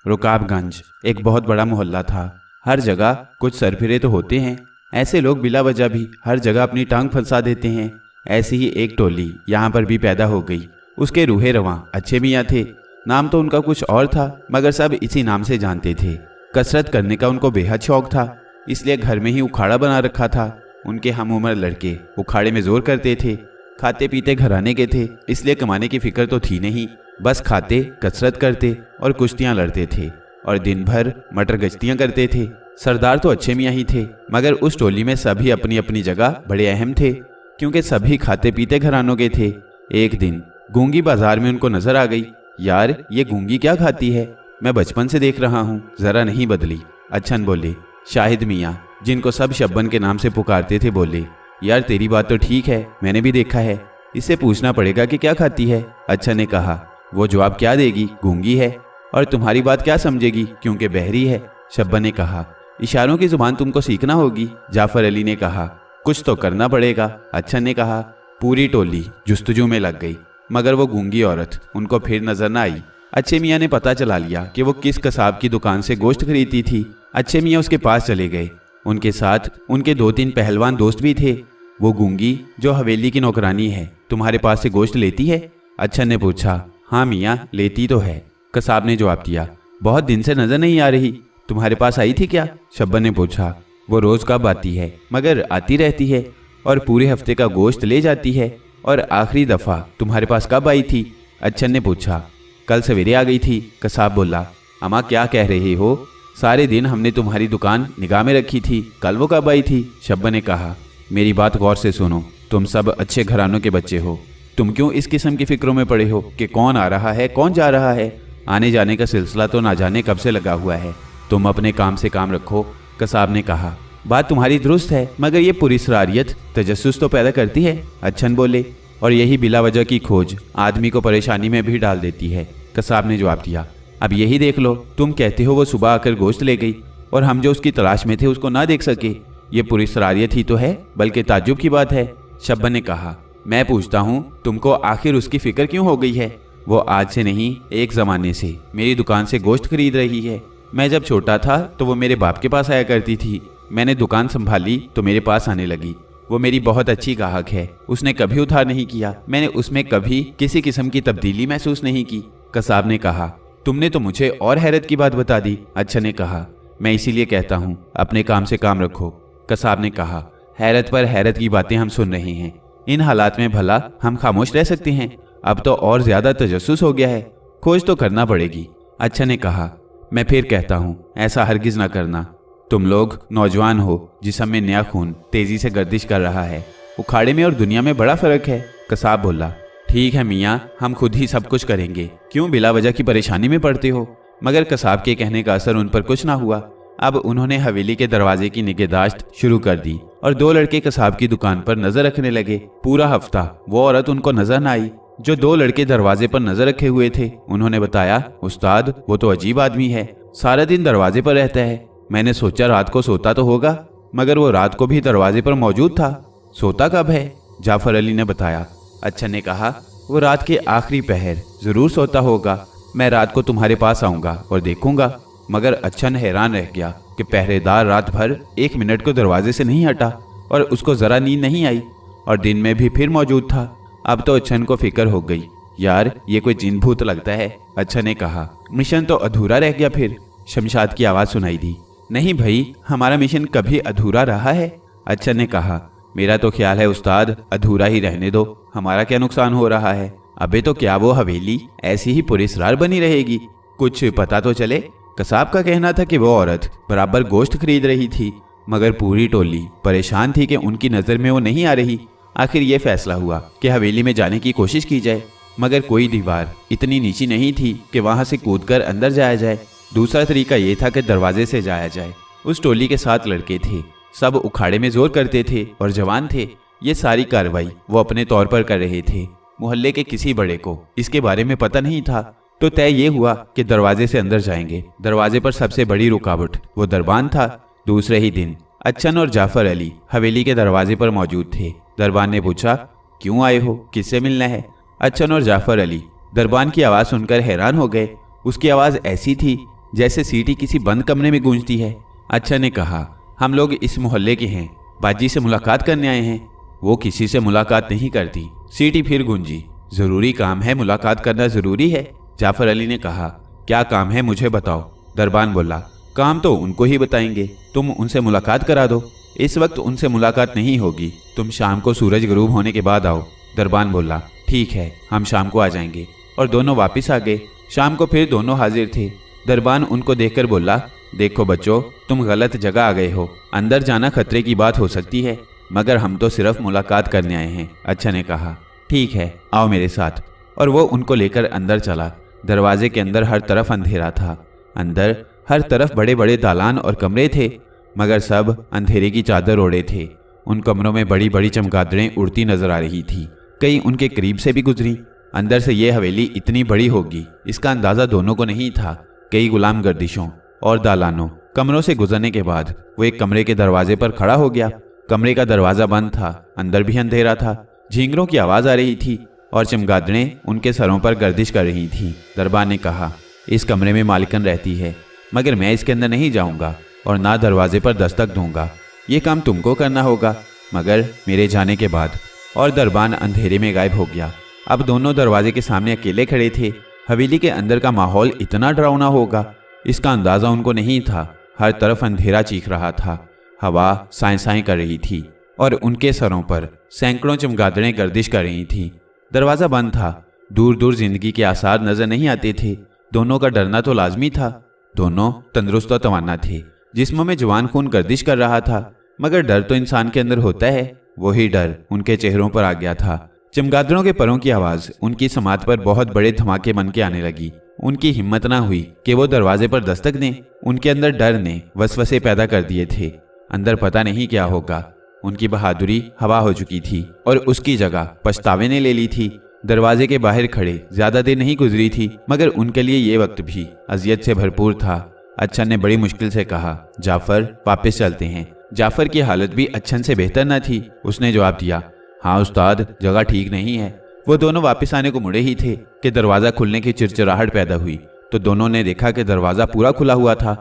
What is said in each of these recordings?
रुकाबगंज एक बहुत बड़ा मोहल्ला था। हर जगह कुछ सरफिरे तो होते हैं, ऐसे लोग बिला वजह भी हर जगह अपनी टांग फंसा देते हैं। ऐसी ही एक टोली यहाँ पर भी पैदा हो गई। उसके रूहे रवां अच्छे मियाँ थे। नाम तो उनका कुछ और था, मगर सब इसी नाम से जानते थे। कसरत करने का उनको बेहद शौक था, इसलिए घर में ही उखाड़ा बना रखा था। उनके हम उम्र लड़के उखाड़े में जोर करते थे। खाते पीते घराने के थे, इसलिए कमाने की फिक्र तो थी नहीं। बस खाते, कसरत करते और कुश्तियाँ लड़ते थे और दिन भर मटर गश्तियाँ करते थे। सरदार तो अच्छे मियाँ ही थे, मगर उस टोली में सभी अपनी अपनी जगह बड़े अहम थे, क्योंकि सभी खाते पीते घरानों के थे। एक दिन गूंगी बाजार में उनको नजर आ गई। यार, ये गूंगी क्या खाती है? मैं बचपन से देख रहा हूँ, जरा नहीं बदली। अच्छन बोले। शाहिद मियाँ, जिनको सब शब्बन के नाम से पुकारते थे, बोले, यार तेरी बात तो ठीक है, मैंने भी देखा है। इससे पूछना पड़ेगा कि क्या खाती है। अच्छा ने कहा। वो जवाब क्या देगी, गूंगी है, और तुम्हारी बात क्या समझेगी क्योंकि बहरी है। शब्बन ने कहा। इशारों की जुबान तुमको सीखना होगी। जाफर अली ने कहा। कुछ तो करना पड़ेगा। अच्छा ने कहा। पूरी टोली जुस्तजू में लग गई, मगर वो गूंगी औरत उनको फिर नजर न आई। अच्छे मियाँ ने पता चला लिया कि वो किस कसाब की दुकान से गोश्त खरीदती थी। अच्छे मियाँ उसके पास चले गए। उनके साथ उनके 2-3 पहलवान दोस्त भी थे। वो गूंगी जो हवेली की नौकरानी है, तुम्हारे पास से गोश्त लेती है? अच्छा ने पूछा। हाँ मियाँ, लेती तो है। कसाब ने जवाब दिया। बहुत दिन से नजर नहीं आ रही, तुम्हारे पास आई थी क्या? शब्बन ने पूछा। वो रोज कब आती है, मगर आती रहती है और पूरे हफ्ते का गोश्त ले जाती है। और आखिरी दफा तुम्हारे पास कब आई थी? अच्छन ने पूछा। कल सवेरे आ गई थी। कसाब बोला। अम्मा क्या कह रही हो? सारे दिन हमने तुम्हारी दुकान निगाह में रखी थी, कल वो कब आई थी? शब्बन ने कहा। मेरी बात गौर से सुनो, तुम सब अच्छे घरानों के बच्चे हो। तुम क्यों इस किस्म की फिक्रों में पड़े हो कि कौन आ रहा है, कौन जा रहा है? आने जाने का सिलसिला तो ना जाने कब से लगा हुआ है। तुम अपने काम से काम रखो। कसाब ने कहा। बात तुम्हारी दुरुस्त है, मगर ये पुरस्रारियत तजस्सुस तो पैदा करती है। अच्छन बोले। और यही बिला वजह की खोज आदमी को परेशानी में भी डाल देती है। कसाब ने जवाब दिया। अब यही देख लो, तुम कहते हो वो सुबह आकर गोश्त ले गई और हम जो उसकी तलाश में थे उसको ना देख सके। ये पुरस्रारियत ही तो है, बल्कि ताज्जुब की बात है। शब्बन ने कहा। मैं पूछता हूँ, तुमको आखिर उसकी फिक्र क्यों हो गई है? वो आज से नहीं, एक ज़माने से मेरी दुकान से गोश्त खरीद रही है। मैं जब छोटा था तो वो मेरे बाप के पास आया करती थी। मैंने दुकान संभाली तो मेरे पास आने लगी। वो मेरी बहुत अच्छी ग्राहक है, उसने कभी उधार नहीं किया। मैंने उसमें कभी किसी किस्म की तब्दीली महसूस नहीं की। कसाब ने कहा। तुमने तो मुझे और हैरत की बात बता दी। अच्छा ने कहा। मैं इसीलिए कहता हूँ, अपने काम से काम रखो। कसाब ने कहा। हैरत पर हैरत की बातें हम सुन रहे हैं, इन हालात में भला हम खामोश रह सकते हैं? अब तो और ज्यादा तजस्सुस हो गया है, खोज तो करना पड़ेगी। अच्छा ने कहा। मैं फिर कहता हूँ, ऐसा हरगिज ना करना। तुम लोग नौजवान हो, जिस्म में नया खून तेजी से गर्दिश कर रहा है। उखाड़े में और दुनिया में बड़ा फर्क है। कसाब बोला। ठीक है मियाँ, हम खुद ही सब कुछ करेंगे, क्यों बिला वजह की परेशानी में पड़ते हो? मगर कसाब के कहने का असर उन पर कुछ ना हुआ। अब उन्होंने हवेली के दरवाजे की निगहदाश्त शुरू कर दी और 2 लड़के कसाब की दुकान पर नजर रखने लगे। पूरा हफ्ता वो औरत उनको नजर न आई। जो 2 लड़के दरवाजे पर नजर रखे हुए थे, उन्होंने बताया, उस्ताद वो तो अजीब आदमी है, सारा दिन दरवाजे पर रहता है। मैंने सोचा रात को सोता तो होगा, मगर वो रात को भी दरवाजे पर मौजूद था। सोता कब है? जाफर अली ने बताया। अच्छा ने कहा। वो रात के आखिरी पहर जरूर सोता होगा। मैं रात को तुम्हारे पास आऊंगा और देखूंगा। मगर अच्छन हैरान रह गया कि पहरेदार रात भर 1 मिनट को दरवाजे से नहीं हटा और उसको जरा नींद नहीं आई, और दिन में भी फिर मौजूद था। अब तो अच्छन को फिक्र हो गई। यार, ये कोई जिन भूत लगता है। अच्छा ने कहा। मिशन तो अधूरा रह गया फिर। शमशाद की आवाज सुनाई दी। नहीं भाई, हमारा मिशन कभी अधूरा रहा है। अच्छा ने कहा। मेरा तो ख्याल है उस्ताद, अधूरा ही रहने दो, हमारा क्या नुकसान हो रहा है? अबे तो क्या वो हवेली ऐसी ही पुरस्रार बनी रहेगी? कुछ पता तो चले। कसाब का कहना था कि वो औरत बराबर गोश्त खरीद रही थी, मगर पूरी टोली परेशान थी कि उनकी नज़र में वो नहीं आ रही। आखिर ये फैसला हुआ कि हवेली में जाने की कोशिश की जाए, मगर कोई दीवार इतनी नीची नहीं थी कि वहां से कूदकर अंदर जाया जाए। दूसरा तरीका ये था कि दरवाजे से जाया जाए। उस टोली के 7 लड़के थे, सब उखाड़े में जोर करते थे और जवान थे। ये सारी कार्रवाई वो अपने तौर पर कर रहे थे। मोहल्ले के किसी बड़े को इसके बारे में पता नहीं था, तो तय ये हुआ कि दरवाजे से अंदर जाएंगे। दरवाजे पर सबसे बड़ी रुकावट वो दरबान था। दूसरे ही दिन अच्छन और जाफर अली हवेली के दरवाजे पर मौजूद थे। दरबान ने पूछा, क्यों आए हो, किससे मिलना है? अच्छन और जाफर अली दरबान की आवाज़ सुनकर हैरान हो गए। उसकी आवाज़ ऐसी थी जैसे सीटी किसी बंद कमरे में गूंजती है। अच्छा ने कहा, हम लोग इस मोहल्ले के हैं, बाजी से मुलाकात करने आए हैं। वो किसी से मुलाकात नहीं करती। सीटी फिर गूंजी। जरूरी काम है, मुलाकात करना जरूरी है। जाफर अली ने कहा, क्या काम है मुझे बताओ। दरबान बोला, काम तो उनको ही बताएंगे, तुम उनसे मुलाकात करा दो। इस वक्त उनसे मुलाकात नहीं होगी, तुम शाम को सूरज गुरूब होने के बाद आओ। दरबान बोला, ठीक है, हम शाम को आ जाएंगे। और दोनों वापस आ गए। शाम को फिर दोनों हाजिर थे। दरबान उनको देखकर बोला, देखो बच्चों, तुम गलत जगह आ गए हो। अंदर जाना खतरे की बात हो सकती है, मगर हम तो सिर्फ मुलाकात करने आए हैं। अच्छा ने कहा, ठीक है, आओ मेरे साथ। और वो उनको लेकर अंदर चला। दरवाजे के अंदर हर तरफ अंधेरा था। अंदर हर तरफ बड़े बड़े दालान और कमरे थे, मगर सब अंधेरे की चादर ओढ़े थे। उन कमरों में बड़ी बड़ी चमगादड़ें उड़ती नजर आ रही थी। कई उनके करीब से भी गुजरी। अंदर से ये हवेली इतनी बड़ी होगी, इसका अंदाज़ा दोनों को नहीं था। कई गुलाम गर्दिशों और दालानों कमरों से गुजरने के बाद वो एक कमरे के दरवाजे पर खड़ा हो गया। कमरे का दरवाज़ा बंद था, अंदर भी अंधेरा था। झींगरों की आवाज़ आ रही थी और चमगादड़ें उनके सरों पर गर्दिश कर रही थीं। दरबार ने कहा, इस कमरे में मालिकन रहती है, मगर मैं इसके अंदर नहीं जाऊंगा और ना दरवाजे पर दस्तक दूंगा। ये काम तुमको करना होगा, मगर मेरे जाने के बाद। और दरबान अंधेरे में गायब हो गया। अब दोनों दरवाजे के सामने अकेले खड़े थे। हवेली के अंदर का माहौल इतना डरावना होगा, इसका अंदाज़ा उनको नहीं था। हर तरफ अंधेरा चीख रहा था। हवा साएं साएं कर रही थी और उनके सरों पर सैकड़ों चमगादड़ें गर्दिश कर रही थीं। दरवाज़ा बंद था। दूर दूर जिंदगी के आसार नजर नहीं आते थे। दोनों का डरना तो लाजमी था। दोनों तंदुरुस्त और तवाना थे। जिस्मों में जवान खून गर्दिश कर रहा था, मगर डर तो इंसान के अंदर होता है। वही डर उनके चेहरों पर आ गया था। चमगादड़ों के परों की आवाज़ उनकी समात पर बहुत बड़े धमाके बन के आने लगी। उनकी हिम्मत ना हुई कि वो दरवाजे पर दस्तक दें। उनके अंदर डर ने वसवसे पैदा कर दिए थे। अंदर पता नहीं क्या होगा। उनकी बहादुरी हवा हो चुकी थी और उसकी जगह पछतावे ने ले ली थी। दरवाजे के बाहर खड़े ज्यादा देर नहीं गुजरी थी, मगर उनके लिए ये वक्त भी अजियत से भरपूर था। अच्छन ने बड़ी मुश्किल से कहा, जाफर, वापस चलते हैं। जाफर की हालत भी अच्छन से बेहतर न थी। उसने जवाब दिया, हाँ उस्ताद, जगह ठीक नहीं है। वो दोनों वापस आने को मुड़े ही थे कि दरवाज़ा खुलने की चिरचिराहट पैदा हुई। तो दोनों ने देखा कि दरवाज़ा पूरा खुला हुआ था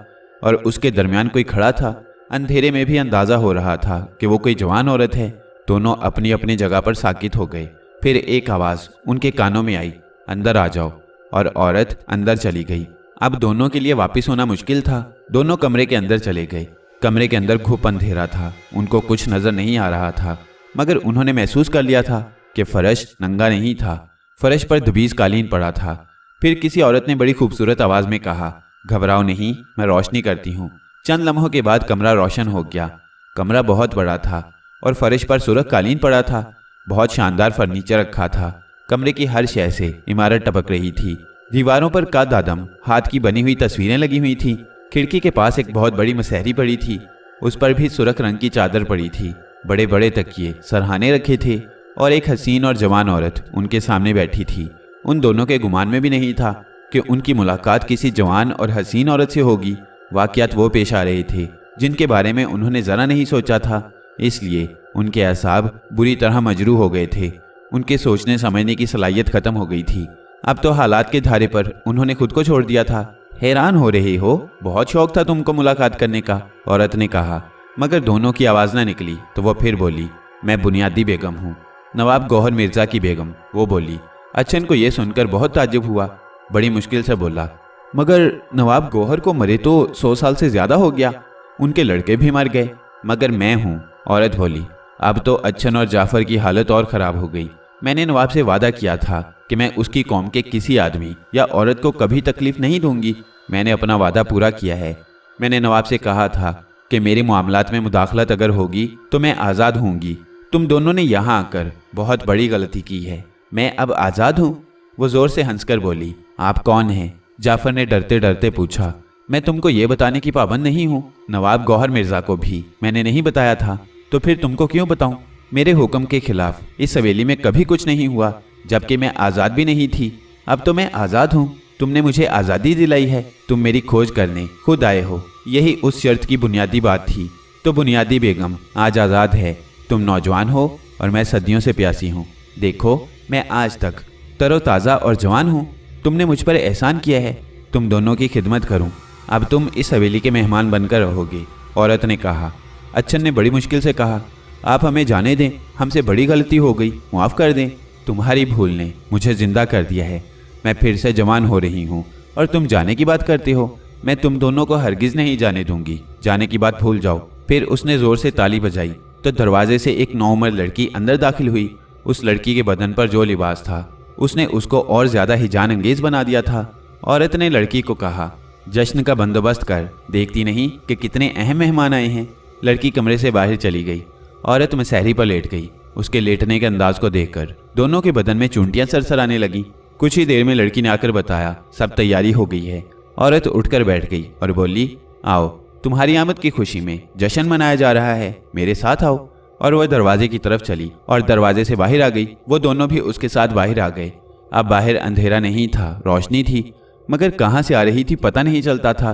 और उसके दरमियान कोई खड़ा था। अंधेरे में भी अंदाज़ा हो रहा था कि वो कोई जवान औरत है। दोनों अपनी अपनी जगह पर साकित हो गए। फिर एक आवाज़ उनके कानों में आई, अंदर आ जाओ। और औरत अंदर चली गई। अब दोनों के लिए वापस होना मुश्किल था। दोनों कमरे के अंदर चले गए। कमरे के अंदर घुप अंधेरा था। उनको कुछ नजर नहीं आ रहा था, मगर उन्होंने महसूस कर लिया था कि फर्श नंगा नहीं था। फर्श पर दुबीज कालीन पड़ा था। फिर किसी औरत ने बड़ी खूबसूरत आवाज में कहा, घबराओ नहीं, मैं रोशनी करती हूँ। चंद लम्हों के बाद कमरा रोशन हो गया। कमरा बहुत बड़ा था और फर्श पर सुर्ख कालीन पड़ा था। बहुत शानदार फर्नीचर रखा था। कमरे की हर शय से इमारत टपक रही थी। दीवारों पर कद आदम हाथ की बनी हुई तस्वीरें लगी हुई थी। खिड़की के पास एक बहुत बड़ी मसहरी पड़ी थी। उस पर भी सुर्ख रंग की चादर पड़ी थी। बड़े बड़े तकिए सरहाने रखे थे और एक हसीन और जवान औरत उनके सामने बैठी थी। उन दोनों के गुमान में भी नहीं था कि उनकी मुलाकात किसी जवान और हसीन औरत से होगी। वाक़यात वो पेश आ रहे थे जिनके बारे में उन्होंने ज़रा नहीं सोचा था, इसलिए उनके असाब बुरी तरह मजरूह हो गए थे। उनके सोचने समझने की सलाहियत ख़त्म हो गई थी। अब तो हालात के धारे पर उन्होंने खुद को छोड़ दिया था। हैरान हो रहे हो, बहुत शौक था तुमको मुलाकात करने का, औरत ने कहा। मगर दोनों की आवाज़ ना निकली तो वह फिर बोली, मैं बुनियादी बेगम हूँ, नवाब गौहर मिर्ज़ा की बेगम। वो बोली। अच्छन को यह सुनकर बहुत ताज्जुब हुआ। बड़ी मुश्किल से बोला, मगर नवाब गौहर को मरे तो 100 साल से ज़्यादा हो गया, उनके लड़के भी मर गए, मगर मैं हूँ। औरत बोली। अब तो अच्छन और जाफ़र की हालत और ख़राब हो गई। मैंने नवाब से वादा किया था कि मैं उसकी कौम के किसी आदमी या औरत को कभी तकलीफ़ नहीं दूंगी। मैंने अपना वादा पूरा किया है। मैंने नवाब से कहा था कि मेरे मामलात में मुदाखलत अगर होगी तो मैं आज़ाद होंगी। तुम दोनों ने यहाँ आकर बहुत बड़ी गलती की है। मैं अब आज़ाद हूँ। वो ज़ोर से हंसकर बोली। आप कौन हैं? जाफ़र ने डरते डरते पूछा। मैं तुमको ये बताने की पाबंद नहीं हूँ। नवाब गौहर मिर्ज़ा को भी मैंने नहीं बताया था, तो फिर तुमको क्यों बताऊँ? मेरे हुक्म के खिलाफ इस हवेली में कभी कुछ नहीं हुआ, जबकि मैं आज़ाद भी नहीं थी। अब तो मैं आज़ाद हूँ। तुमने मुझे आज़ादी दिलाई है। तुम मेरी खोज करने खुद आए हो। यही उस शर्त की बुनियादी बात थी। तो बुनियादी बेगम आज आज़ाद है। तुम नौजवान हो और मैं सदियों से प्यासी हूँ। देखो, मैं आज तक तरोताज़ा और जवान हूँ। तुमने मुझ पर एहसान किया है, तुम दोनों की खिदमत करूँ। अब तुम इस हवेली के मेहमान बनकर रहोगे। औरत ने कहा। अच्छन ने बड़ी मुश्किल से कहा, आप हमें जाने दें, हमसे बड़ी गलती हो गई, माफ़ कर दें। तुम्हारी भूल ने मुझे जिंदा कर दिया है। मैं फिर से जवान हो रही हूँ और तुम जाने की बात करते हो। मैं तुम दोनों को हरगिज नहीं जाने दूंगी। जाने की बात भूल जाओ। फिर उसने जोर से ताली बजाई तो दरवाजे से एक नौउम्र लड़की अंदर दाखिल हुई। उस लड़की के बदन पर जो लिबास था उसने उसको और ज्यादा ही जान अंगेज बना दिया था। औरत ने लड़की को कहा, जश्न का बंदोबस्त कर, देखती नहीं कि कितने अहम मेहमान आए हैं। लड़की कमरे से बाहर चली गई। औरत मसहरी पर लेट गई। उसके लेटने के अंदाज को देखकर दोनों के बदन में चूंटियां सरसराने लगी। कुछ ही देर में लड़की ने आकर बताया, सब तैयारी हो गई है। औरत उठकर बैठ गई और बोली, आओ, तुम्हारी आमद की खुशी में जश्न मनाया जा रहा है, मेरे साथ आओ। और वह दरवाजे की तरफ चली और दरवाजे से बाहर आ गई। वो दोनों भी उसके साथ बाहर आ गए। अब बाहर अंधेरा नहीं था, रोशनी थी, मगर कहाँ से आ रही थी पता नहीं चलता था।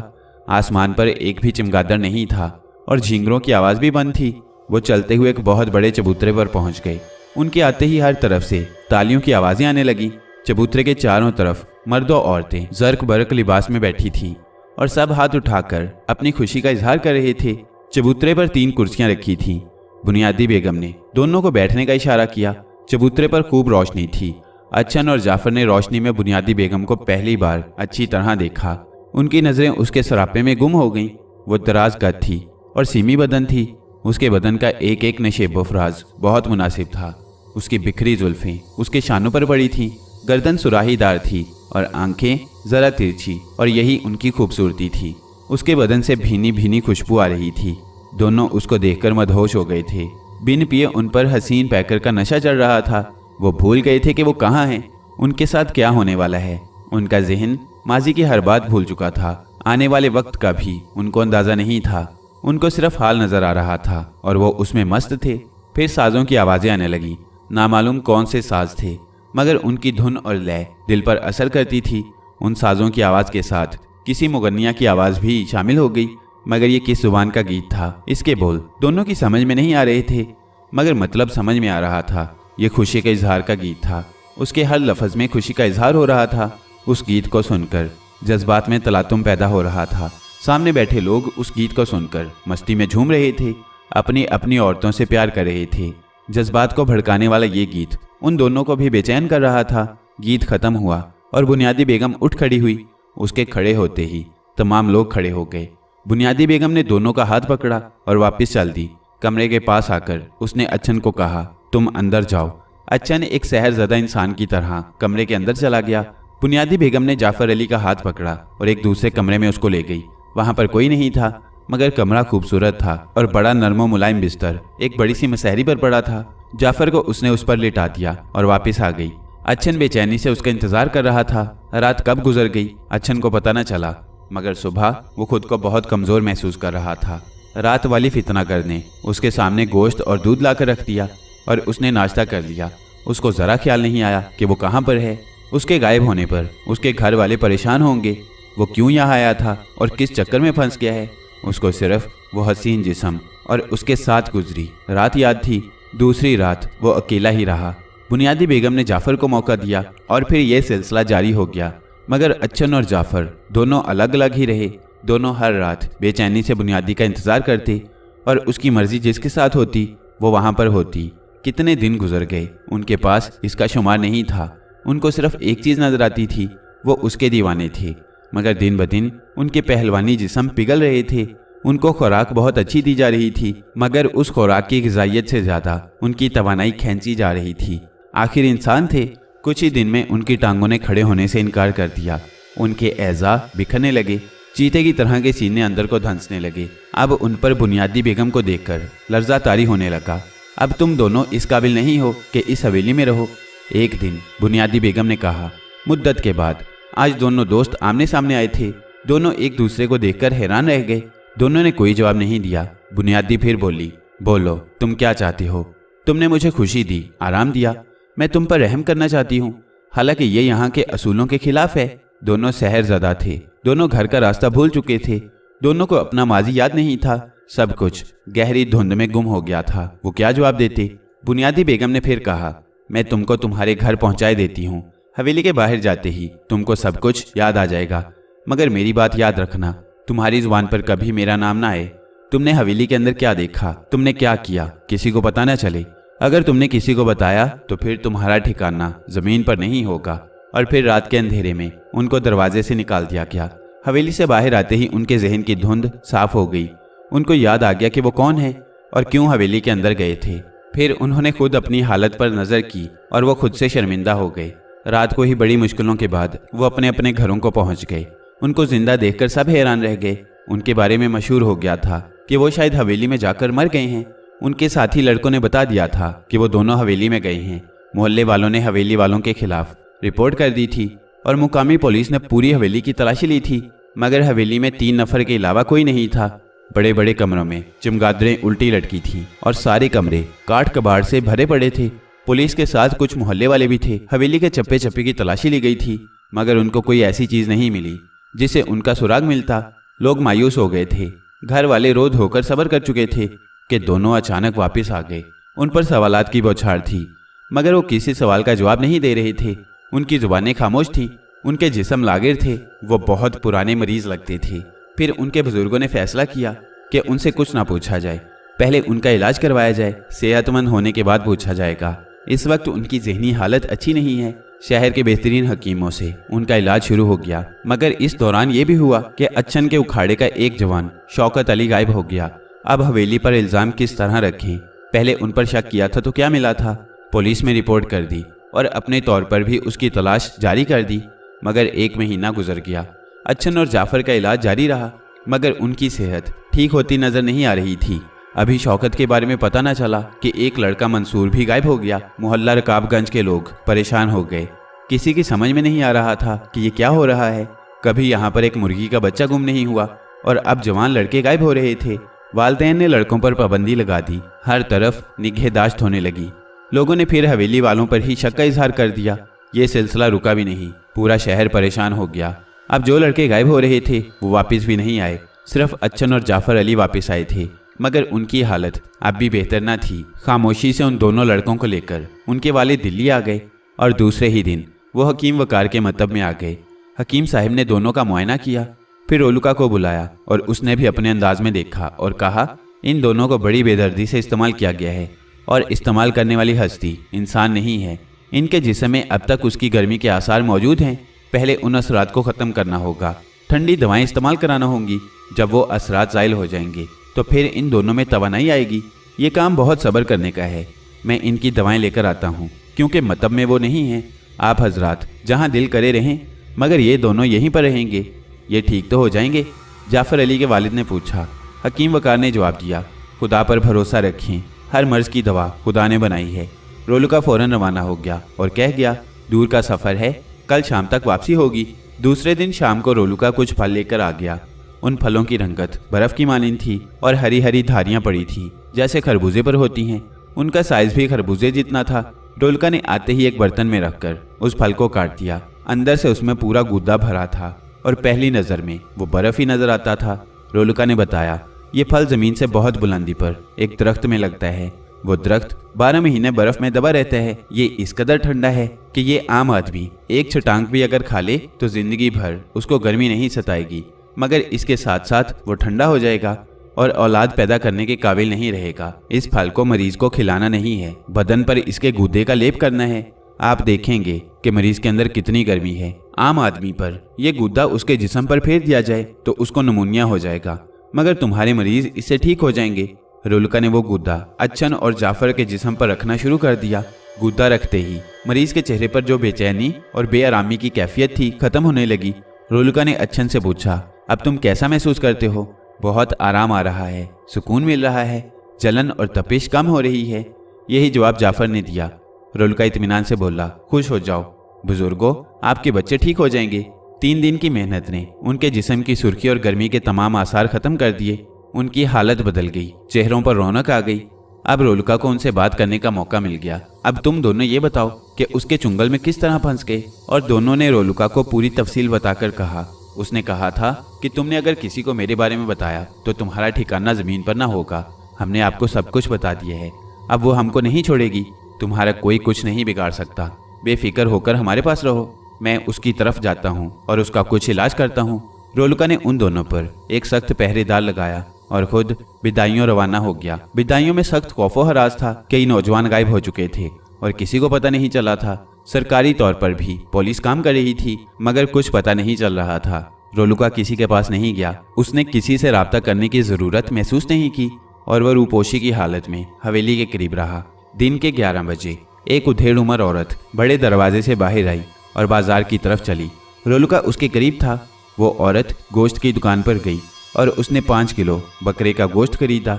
आसमान पर एक भी चमगादड़ नहीं था और झींगरों की आवाज़ भी बंद थी। वो चलते हुए एक बहुत बड़े चबूतरे पर पहुंच गए। उनके आते ही हर तरफ से तालियों की आवाज़ें आने लगी। चबूतरे के चारों तरफ मर्द और औरतें जर्क बर्क लिबास में बैठी थीं और सब हाथ उठाकर अपनी खुशी का इजहार कर रहे थे। चबूतरे पर 3 कुर्सियां रखी थीं। बुनियादी बेगम ने दोनों को बैठने का इशारा किया। चबूतरे पर खूब रोशनी थी। अच्छन और जाफर ने रोशनी में बुनियादी बेगम को पहली बार अच्छी तरह देखा। उनकी नज़रें उसके सरापे में गुम हो गईं। वो दराज कद थी और सीमी बदन थी। उसके बदन का एक एक नशेब फराज बहुत मुनासिब था। उसकी बिखरी जुल्फें उसके शानों पर पड़ी थीं। गर्दन सुराहीदार थी और आंखें जरा तिरछी, और यही उनकी खूबसूरती थी। उसके बदन से भीनी भीनी खुशबू आ रही थी। दोनों उसको देखकर मदहोश हो गए थे। बिन पिए उन पर हसीन पैकर का नशा चढ़ रहा था। वो भूल गए थे कि वो कहाँ हैं, उनके साथ क्या होने वाला है। उनका जहन माजी की हर बात भूल चुका था। आने वाले वक्त का भी उनको अंदाज़ा नहीं था। उनको सिर्फ हाल नजर आ रहा था और वो उसमें मस्त थे। फिर साजों की आवाज़ें आने लगी। नामालूम कौन से साज थे, मगर उनकी धुन और लय दिल पर असर करती थी। उन साजों की आवाज़ के साथ किसी मुगन्निया की आवाज़ भी शामिल हो गई। मगर ये किस जुबान का गीत था, इसके बोल दोनों की समझ में नहीं आ रहे थे, मगर मतलब समझ में आ रहा था। ये खुशी के इजहार का गीत था। उसके हर लफ्ज़ में खुशी का इजहार हो रहा था। उस गीत को सुनकर जज्बात में तलातुम पैदा हो रहा था। सामने बैठे लोग उस गीत को सुनकर मस्ती में झूम रहे थे, अपनी अपनी औरतों से प्यार कर रहे थे। जज्बात को भड़काने वाला ये गीत उन दोनों को भी बेचैन कर रहा था। गीत खत्म हुआ और बुनियादी बेगम उठ खड़ी हुई। उसके खड़े होते ही तमाम लोग खड़े हो गए। बुनियादी बेगम ने दोनों का हाथ पकड़ा और वापस चल दी। कमरे के पास आकर उसने अच्छन को कहा, तुम अंदर जाओ। अच्छन एक सहरज़दा इंसान की तरह कमरे के अंदर चला गया। बुनियादी बेगम ने जाफर अली का हाथ पकड़ा और एक दूसरे कमरे में उसको ले गई। वहाँ पर कोई नहीं था, मगर कमरा खूबसूरत था और बड़ा नरमो मुलायम बिस्तर एक बड़ी सी मसहरी पर पड़ा था। जाफर को उसने उस पर लिटा दिया और वापस आ गई। अच्छन बेचैनी से उसका इंतजार कर रहा था। रात कब गुजर गई अच्छन को पता न चला, मगर सुबह वो खुद को बहुत कमज़ोर महसूस कर रहा था। रात वाली फितनागर ने उसके सामने गोश्त और दूध लाकर रख दिया और उसने नाश्ता कर लिया। उसको ज़रा ख्याल नहीं आया कि वो कहाँ पर है। उसके गायब होने पर उसके घर वाले परेशान होंगे। वो क्यों यहाँ आया था और किस चक्कर में फंस गया है। उसको सिर्फ वो हसीन जिस्म और उसके साथ गुजरी रात याद थी। दूसरी रात वो अकेला ही रहा। बुनियादी बेगम ने जाफ़र को मौका दिया और फिर यह सिलसिला जारी हो गया। मगर अच्छन और जाफ़र दोनों अलग अलग ही रहे। दोनों हर रात बेचैनी से बुनियादी का इंतज़ार करते और उसकी मर्ज़ी जिसके साथ होती वो वहाँ पर होती। कितने दिन गुजर गए, उनके पास इसका शुमार नहीं था। उनको सिर्फ एक चीज़ नज़र आती थी, वो उसके दीवाने थे। मगर दिन ब दिन उनके पहलवानी जिस्म पिघल रहे थे। उनको खुराक बहुत अच्छी दी जा रही थी, मगर उस खुराक की ग़िज़ाइयत से ज़्यादा उनकी तवानाई खींची जा रही थी। आखिर इंसान थे। कुछ ही दिन में उनकी टांगों ने खड़े होने से इनकार कर दिया। उनके एज़ा बिखरने लगे। चीते की तरह के सीने अंदर को धंसने लगे। अब उन पर बुनियादी बेगम को देखकर लर्ज़ा तारी होने लगा। अब तुम दोनों इस काबिल नहीं हो कि इस हवेली में रहो। एक दिन बुनियादी बेगम ने कहा, मुद्दत के बाद आज दोनों दोस्त आमने सामने आए थे। दोनों एक दूसरे को देखकर हैरान रह गए। दोनों ने कोई जवाब नहीं दिया। बुनियादी फिर बोली, बोलो तुम क्या चाहते हो। तुमने मुझे खुशी दी, आराम दिया, मैं तुम पर रहम करना चाहती हूँ। हालांकि ये यहाँ के असूलों के खिलाफ है। दोनों सहरज़दा थे। दोनों घर का रास्ता भूल चुके थे। दोनों को अपना माजी याद नहीं था। सब कुछ गहरी धुंध में गुम हो गया था। वो क्या जवाब देते। बुनियादी बेगम ने फिर कहा, मैं तुमको तुम्हारे घर पहुंचाए देती हूँ। हवेली के बाहर जाते ही तुमको सब कुछ याद आ जाएगा, मगर मेरी बात याद रखना तुम्हारी जुबान पर कभी मेरा नाम ना आए। तुमने हवेली के अंदर क्या देखा, तुमने क्या किया, किसी को पता ना चले। अगर तुमने किसी को बताया तो फिर तुम्हारा ठिकाना जमीन पर नहीं होगा। और फिर रात के अंधेरे में उनको दरवाजे से निकाल दिया गया। हवेली से बाहर आते ही उनके जहन की धुंध साफ हो गई। उनको याद आ गया कि वो कौन है और क्यों हवेली के अंदर गए थे। फिर उन्होंने खुद अपनी हालत पर नजर की और वो खुद से शर्मिंदा हो गए। रात को ही बड़ी मुश्किलों के बाद वो अपने अपने घरों को पहुंच गए। उनको जिंदा देखकर सब हैरान रह गए। उनके बारे में मशहूर हो गया था कि वो शायद हवेली में जाकर मर गए हैं। उनके साथी लड़कों ने बता दिया था कि वो दोनों हवेली में गए हैं। मोहल्ले वालों ने हवेली वालों के खिलाफ रिपोर्ट कर दी थी और मुकामी पुलिस ने पूरी हवेली की तलाशी ली थी, मगर हवेली में 3 नफर के अलावा कोई नहीं था। बड़े बड़े कमरों में चमगादड़ें उल्टी लटकी थीं और सारे कमरे काट कबाड़ से भरे पड़े थे। पुलिस के साथ कुछ मोहल्ले वाले भी थे। हवेली के चप्पे चप्पे की तलाशी ली गई थी, मगर उनको कोई ऐसी चीज नहीं मिली जिससे उनका सुराग मिलता। लोग मायूस हो गए थे। घर वाले रो धोकर सब्र कर चुके थे कि दोनों अचानक वापस आ गए। उन पर सवालात की बौछार थी, मगर वो किसी सवाल का जवाब नहीं दे रहे थे। उनकी जुबानें खामोश थीं। उनके जिस्म लागिर थे। वो बहुत पुराने मरीज लगते थे। फिर उनके बुजुर्गों ने फैसला किया कि उनसे कुछ ना पूछा जाए, पहले उनका इलाज करवाया जाए, सेहतमंद होने के बाद पूछा जाएगा। इस वक्त उनकी जहनी हालत अच्छी नहीं है। शहर के बेहतरीन हकीमों से उनका इलाज शुरू हो गया, मगर इस दौरान ये भी हुआ कि अच्छन के उखाड़े का एक जवान शौकत अली गायब हो गया। अब हवेली पर इल्ज़ाम किस तरह रखें? पहले उन पर शक किया था तो क्या मिला था? पुलिस में रिपोर्ट कर दी और अपने तौर पर भी उसकी तलाश जारी कर दी, मगर 1 महीना गुजर गया। अच्छन और जाफ़र का इलाज जारी रहा, मगर उनकी सेहत ठीक होती नजर नहीं आ रही थी। अभी शौकत के बारे में पता न चला कि एक लड़का मंसूर भी गायब हो गया। मोहल्ला रकाबगंज के लोग परेशान हो गए। किसी की समझ में नहीं आ रहा था कि ये क्या हो रहा है। कभी यहाँ पर एक मुर्गी का बच्चा गुम नहीं हुआ और अब जवान लड़के गायब हो रहे थे। वालिदैन ने लड़कों पर पाबंदी लगा दी। हर तरफ निगहदाश्त होने लगी। लोगों ने फिर हवेली वालों पर ही शक का इजहार कर दिया। ये सिलसिला रुका भी नहीं। पूरा शहर परेशान हो गया। अब जो लड़के गायब हो रहे थे वो वापस भी नहीं आए। सिर्फ अच्छन और जाफ़र अली वापस आए थे, मगर उनकी हालत अब भी बेहतर न थी। खामोशी से उन दोनों लड़कों को लेकर उनके वालिद दिल्ली आ गए और दूसरे ही दिन वो हकीम वकार के मतब में आ गए। हकीम साहब ने दोनों का मुआयना किया, फिर रोलुका को बुलाया और उसने भी अपने अंदाज में देखा और कहा, इन दोनों को बड़ी बेदर्दी से इस्तेमाल किया गया है और इस्तेमाल करने वाली हस्ती इंसान नहीं है। इनके जिस्म में अब तक उसकी गर्मी के आसार मौजूद हैं। पहले उन असरात को ख़त्म करना होगा। ठंडी दवाएं इस्तेमाल कराना होंगी। जब वो असरात ज़ाइल हो जाएंगे तो फिर इन दोनों में तवानाई आएगी। ये काम बहुत सब्र करने का है। मैं इनकी दवाएं लेकर आता हूँ, क्योंकि मतब में वो नहीं हैं। आप हजरात जहाँ दिल करे रहें, मगर ये दोनों यहीं पर रहेंगे। ये ठीक तो हो जाएंगे? जाफ़र अली के वालिद ने पूछा। हकीम वकार ने जवाब दिया, खुदा पर भरोसा रखें, हर मर्ज़ की दवा खुदा ने बनाई है। रोलुका फ़ौरन रवाना हो गया और कह गया, दूर का सफ़र है, कल शाम तक वापसी होगी। दूसरे दिन शाम को रोलुका कुछ फल लेकर आ गया। उन फलों की रंगत बर्फ़ की मानिंद थी और हरी हरी धारियाँ पड़ी थी, जैसे खरबूजे पर होती हैं। उनका साइज़ भी खरबूजे जितना था। रोलुका ने आते ही एक बर्तन में रखकर उस फल को काट दिया। अंदर से उसमें पूरा गूदा भरा था और पहली नज़र में वो बर्फ़ ही नज़र आता था। रोलुका ने बताया, ये फल ज़मीन से बहुत बुलंदी पर एक दरख्त में लगता है। वो दरख्त 12 महीने बर्फ़ में दबा रहता है। ये इस कदर ठंडा है कि ये आम आदमी एक छटांग भी अगर खा ले तो ज़िंदगी भर उसको गर्मी नहीं सताएगी, मगर इसके साथ साथ वो ठंडा हो जाएगा और औलाद पैदा करने के काबिल नहीं रहेगा। इस फल को मरीज को खिलाना नहीं है, बदन पर इसके गूदे का लेप करना है। आप देखेंगे कि मरीज के अंदर कितनी गर्मी है। आम आदमी पर यह गूदा उसके जिस्म पर फेर दिया जाए तो उसको नमूनिया हो जाएगा, मगर तुम्हारे मरीज इससे ठीक हो जाएंगे। रोलुका ने वो गूदा अच्छन और जाफ़र के जिस्म पर रखना शुरू कर दिया। गूदा रखते ही मरीज के चेहरे पर जो बेचैनी और बेआरामी की कैफियत थी खत्म होने लगी। रोलुका ने अच्छन से पूछा, अब तुम कैसा महसूस करते हो? बहुत आराम आ रहा है, सुकून मिल रहा है, जलन और तपिश कम हो रही है। यही जवाब जाफ़र ने दिया। रोलुका इत्मीनान से बोला, खुश हो जाओ बुजुर्गो, आपके बच्चे ठीक हो जाएंगे। 3 दिन की मेहनत ने उनके जिस्म की सुर्खी और गर्मी के तमाम आसार खत्म कर दिए। उनकी हालत बदल गई, चेहरों पर रौनक आ गई। अब रोलुका को उनसे बात करने का मौका मिल गया। अब तुम दोनों ये बताओ कि उसके चुंगल में किस तरह फंस गए। और दोनों ने रोलुका को पूरी तफसील बताकर कहा। उसने कहा था कि तुमने अगर किसी को मेरे बारे में बताया तो तुम्हारा ठिकाना ज़मीन पर ना होगा। हमने आपको सब कुछ बता दिया है, अब वो हमको नहीं छोड़ेगी। तुम्हारा कोई कुछ नहीं बिगाड़ सकता। बेफिक्र होकर हमारे पास रहो। मैं उसकी तरफ जाता हूँ और उसका कुछ इलाज करता हूँ। रोलुका ने उन दोनों पर एक सख्त पहरेदार लगाया और खुद बिदाइयों रवाना हो गया। बिदाइयों में सख्त खौफो हरास था। कई नौजवान गायब हो चुके थे और किसी को पता नहीं चला था। सरकारी तौर पर भी पुलिस काम कर रही थी, मगर कुछ पता नहीं चल रहा था। रोलुका किसी के पास नहीं गया। उसने किसी से राब्ता करने की जरूरत महसूस नहीं की और वह रूपोशी की हालत में हवेली के करीब रहा। दिन के 11 बजे एक उधेड़ उम्र औरत बड़े दरवाजे से बाहर आई और बाजार की तरफ चली। रोलुका उसके करीब था। वो औरत गोश्त की दुकान पर गई और उसने 5 किलो बकरे का गोश्त खरीदा,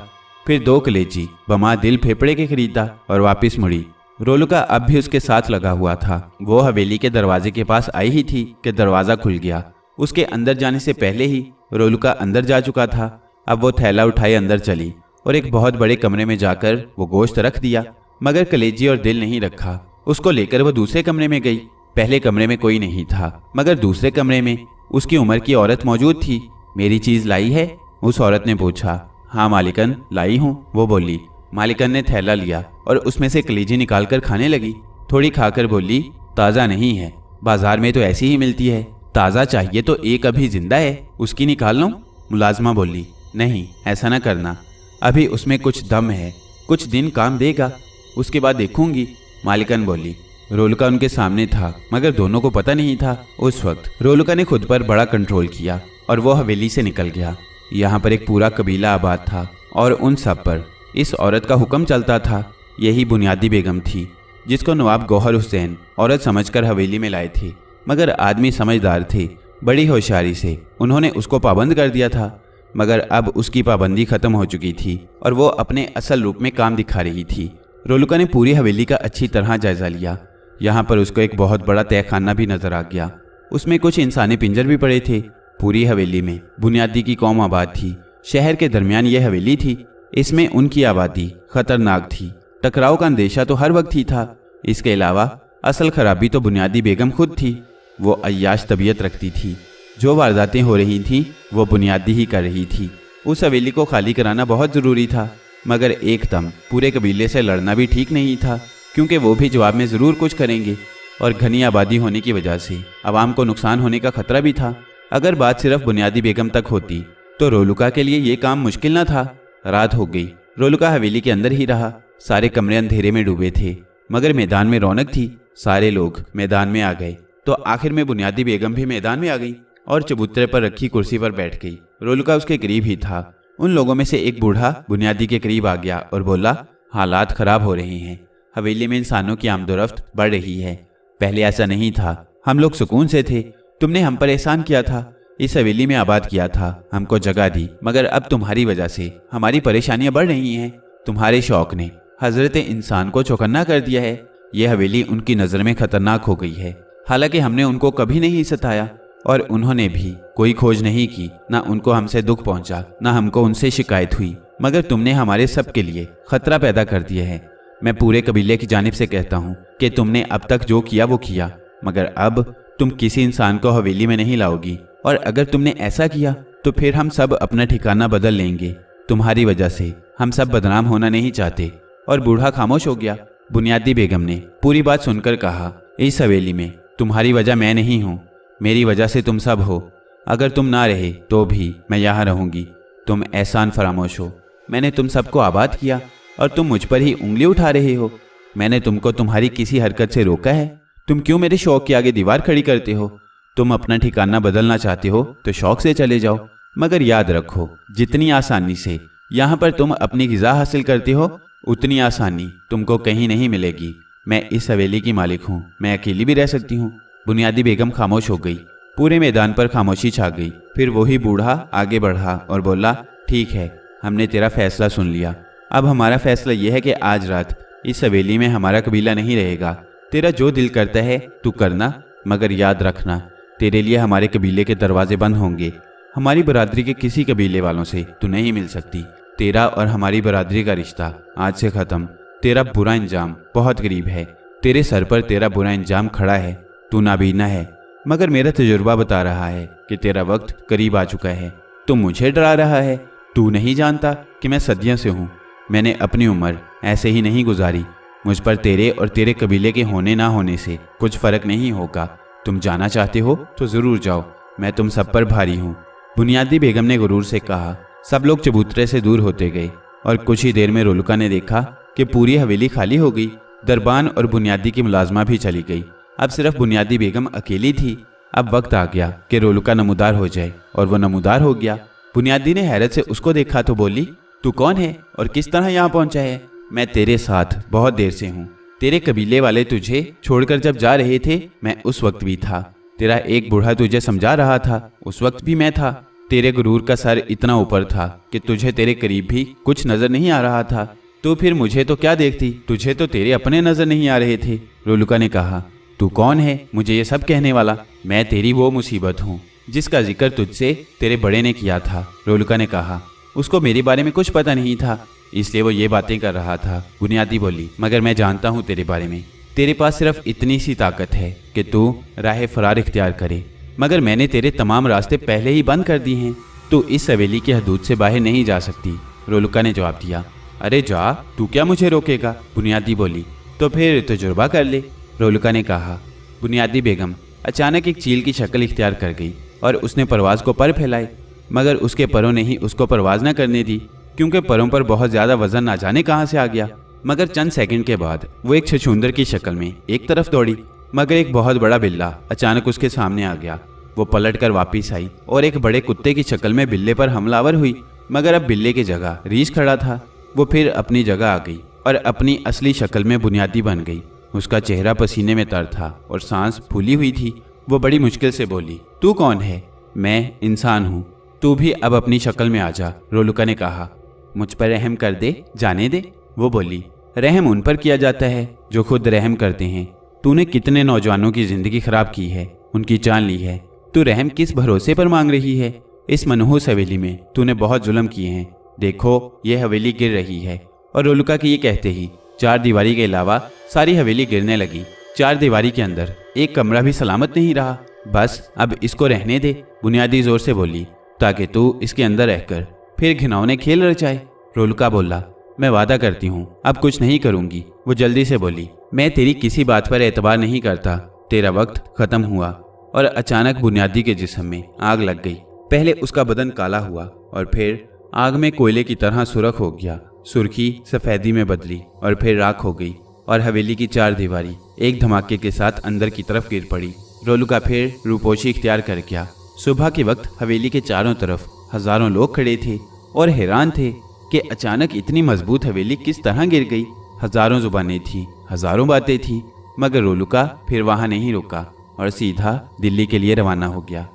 फिर 2 कलेजी बमा दिल फेफड़े के खरीदा और वापस मुड़ी। रोलुका अब भी उसके साथ लगा हुआ था। वो हवेली के दरवाजे के पास आई ही थी कि दरवाज़ा खुल गया। उसके अंदर जाने से पहले ही रोलुका अंदर जा चुका था। अब वो थैला उठाए अंदर चली और एक बहुत बड़े कमरे में जाकर वो गोश्त रख दिया, मगर कलेजी और दिल नहीं रखा। उसको लेकर वो दूसरे कमरे में गई। पहले कमरे में कोई नहीं था, मगर दूसरे कमरे में उसकी उम्र की औरत मौजूद थी। मेरी चीज़ लाई है? उस औरत ने पूछा। हाँ मालिकन, लाई हूँ, वो बोली। मालिकन ने थैला लिया और उसमें से कलेजी निकालकर खाने लगी। थोड़ी खाकर बोली, ताज़ा नहीं है, बाजार में तो ऐसी ही मिलती है। ताज़ा चाहिए तो एक अभी जिंदा है, उसकी निकाल लो। मुलाजमा बोली, नहीं ऐसा ना करना, अभी उसमें कुछ दम है, कुछ दिन काम देगा, उसके बाद देखूंगी। मालिकन बोली। रोलुका उनके सामने था, मगर दोनों को पता नहीं था। उस वक्त रोलुका ने खुद पर बड़ा कंट्रोल किया और वो हवेली से निकल गया। यहाँ पर एक पूरा कबीला आबाद था और उन सब पर इस औरत का हुक्म चलता था। यही बुनियादी बेगम थी, जिसको नवाब गौहर हुसैन औरत समझकर हवेली में लाए थे, मगर आदमी समझदार थे। बड़ी होशियारी से उन्होंने उसको पाबंद कर दिया था, मगर अब उसकी पाबंदी खत्म हो चुकी थी और वो अपने असल रूप में काम दिखा रही थी। रोलुका ने पूरी हवेली का अच्छी तरह जायजा लिया। यहाँ पर उसको एक बहुत बड़ा तहखाना भी नजर आ गया। उसमें कुछ इंसानी पिंजर भी पड़े थे। पूरी हवेली में बुनियादी की कौम आबाद थी। शहर के दरमियान यह हवेली थी। इसमें उनकी आबादी खतरनाक थी। टकराव का अंदेशा तो हर वक्त ही था। इसके अलावा असल खराबी तो बुनियादी बेगम खुद थी। वो अय्याश तबीयत रखती थी। जो वारदातें हो रही थीं वो बुनियादी ही कर रही थी। उस हवेली को खाली कराना बहुत ज़रूरी था, मगर एकदम पूरे कबीले से लड़ना भी ठीक नहीं था, क्योंकि वो भी जवाब में ज़रूर कुछ करेंगे और घनी आबादी होने की वजह से आवाम को नुकसान होने का खतरा भी था। अगर बात सिर्फ बुनियादी बेगम तक होती तो रोलुका के लिए ये काम मुश्किल न था। रात हो गई। रोलुका हवेली के अंदर ही रहा। सारे कमरे अंधेरे में डूबे थे, मगर मैदान में रौनक थी। सारे लोग मैदान में आ गए तो आखिर में बुनियादी बेगम भी मैदान में आ गई और चबूतरे पर रखी कुर्सी पर बैठ गई। रोलुका उसके करीब ही था। उन लोगों में से एक बूढ़ा बुनियादी के करीब आ गया और बोला, हालात खराब हो रहे हैं, हवेली में इंसानों की आमदोरफ्त बढ़ रही है। पहले ऐसा नहीं था, हम लोग सुकून से थे। तुमने हम पर एहसान किया था, इस हवेली में आबाद किया था, हमको जगह दी, मगर अब तुम्हारी वजह से हमारी परेशानियां बढ़ रही हैं। तुम्हारे शौक ने हजरत इंसान को चौकन्ना कर दिया है। यह हवेली उनकी नज़र में खतरनाक हो गई है। हालांकि हमने उनको कभी नहीं सताया और उन्होंने भी कोई खोज नहीं की। ना उनको हमसे दुख पहुंचा, ना हमको उनसे शिकायत हुई, मगर तुमने हमारे सब के लिए खतरा पैदा कर दिया है। मैं पूरे कबीले की जानिब से कहता हूँ कि तुमने अब तक जो किया वो किया, मगर अब तुम किसी इंसान को हवेली में नहीं लाओगी, और अगर तुमने ऐसा किया तो फिर हम सब अपना ठिकाना बदल लेंगे। तुम्हारी वजह से हम सब बदनाम होना नहीं चाहते। और बूढ़ा खामोश हो गया। बुनियादी बेगम ने पूरी बात सुनकर कहा, इस हवेली में तुम्हारी वजह मैं नहीं हूँ, मेरी वजह से तुम सब हो। अगर तुम ना रहे तो भी मैं यहाँ रहूँगी। तुम एहसान फरामोश हो। मैंने तुम सबको आबाद किया और तुम मुझ पर ही उंगली उठा रहे हो। मैंने तुमको तुम्हारी किसी हरकत से रोका है? तुम क्यों मेरे शौक के आगे दीवार खड़ी करते हो? तुम अपना ठिकाना बदलना चाहते हो तो शौक से चले जाओ, मगर याद रखो, जितनी आसानी से यहाँ पर तुम अपनी ग़िज़ा हासिल करते हो, उतनी आसानी तुमको कहीं नहीं मिलेगी। मैं इस हवेली की मालिक हूँ, मैं अकेली भी रह सकती हूँ। बुनियादी बेगम खामोश हो गई। पूरे मैदान पर खामोशी छा गई। फिर वही बूढ़ा आगे बढ़ा और बोला, ठीक है, हमने तेरा फैसला सुन लिया। अब हमारा फैसला यह है कि आज रात इस हवेली में हमारा कबीला नहीं रहेगा। तेरा जो दिल करता है तू करना, मगर याद रखना, तेरे लिए हमारे कबीले के दरवाजे बंद होंगे। हमारी बरादरी के किसी कबीले वालों से तू नहीं मिल सकती। तेरा और हमारी बरादरी का रिश्ता आज से ख़त्म। तेरा बुरा इंजाम बहुत करीब है। तेरे सर पर तेरा बुरा इंजाम खड़ा है। तू नाबीना है, मगर मेरा तजुर्बा बता रहा है कि तेरा वक्त करीब आ चुका है। तू मुझे डरा रहा है। तू नहीं जानता कि मैं सदियों से हूँ। मैंने अपनी उम्र ऐसे ही नहीं गुजारी। मुझ पर तेरे और तेरे कबीले के होने ना होने से कुछ फ़र्क नहीं होगा। तुम जाना चाहते हो तो ज़रूर जाओ, मैं तुम सब पर भारी हूँ। बुनियादी बेगम ने गुरूर से कहा। सब लोग चबूतरे से दूर होते गए और कुछ ही देर में रोलुका ने देखा कि पूरी हवेली खाली हो गई। दरबान और बुनियादी की मुलाजमा भी चली गई। अब सिर्फ बुनियादी बेगम अकेली थी। अब वक्त आ गया कि रोलुका नमूदार हो जाए और वो नमूदार हो गया। बुनियादी ने हैरत से उसको देखा तो बोली, तू कौन है और किस तरह यहाँ पहुँचा है? मैं तेरे साथ बहुत देर से हूँ। तेरे कबीले वाले तुझे छोड़कर जब जा रहे थे मैं उस वक्त भी था। तेरा एक बूढ़ा तुझे समझा रहा था, उस वक्त भी मैं था। तेरे गुरूर का सर इतना ऊपर था कि तुझे तेरे करीब भी कुछ नजर नहीं आ रहा था। तो फिर मुझे तो क्या देखती? तुझे तो तेरे अपने नजर नहीं आ रहे थे। रोलुका ने कहा, तू कौन है मुझे ये सब कहने वाला? मैं तेरी वो मुसीबत हूँ जिसका जिक्र तुझसे तेरे बड़े ने किया था। रोलुका ने कहा, उसको मेरे बारे में कुछ पता नहीं था इसलिए वो ये बातें कर रहा था। बुनियादी बोली, मगर मैं जानता हूँ तेरे बारे में। तेरे पास सिर्फ इतनी सी ताकत है कि तू राह फरार इख्तियार करे, मगर मैंने तेरे तमाम रास्ते पहले ही बंद कर दिए हैं। तू इस हवेली की हदूद से बाहर नहीं जा सकती। रोलुका ने जवाब दिया, अरे जा, तू क्या मुझे रोकेगा? बुनियादी बोली, तो फिर तजुर्बा कर ले। रोलुका ने कहा। बुनियादी बेगम अचानक एक चील की शक्ल इख्तियार कर गई और उसने परवाज़ को पर फैलाए, मगर उसके परों ने ही उसको परवाज़ न करने दी, क्योंकि परों पर बहुत ज़्यादा वजन ना जाने कहाँ से आ गया। मगर चंद सेकंड के बाद वो एक छछूंदर की शक्ल में एक तरफ दौड़ी, मगर एक बहुत बड़ा बिल्ला अचानक उसके सामने आ गया। वो पलट कर वापिस आई और एक बड़े कुत्ते की शक्ल में बिल्ले पर हमलावर हुई, मगर अब बिल्ले की जगह रीछ खड़ा था। वो फिर अपनी जगह आ गई और अपनी असली शक्ल में बुनियादी बन गई। उसका चेहरा पसीने में तर था और सांस फूली हुई थी। वो बड़ी मुश्किल से बोली, तू कौन है? मैं इंसान हूँ, तू भी अब अपनी शक्ल में आ जा। रोलुका ने कहा, मुझ पर रहम कर दे, जाने दे। वो बोली, रहम उन पर किया जाता है जो खुद रहम करते हैं। तूने कितने नौजवानों की जिंदगी खराब की है, उनकी जान ली है। तू रहम किस भरोसे पर मांग रही है? इस मनहूस हवेली में तूने बहुत जुल्म किए हैं। देखो ये हवेली गिर रही है। और रोलुका के ये कहते ही चार दीवारी के अलावा सारी हवेली गिरने लगी। चार दीवारी के अंदर एक कमरा भी सलामत नहीं रहा। बस अब इसको रहने दे, बुनियादी जोर से बोली, ताकि तू इसके अंदर रहकर फिर घिनौने खेल रचाए। रोलुका बोला, मैं वादा करती हूँ अब कुछ नहीं करूँगी। वो जल्दी से बोली, मैं तेरी किसी बात पर एतबार नहीं करता। तेरा वक्त खत्म हुआ। और अचानक बुनियादी के जिस्म में आग लग गई। पहले उसका बदन काला हुआ और फिर आग में कोयले की तरह सुर्ख हो गया। सुर्खी सफ़ेदी में बदली और फिर राख हो गई और हवेली की चार दीवारी एक धमाके के साथ अंदर की तरफ गिर पड़ी। रोलुका फिर रूपोशी इख्तियार कर गया। सुबह के वक्त हवेली के चारों तरफ हजारों लोग खड़े थे और हैरान थे कि अचानक इतनी मजबूत हवेली किस तरह गिर गई। हजारों जुबानें थी, हजारों बातें थी, मगर रोलुका फिर वहां नहीं रुका और सीधा दिल्ली के लिए रवाना हो गया।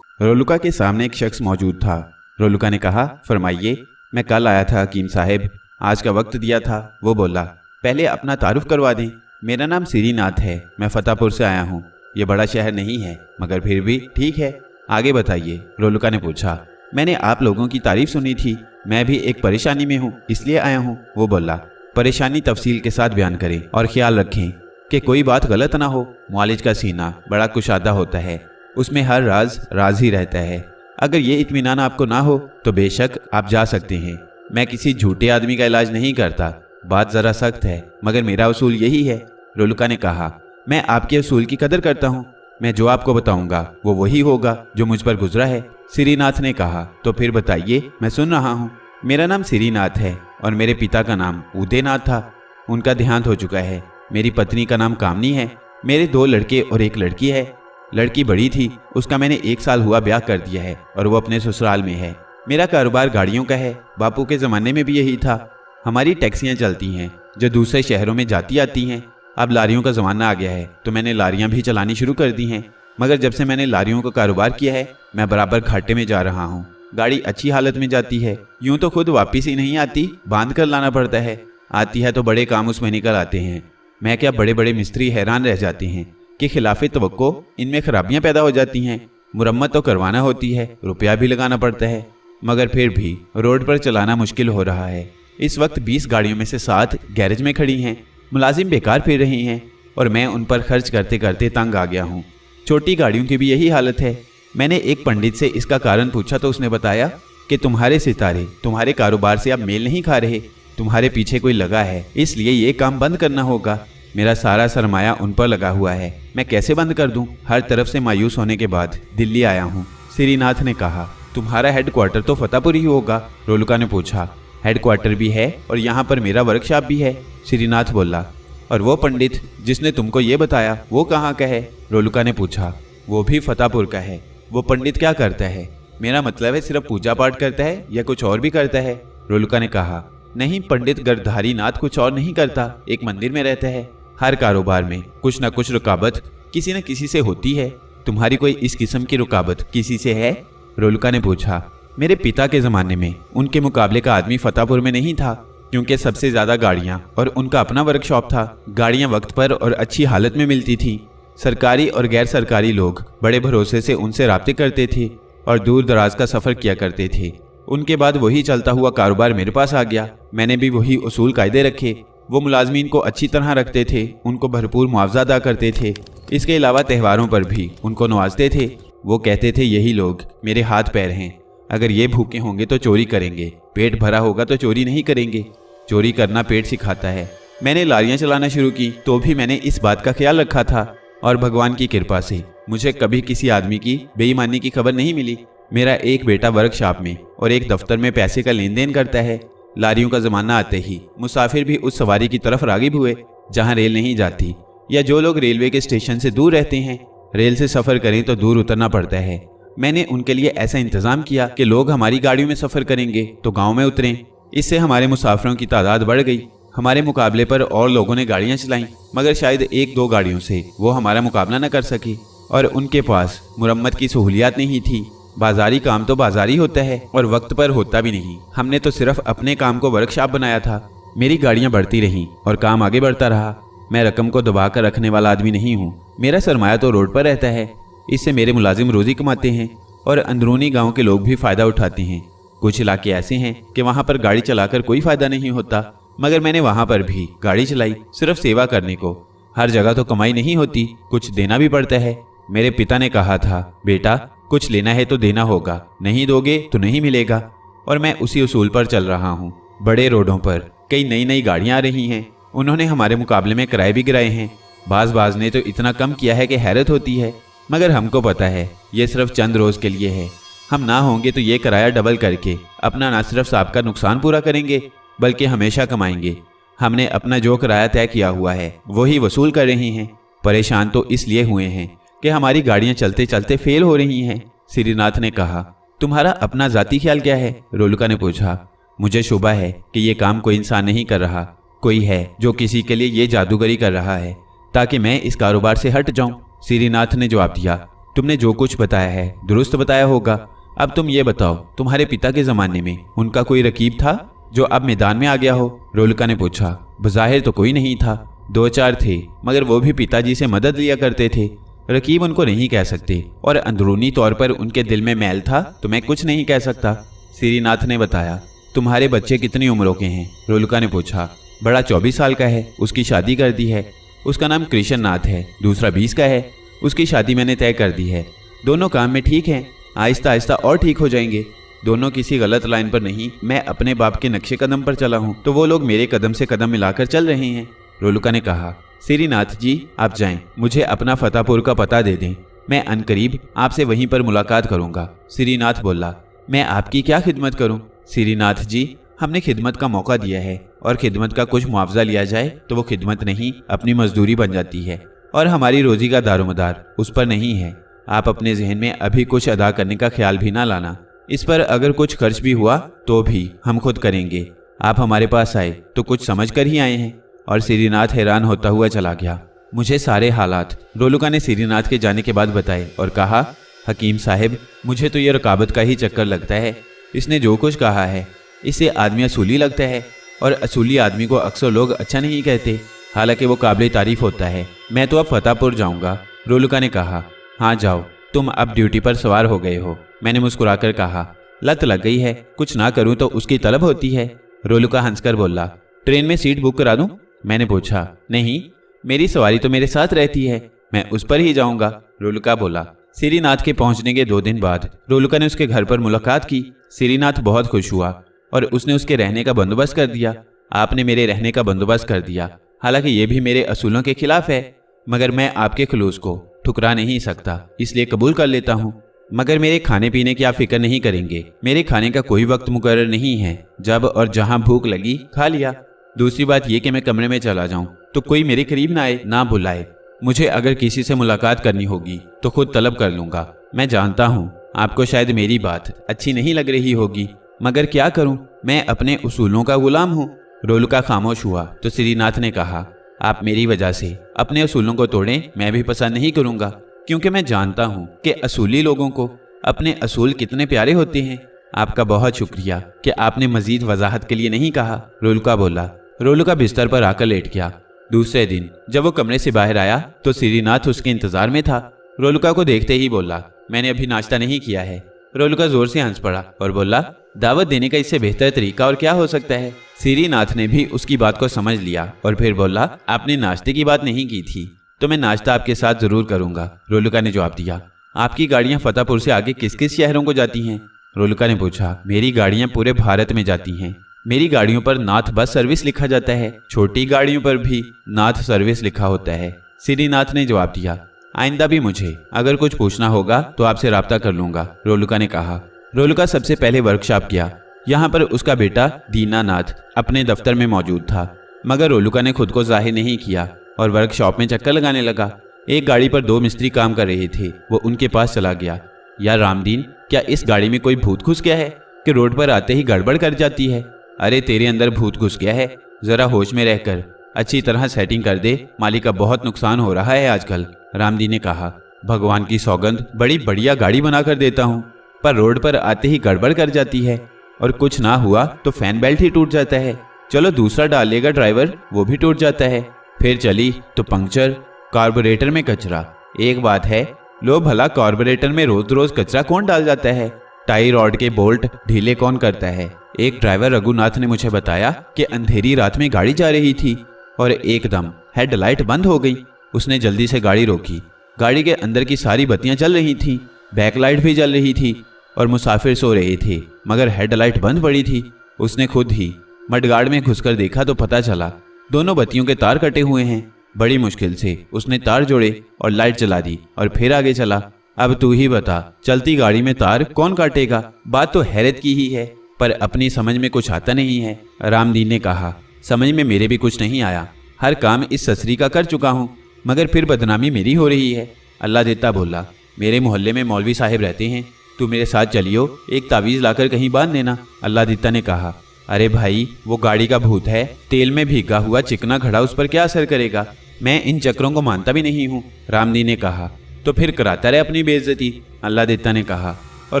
रोलुका के सामने एक शख्स मौजूद था। रोलुका ने कहा, फरमाइए। मैं कल आया था हकीम साहब, आज का वक्त दिया था। वो बोला, पहले अपना तारुफ करवा दें। मेरा नाम सिरीनाथ है, मैं फतेहपुर से आया हूँ। ये बड़ा शहर नहीं है मगर फिर भी ठीक है, आगे बताइए। रोलुका ने पूछा, मैंने आप लोगों की तारीफ सुनी थी, मैं भी एक परेशानी में हूँ इसलिए आया हूँ। वो बोला, परेशानी तफसील के साथ बयान करें और ख्याल रखें कि कोई बात गलत ना हो। मुआलिज का सीना बड़ा कुशादा होता है, उसमें हर राज ही रहता है। अगर ये इत्मीनान आपको ना हो तो बेशक आप जा सकते हैं। मैं किसी झूठे आदमी का इलाज नहीं करता। बात ज़रा सख्त है मगर मेरा उसूल यही है। रोलुका ने कहा, मैं आपके उसूल की कदर करता हूँ। मैं जो आपको बताऊंगा वो वही होगा जो मुझ पर गुजरा है। सिरीनाथ ने कहा, तो फिर बताइए, मैं सुन रहा हूँ। मेरा नाम सिरीनाथ है और मेरे पिता का नाम उदयनाथ था। उनका देहांत हो चुका है। मेरी पत्नी का नाम कामनी है। मेरे 2 लड़के और 1 लड़की है। लड़की बड़ी थी, उसका मैंने 1 साल हुआ ब्याह कर दिया है और वो अपने ससुराल में है। मेरा कारोबार गाड़ियों का है, बापू के ज़माने में भी यही था। हमारी टैक्सियाँ चलती हैं जो दूसरे शहरों में जाती आती हैं। अब लारियों का ज़माना आ गया है तो मैंने लारियाँ भी चलानी शुरू कर दी हैं, मगर जब से मैंने लारियों का कारोबार किया है मैं बराबर घाटे में जा रहा हूँ। गाड़ी अच्छी हालत में जाती है, यूँ तो खुद वापस ही नहीं आती, बांध कर लाना पड़ता है। आती है तो बड़े काम उसमें निकल आते हैं। मैं क्या, बड़े बड़े मिस्त्री हैरान रह जाते हैं कि खिलाफे तवक्को इनमें खराबियां पैदा हो जाती हैं। मुरम्मत तो करवाना होती है, रुपया भी लगाना पड़ता है, मगर फिर भी रोड पर चलाना मुश्किल हो रहा है। इस वक्त 20 गाड़ियों में से 7 गैरेज में खड़ी हैं। मुलाजिम बेकार फिर रही हैं और मैं उन पर खर्च करते करते तंग आ गया हूँ। छोटी गाड़ियों की भी यही हालत है। मैंने एक पंडित से इसका कारण पूछा तो उसने बताया कि तुम्हारे सितारे तुम्हारे कारोबार से अब मेल नहीं खा रहे, तुम्हारे पीछे कोई लगा है, इसलिए ये काम बंद करना होगा। मेरा सारा सरमाया उन पर लगा हुआ है, मैं कैसे बंद कर दूं? हर तरफ से मायूस होने के बाद दिल्ली आया हूँ। श्रीनाथ ने कहा। तुम्हारा हेडक्वार्टर तो फतेहपुर ही होगा, रोलुका ने पूछा। हेडक्वार्टर भी है और यहाँ पर मेरा वर्कशॉप भी है, श्रीनाथ बोला। और वो पंडित जिसने तुमको ये बताया वो कहाँ का है, रोलुका ने पूछा। वो भी फतेहपुर का है। वो पंडित क्या करता है? मेरा मतलब है सिर्फ पूजा पाठ करता है या कुछ और भी करता है, रोलुका ने कहा। नहीं, पंडित गर्धारी नाथ कुछ और नहीं करता, एक मंदिर में रहता है। हर कारोबार में कुछ न कुछ रुकावट किसी न किसी से होती है। तुम्हारी कोई इस किस्म की रुकावट किसी से है, रोलुका ने पूछा। मेरे पिता के ज़माने में उनके मुकाबले का आदमी फतेहपुर में नहीं था, क्योंकि सबसे ज़्यादा गाड़ियाँ और उनका अपना वर्कशॉप था। गाड़ियाँ वक्त पर और अच्छी हालत में मिलती थी। सरकारी और गैर सरकारी लोग बड़े भरोसे से उनसे राब्ते करते थे और दूर दराज का सफ़र किया करते थे। उनके बाद वही चलता हुआ कारोबार मेरे पास आ गया। मैंने भी वही उसूल कायदे रखे। वो मुलाजमीन को अच्छी तरह रखते थे, उनको भरपूर मुआवजा अदा करते थे। इसके अलावा त्योहारों पर भी उनको नवाजते थे। वो कहते थे यही लोग मेरे हाथ पैर हैं। अगर ये भूखे होंगे तो चोरी करेंगे, पेट भरा होगा तो चोरी नहीं करेंगे। चोरी करना पेट सिखाता है। मैंने लारियां चलाना शुरू की तो भी मैंने इस बात का ख्याल रखा था और भगवान की कृपा से मुझे कभी किसी आदमी की बेईमानी की खबर नहीं मिली। मेरा एक बेटा वर्कशॉप में और एक दफ्तर में पैसे का लेन देन करता है। लारियों का ज़माना आते ही मुसाफिर भी उस सवारी की तरफ रागिब हुए जहां रेल नहीं जाती, या जो लोग रेलवे के स्टेशन से दूर रहते हैं। रेल से सफ़र करें तो दूर उतरना पड़ता है। मैंने उनके लिए ऐसा इंतज़ाम किया कि लोग हमारी गाड़ियों में सफ़र करेंगे तो गाँव में उतरें। इससे हमारे मुसाफिरों की तादाद बढ़ गई। हमारे मुकाबले पर और लोगों ने गाड़ियाँ चलाईं, मगर शायद एक दो गाड़ियों से वो हमारा मुकाबला न कर सके और उनके पास मुरम्मत की सहूलियात नहीं थी। बाजारी काम तो बाजारी होता है और वक्त पर होता भी नहीं। हमने तो सिर्फ अपने काम को वर्कशॉप बनाया था। मेरी गाड़ियाँ बढ़ती रहीं और काम आगे बढ़ता रहा। मैं रकम को दबा कर रखने वाला आदमी नहीं हूँ। मेरा सरमाया तो रोड पर रहता है। इससे मेरे मुलाजिम रोजी कमाते हैं और अंदरूनी गाँव के लोग भी फ़ायदा उठाते हैं। कुछ इलाके ऐसे हैं कि वहाँ पर गाड़ी चलाकर कोई फ़ायदा नहीं होता, मगर मैंने वहाँ पर भी गाड़ी चलाई सिर्फ सेवा करने को। हर जगह तो कमाई नहीं होती, कुछ देना भी पड़ता है। मेरे पिता ने कहा था, बेटा कुछ लेना है तो देना होगा, नहीं दोगे तो नहीं मिलेगा। और मैं उसी उसूल पर चल रहा हूँ। बड़े रोडों पर कई नई नई गाड़ियाँ आ रही हैं। उन्होंने हमारे मुकाबले में किराए भी गिराए हैं। बाज ने तो इतना कम किया है कि हैरत होती है, मगर हमको पता है ये सिर्फ चंद रोज़ के लिए है। हम ना होंगे तो ये किराया डबल करके अपना ना सिर्फ साहब का नुकसान पूरा करेंगे बल्कि हमेशा कमाएंगे। हमने अपना जो किराया तय किया हुआ है वही वसूल कर रहे हैं। परेशान तो इसलिए हुए हैं कि हमारी गाड़ियां चलते चलते फेल हो रही हैं, श्रीनाथ ने कहा। तुम्हारा अपना जाती ख्याल क्या है, रोलुका ने पूछा। मुझे शुबा है कि ये काम कोई इंसान नहीं कर रहा, कोई है जो किसी के लिए ये जादूगरी कर रहा है ताकि मैं इस कारोबार से हट जाऊं, श्रीनाथ ने जवाब दिया। तुमने जो कुछ बताया है दुरुस्त बताया होगा। अब तुम ये बताओ, तुम्हारे पिता के ज़माने में उनका कोई रकीब था जो अब मैदान में आ गया हो, रोलुका ने पूछा। बज़ाहिर तो कोई नहीं था, दो चार थे, मगर वो भी पिताजी से मदद लिया करते थे। रकीब उनको नहीं कह सकते और अंदरूनी तौर पर उनके दिल में मैल था तो मैं कुछ नहीं कह सकता, श्रीनाथ ने बताया। तुम्हारे बच्चे कितनी उम्रों के हैं, रोलुका ने पूछा। बड़ा 24 साल का है, उसकी शादी कर दी है। उसका नाम कृष्ण नाथ है। दूसरा 20 का है, उसकी शादी मैंने तय कर दी है। दोनों काम में ठीक हैं, आहिस्ता आहिस्ता और ठीक हो जाएंगे। दोनों किसी गलत लाइन पर नहीं। मैं अपने बाप के नक्शे कदम पर चला हूँ तो वो लोग मेरे कदम से कदम मिलाकर चल रहे हैं, रोलुका ने कहा। श्रीनाथ जी आप जाएं, मुझे अपना फतेहपुर का पता दे दें, मैं अनकरीब आपसे वहीं पर मुलाकात करूंगा, श्रीनाथ बोला। मैं आपकी क्या खिदमत करूं? श्रीनाथ जी हमने खिदमत का मौका दिया है और खिदमत का कुछ मुआवजा लिया जाए तो वो खिदमत नहीं अपनी मजदूरी बन जाती है और हमारी रोजी का दारोमदार उस पर नहीं है। आप अपने जहन में अभी कुछ अदा करने का ख्याल भी ना लाना। इस पर अगर कुछ खर्च भी हुआ तो भी हम खुद करेंगे। आप हमारे पास आए तो कुछ समझ कर ही आए हैं। और श्रीनाथ हैरान होता हुआ चला गया। मुझे सारे हालात रोलुका ने श्रीनाथ के जाने के बाद बताए और कहा, हकीम साहब मुझे तो ये रुकावट का ही चक्कर लगता है। इसने जो कुछ कहा है इससे आदमी असूली लगता है और असूली आदमी को अक्सर लोग अच्छा नहीं कहते, हालांकि वो काबिल तारीफ होता है। मैं तो अब फतेहपुर जाऊंगा, रोलुका ने कहा। हाँ जाओ, तुम अब ड्यूटी पर सवार हो गए हो, मैंने मुस्कुराकर कहा। लत लग गई है, कुछ ना करूं तो उसकी तलब होती है, रोलुका हंसकर बोला। ट्रेन में सीट बुक करा दूं? मैंने पूछा। नहीं, मेरी सवारी तो मेरे साथ रहती है, मैं उस पर ही जाऊंगा, रोलुका बोला। श्रीनाथ के पहुंचने के 2 दिन बाद रोलुका ने उसके घर पर मुलाकात की। श्रीनाथ बहुत खुश हुआ और उसने उसके रहने का बंदोबस्त कर दिया। आपने मेरे रहने का बंदोबस्त कर दिया, हालांकि ये भी मेरे असूलों के खिलाफ है, मगर मैं आपके खुलूस को ठुकरा नहीं सकता, इसलिए कबूल कर लेता हूँ। मगर मेरे खाने पीने की आप फिक्र नहीं करेंगे। मेरे खाने का कोई वक्त मुकर्रर नहीं है, जब और जहां भूख लगी खा लिया। दूसरी बात यह कि मैं कमरे में चला जाऊं तो कोई मेरे करीब ना आए, ना बुलाए। मुझे अगर किसी से मुलाकात करनी होगी तो खुद तलब कर लूंगा। मैं जानता हूं आपको शायद मेरी बात अच्छी नहीं लग रही होगी, मगर क्या करूं, मैं अपने उसूलों का गुलाम हूं। रोलुका खामोश हुआ तो श्रीनाथ ने कहा, आप मेरी वजह से अपने उसूलों को तोड़ें मैं भी पसंद नहीं करूंगा, क्योंकि मैं जानता हूं कि असूली लोगों को अपने असूल कितने प्यारे होते हैं। आपका बहुत शुक्रिया कि आपने मजीद वजाहत के लिए नहीं कहा, रोलुका बोला। रोलुका बिस्तर पर आकर लेट गया। दूसरे दिन जब वो कमरे से बाहर आया तो श्रीनाथ उसके इंतजार में था। रोलुका को देखते ही बोला, मैंने अभी नाश्ता नहीं किया है। रोलुका जोर से हंस पड़ा और बोला, दावत देने का इससे बेहतर तरीका और क्या हो सकता है। श्रीनाथ ने भी उसकी बात को समझ लिया और फिर बोला, आपने नाश्ते की बात नहीं की थी तो मैं नाश्ता आपके साथ जरूर करूंगा। रोलुका ने जवाब दिया, आपकी गाड़ियां फतेहपुर से आगे किस किस शहरों को जाती हैं? रोलुका ने पूछा, मेरी गाड़ियां पूरे भारत में जाती हैं। मेरी गाड़ियों पर नाथ बस सर्विस लिखा जाता है, छोटी गाड़ियों पर भी नाथ सर्विस लिखा होता है। श्रीनाथ ने जवाब दिया, आइंदा भी मुझे अगर कुछ पूछना होगा तो आपसे राब्ता कर लूंगा, रोलुका ने कहा। रोलुका सबसे पहले वर्कशॉप गया। यहाँ पर उसका बेटा दीनानाथ अपने दफ्तर में मौजूद था, मगर रोलुका ने खुद को जाहिर नहीं किया और वर्कशॉप में चक्कर लगाने लगा। एक गाड़ी पर 2 मिस्त्री काम कर रहे थे। वो उनके पास चला गया। यार रामदीन, क्या इस गाड़ी में कोई भूत घुस गया है कि रोड पर आते ही गड़बड़ कर जाती है? अरे तेरे अंदर भूत घुस गया है, जरा होश में रहकर अच्छी तरह सेटिंग कर दे, मालिक का बहुत नुकसान हो रहा है आजकल, रामदीन ने कहा। भगवान की सौगंध, बड़ी बढ़िया गाड़ी बना कर देता हूँ, पर रोड पर आते ही गड़बड़ कर जाती है और कुछ ना हुआ तो फैन बेल्ट ही टूट जाता है। चलो दूसरा डाल लेगा ड्राइवर, वो भी टूट जाता है। फिर चली तो पंक्चर, कार्बोरेटर में कचरा। एक बात है, लो भला कार्बोरेटर में रोज रोज कचरा कौन डाल जाता है? टाई रॉड के बोल्ट ढीले कौन करता है? एक ड्राइवर रघुनाथ ने मुझे बताया कि अंधेरी रात में गाड़ी जा रही थी और एकदम हेडलाइट बंद हो गई। उसने जल्दी से गाड़ी रोकी। गाड़ी के अंदर की सारी बत्तियां जल रही थीं, बैकलाइट भी जल रही थी और मुसाफिर सो रहे थे, मगर हेडलाइट बंद पड़ी थी। उसने खुद ही मडगार्ड में घुसकर देखा तो पता चला दोनों बत्तियों के तार कटे हुए हैं। बड़ी मुश्किल से उसने तार जोड़े और लाइट जला दी और फिर आगे चला। अब तू ही बता, चलती गाड़ी में तार कौन काटेगा? बात तो हैरत की ही है, पर अपनी समझ में कुछ आता नहीं है, रामदीन ने कहा। समझ में मेरे भी कुछ नहीं आया। हर काम इस ससरी का कर चुका हूँ, मगर फिर बदनामी मेरी हो रही है। अल्लाह देता बोला, मेरे मोहल्ले में मौलवी साहिब रहते हैं, तू मेरे साथ चलियो, एक तावीज़ लाकर कहीं बांध देना, अल्लाह देता ने कहा। अरे भाई, वो गाड़ी का भूत है, तेल में भीगा हुआ चिकना घड़ा उस पर क्या असर करेगा? मैं इन चक्रों को मानता भी नहीं हूँ, रामदीन ने कहा। तो फिर कराता रहे अपनी बेइज्जती, अल्लाह देता ने कहा। और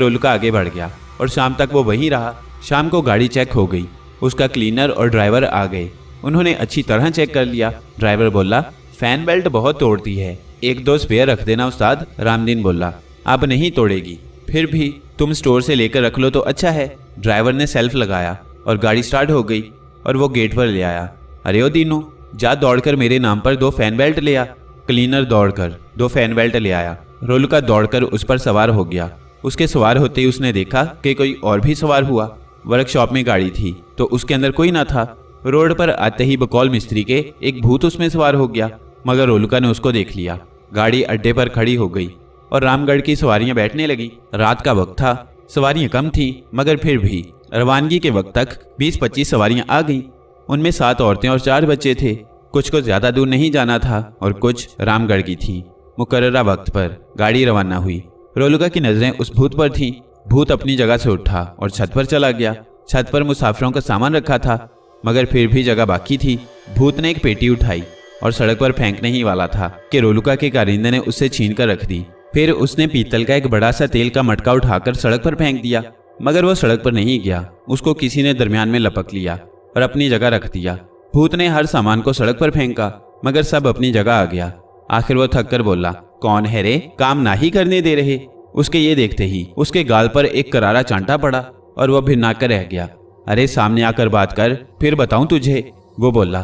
रोलुका आगे बढ़ गया और शाम तक वो वहीं रहा। शाम को गाड़ी चेक हो गई। उसका क्लीनर और ड्राइवर आ गए। उन्होंने अच्छी तरह चेक कर लिया। ड्राइवर बोला, फैन बेल्ट बहुत तोड़ती है, 1-2 स्पेयर रख देना उस्ताद। रामदीन बोला, अब नहीं तोड़ेगी, फिर भी तुम स्टोर से लेकर रख लो तो अच्छा है। ड्राइवर ने सेल्फ लगाया और गाड़ी स्टार्ट हो गई और वो गेट पर ले आया। अरे ओ दीनू, जा दौड़कर मेरे नाम पर 2 फैन बेल्ट ले आ। क्लीनर दौड़कर 2 फैन बेल्ट ले आया। रोलुका दौड़कर उस पर सवार हो गया। उसके सवार होते ही उसने देखा कि कोई और भी सवार हुआ। वर्कशॉप में गाड़ी थी तो उसके अंदर कोई ना था। रोड पर आते ही बकौल मिस्त्री के एक भूत उसमें सवार हो गया, मगर रोलुका ने उसको देख लिया। गाड़ी अड्डे पर खड़ी हो गई और रामगढ़ की सवारियां बैठने लगी। रात का वक्त था, सवारियां कम थी, मगर फिर भी रवानगी के वक्त तक 20-25 सवारियां आ गईं। उनमें 7 औरतें और 4 बच्चे थे। कुछ को ज्यादा दूर नहीं जाना था और कुछ रामगढ़ की थी। मुकर्ररा वक्त पर गाड़ी रवाना हुई। रोलुका की नजरें उस भूत पर थीं। भूत अपनी जगह से उठा और छत पर चला गया। छत पर मुसाफिरों का सामान रखा था, मगर फिर भी जगह बाकी थी। भूत ने एक पेटी उठाई और सड़क पर फेंकने ही वाला था कि रोलुका के कारिंदे ने उससे छीन कर रख दी। फिर उसने पीतल का एक बड़ा सा तेल का मटका उठाकर सड़क पर फेंक दिया, मगर वो सड़क पर नहीं गया। उसको किसी ने दरमियान में लपक लिया और अपनी जगह रख दिया। भूत ने हर सामान को सड़क पर फेंका, मगर सब अपनी जगह आ गया। आखिर वो थक कर बोला, कौन है रे, काम ना ही करने दे रहे। उसके ये देखते ही उसके गाल पर एक करारा चांटा पड़ा और वह भिन्ना कर रह गया। अरे सामने आकर बात कर, फिर बताऊं तुझे, वो बोला।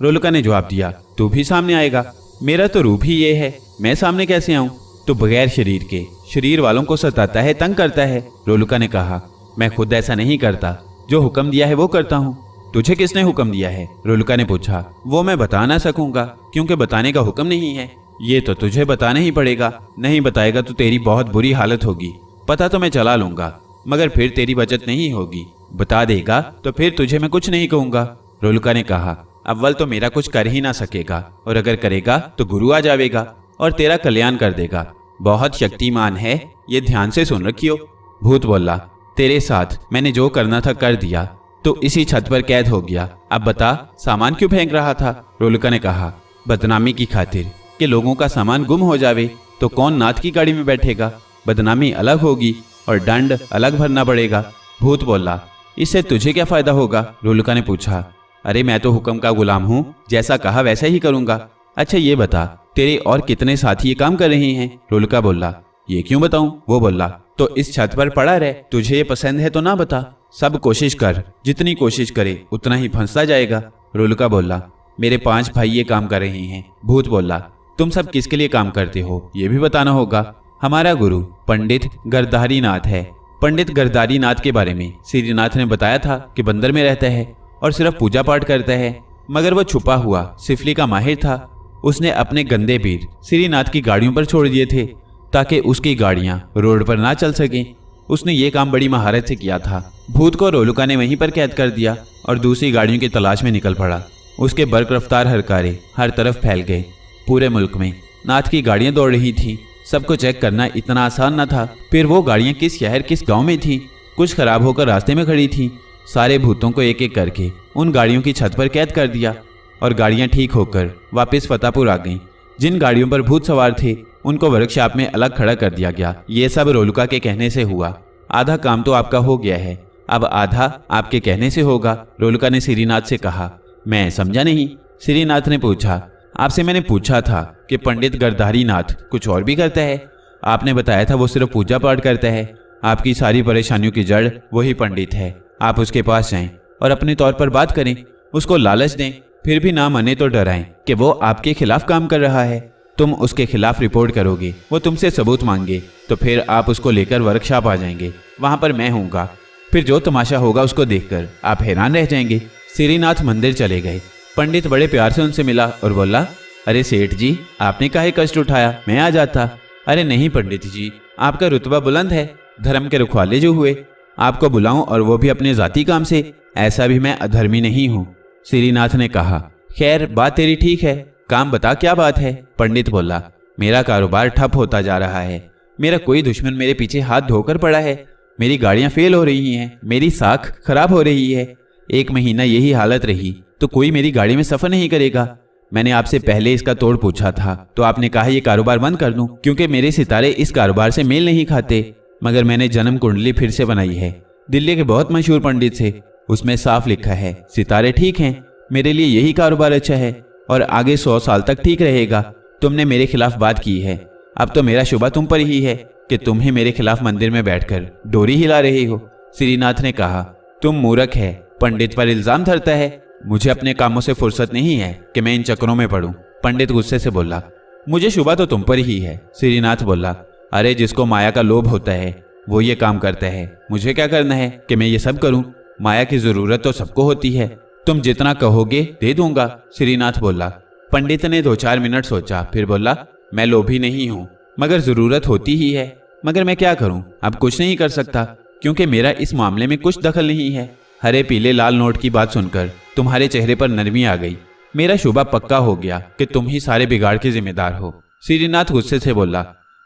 रोलुका ने जवाब दिया, तू भी सामने आएगा? मेरा तो रूप ही ये है, मैं सामने कैसे आऊं? तो बगैर शरीर के शरीर वालों को सताता है, तंग करता है। रोलुका ने कहा, मैं खुद ऐसा नहीं करता, जो हुक्म दिया है वो करता हूँ। तुझे किसने हुक्म दिया है? रोलुका ने पूछा। वो मैं बता ना सकूंगा, क्योंकि बताने का हुक्म नहीं है। ये तो तुझे बताना ही पड़ेगा, नहीं बताएगा तो तेरी बहुत बुरी हालत होगी। पता तो मैं चला लूंगा, मगर फिर तेरी बचत नहीं होगी। बता देगा तो फिर तुझे मैं कुछ नहीं कहूंगा। रोलुका ने कहा, अव्वल तो मेरा कुछ कर ही ना सकेगा, और अगर करेगा तो गुरु आ जाएगा और तेरा कल्याण कर देगा। बहुत शक्तिमान है, ये ध्यान से सुन रखियो। भूत बोला, तेरे साथ मैंने जो करना था कर दिया, तो इसी छत पर कैद हो गया। अब बता, सामान क्यों फेंक रहा था? रोलुका ने कहा, बदनामी की खातिर, कि लोगों का सामान गुम हो जावे तो कौन नाथ की गाड़ी में बैठेगा। बदनामी अलग होगी और दंड अलग भरना पड़ेगा। भूत बोला, इससे तुझे क्या फायदा होगा? रोलुका ने पूछा। अरे मैं तो हुक्म का गुलाम हूँ, जैसा कहा वैसा ही करूंगा। अच्छा ये बता, तेरे और कितने साथी ये काम कर रहे हैं? रोलुका बोला, ये क्यों बताऊं? वो बोला, तो इस छत पर पड़ा रहे, तुझे ये पसंद है तो ना बता। सब कोशिश कर, जितनी कोशिश करे उतना ही फंसता जाएगा। रोलुका बोला, मेरे 5 भाई ये काम कर रहे हैं। भूत बोला, तुम सब किसके लिए काम करते हो ये भी बताना होगा। हमारा गुरु पंडित गिरधारी नाथ है। पंडित गिरधारी नाथ के बारे में श्रीनाथ ने बताया था कि बंदर में रहता है और सिर्फ पूजा पाठ करता है, मगर वो छुपा हुआ सिफली का माहिर था। उसने अपने गंदे पीर श्रीनाथ की गाड़ियों पर छोड़ दिए थे ताकि उसकी गाड़ियां रोड पर ना चल सकें। उसने ये काम बड़ी महारत से किया था। भूत को रोलुका ने वहीं पर कैद कर दिया और दूसरी गाड़ियों की तलाश में निकल पड़ा। उसके बर्क रफ्तार हरकारे हर तरफ फैल गए। पूरे मुल्क में नाथ की गाड़ियां दौड़ रही थीं। सबको चेक करना इतना आसान न था। फिर वो गाड़ियां किस शहर किस गांव में थीं, कुछ खराब होकर रास्ते में खड़ी थीं। सारे भूतों को एक एक करके उन गाड़ियों की छत पर कैद कर दिया और गाड़ियां ठीक होकर वापस फतेहपुर आ गईं। जिन गाड़ियों पर भूत सवार थे उनको वर्कशॉप में अलग खड़ा कर दिया गया। ये सब रोलुका के कहने से हुआ। आधा काम तो आपका हो गया है, अब आधा आपके कहने से होगा। रोलुका ने श्रीनाथ से कहा। मैं समझा नहीं। श्रीनाथ ने पूछा, आपसे मैंने पूछा था कि पंडित गिरधारी नाथ कुछ और भी करता है। आपने बताया था वो सिर्फ पूजा पाठ करता है। आपकी सारी परेशानियों की जड़ वही पंडित है। आप उसके पास जाएं और अपने तौर पर बात करें, उसको लालच दें, फिर भी ना माने तो डराएं कि वो आपके खिलाफ काम कर रहा है। तुम उसके खिलाफ रिपोर्ट करोगे, वो तुमसे सबूत मांगे, तो फिर आप उसको लेकर वर्कशॉप आ जाएंगे। वहां पर मैं हूँगा। फिर जो तमाशा होगा उसको देखकर आप हैरान रह जाएंगे। श्रीनाथ मंदिर चले गए। पंडित बड़े प्यार से उनसे मिला और बोला, अरे सेठ जी, आपने काहे कष्ट उठाया, मैं आ जाता। अरे नहीं पंडित जी, आपका रुतबा बुलंद है, धर्म के रखवाले जो हुए, आपको बुलाऊं और वो भी अपने जाती काम से, ऐसा भी मैं अधर्मी नहीं हूँ। श्रीनाथ ने कहा, खैर बात तेरी ठीक है, काम बता क्या बात है। पंडित बोला, मेरा कारोबार ठप होता जा रहा है। मेरा कोई दुश्मन मेरे पीछे हाथ धोकर पड़ा है। मेरी गाड़ियां फेल हो रही हैं, मेरी साख खराब हो रही है। 1 महीना यही हालत रही तो कोई मेरी गाड़ी में सफर नहीं करेगा। मैंने आपसे पहले इसका तोड़ पूछा था तो आपने कहा ये कारोबार बंद कर दूं क्योंकि मेरे सितारे इस कारोबार से मेल नहीं खाते। मगर मैंने जन्म कुंडली फिर से बनाई है, दिल्ली के बहुत मशहूर पंडित से। उसमें साफ लिखा है सितारे ठीक हैं, मेरे लिए यही कारोबार अच्छा है और आगे 100 साल तक ठीक रहेगा। तुमने मेरे खिलाफ बात की है, अब तो मेरा शुबा तुम पर ही है कि तुम ही मेरे खिलाफ मंदिर में बैठकर डोरी हिला रहे हो। श्रीनाथ ने कहा, तुम मूर्ख है, पंडित पर इल्जाम धरता है। मुझे अपने कामों से फुर्सत नहीं है कि मैं इन चक्करों में पड़ूं। पंडित गुस्से से बोला, मुझे शुबा तो तुम पर ही है। श्रीनाथ बोला, अरे जिसको माया का लोभ होता है वो ये काम करता है, मुझे क्या करना है कि मैं ये सब करूं? माया की जरूरत तो सबको होती है, तुम जितना कहोगे दे दूंगा। श्रीनाथ बोला। पंडित ने 2-4 मिनट सोचा, फिर बोला, मैं लोभी नहीं हूं, मगर जरूरत होती ही है। मगर मैं क्या करूं, अब कुछ नहीं कर सकता क्योंकि मेरा इस मामले में कुछ दखल नहीं है। हरे पीले लाल नोट की बात सुनकर तुम्हारे चेहरे पर नरमी आ गई। मेरा शुबा पक्का हो गया कि तुम ही सारे बिगाड़ के जिम्मेदार हो। श्रीनाथ गुस्से से बोला,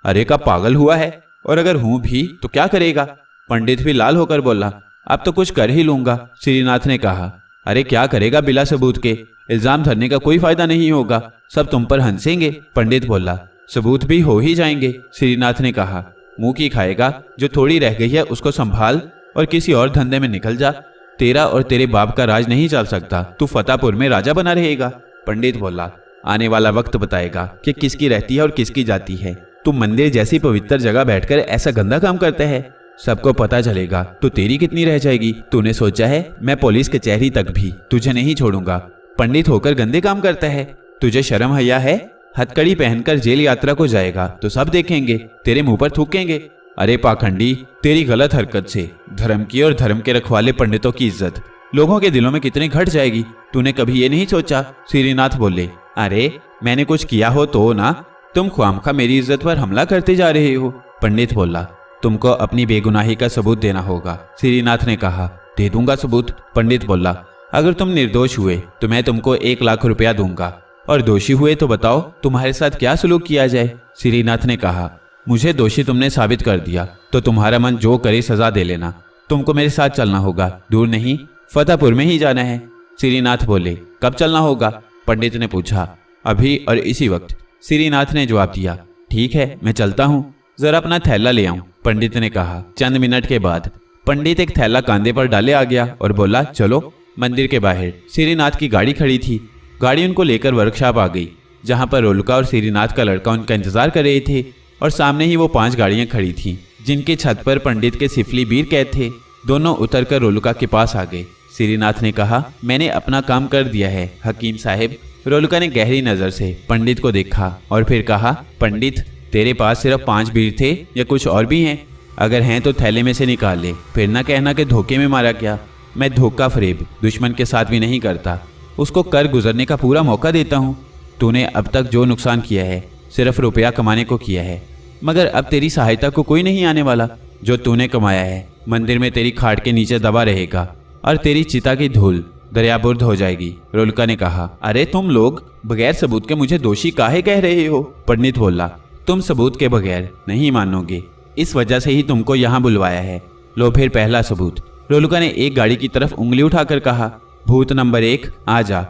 अरे का पागल हुआ है, और अगर हूं भी तो क्या करेगा? पंडित भी लाल होकर बोला, अब तो कुछ कर ही लूंगा। श्रीनाथ ने कहा, अरे क्या करेगा बिला सबूत के? इल्जाम धरने का कोई फायदा नहीं होगा, सब तुम पर हंसेंगे। पंडित बोला, सबूत भी हो ही जाएंगे। श्रीनाथ ने कहा, मुंह की खाएगा, जो थोड़ी रह गई है उसको संभाल और किसी और धंधे में निकल जा। तेरा और तेरे बाप का राज नहीं चल सकता, तू फतेहपुर में राजा बना रहेगा। पंडित बोला, आने वाला वक्त बताएगा कि किसकी रहती है और किसकी जाती है। तू मंदिर जैसी पवित्र जगह बैठकर ऐसा गंदा काम करता है, सबको पता चलेगा तो तेरी कितनी रह जाएगी। तूने सोचा है मैं पुलिस कचहरी तक भी तुझे नहीं छोड़ूंगा। पंडित होकर गंदे काम करता है, तुझे शर्म हया है? हथकड़ी पहनकर जेल यात्रा को जाएगा तो सब देखेंगे, तेरे मुंह पर थूकेंगे। अरे पाखंडी, तेरी गलत हरकत से धर्म की और धर्म के रखवाले पंडितों की इज्जत लोगों के दिलों में कितनी घट जाएगी, तूने कभी ये नहीं सोचा? श्रीनाथ बोले, अरे मैंने कुछ किया हो तो ना, तुम ख्वामखा मेरी इज्जत पर हमला करते जा रहे हो। पंडित बोला, तुमको अपनी बेगुनाही का सबूत देना होगा। श्रीनाथ ने कहा। दे दूंगा सबूत, पंडित बोला। अगर तुम निर्दोष हुए तो मैं तुमको 1 लाख रुपया दूंगा, और दोषी हुए तो बताओ तुम्हारे साथ क्या सलूक किया जाए। श्रीनाथ ने कहा, मुझे दोषी तुमने साबित कर दिया तो तुम्हारा मन जो करे सजा दे लेना। तुमको मेरे साथ चलना होगा, दूर नहीं, फतेहपुर में ही जाना है। श्रीनाथ बोले, कब चलना होगा? पंडित ने पूछा। अभी और इसी वक्त, श्रीनाथ ने जवाब दिया। ठीक है, मैं चलता हूँ, जरा अपना थैला ले आऊं, पंडित ने कहा। चंद मिनट के बाद पंडित एक थैला कांधे पर डाले आ गया और बोला, चलो। मंदिर के बाहर श्रीनाथ की गाड़ी खड़ी थी। गाड़ी उनको लेकर वर्कशॉप आ गई, जहां पर रोलुका और श्रीनाथ का लड़का उनका इंतजार कर रहे थे, और सामने ही वो 5 गाड़ियां खड़ी थीं, जिनके छत पर पंडित के सिफली बीर कैद थे। दोनों उतरकर रोलुका के पास आ गए। श्रीनाथ ने कहा, मैंने अपना काम कर दिया है हकीम साहब। रोलुका ने गहरी नजर से पंडित को देखा और फिर कहा, पंडित, तेरे पास सिर्फ 5 बीर थे या कुछ और भी हैं? अगर हैं तो थैले में से निकाल ले, फिर ना कहना कि धोखे में मारा क्या। मैं धोखा फरेब दुश्मन के साथ भी नहीं करता, उसको कर गुजरने का पूरा मौका देता हूँ। तूने अब तक जो नुकसान किया है सिर्फ रुपया कमाने को किया है, मगर अब तेरी सहायता को कोई नहीं आने वाला। जो तूने कमाया है मंदिर में तेरी खाट के नीचे दबा रहेगा और तेरी चिता की धूल दरियाबुर्द हो जाएगी। रोलुका ने कहा, अरे तुम लोग बगैर सबूत के मुझे दोषी काहे कह रहे हो? पंडित बोला, तुम सबूत के बगैर नहीं मानोगे, इस वजह से ही तुमको यहाँ बुलवाया है। लो फिर पहला सबूत। रोलुका ने एक गाड़ी की तरफ उंगली उठाकर कहा, भूत नंबर 1 आ जा।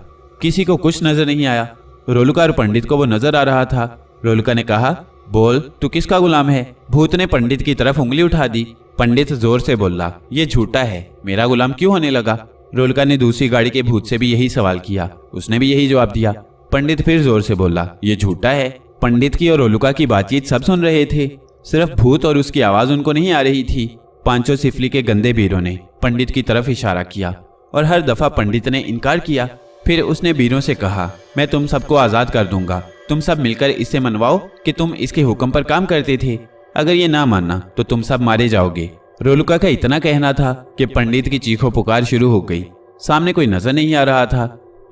किसी को कुछ नजर नहीं आया। रोलुका और पंडित को वो नजर आ रहा था। रोलुका ने कहा, बोल, तू किसका गुलाम है? भूत ने पंडित की तरफ उंगली उठा दी। पंडित जोर से बोला, ये झूठा है, मेरा गुलाम क्यों होने लगा? रोलुका ने दूसरी गाड़ी के भूत से भी यही सवाल किया, उसने भी यही जवाब दिया। पंडित फिर जोर से बोला, ये झूठा है। पंडित की और रोलुका की बातचीत सब सुन रहे थे, सिर्फ भूत और उसकी आवाज उनको नहीं आ रही थी। 5 सिफली के गंदे बीरों ने पंडित की तरफ इशारा किया और हर दफा पंडित ने इनकार किया। फिर उसने बीरों से कहा, मैं तुम सबको आजाद कर दूंगा, तुम सब मिलकर इससे मनवाओ कि तुम इसके हुक्म पर काम करते थे। अगर ये ना मानना तो तुम सब मारे जाओगे। रोलुका का इतना कहना था कि पंडित की चीखों पुकार शुरू हो गई। सामने कोई नजर नहीं आ रहा था,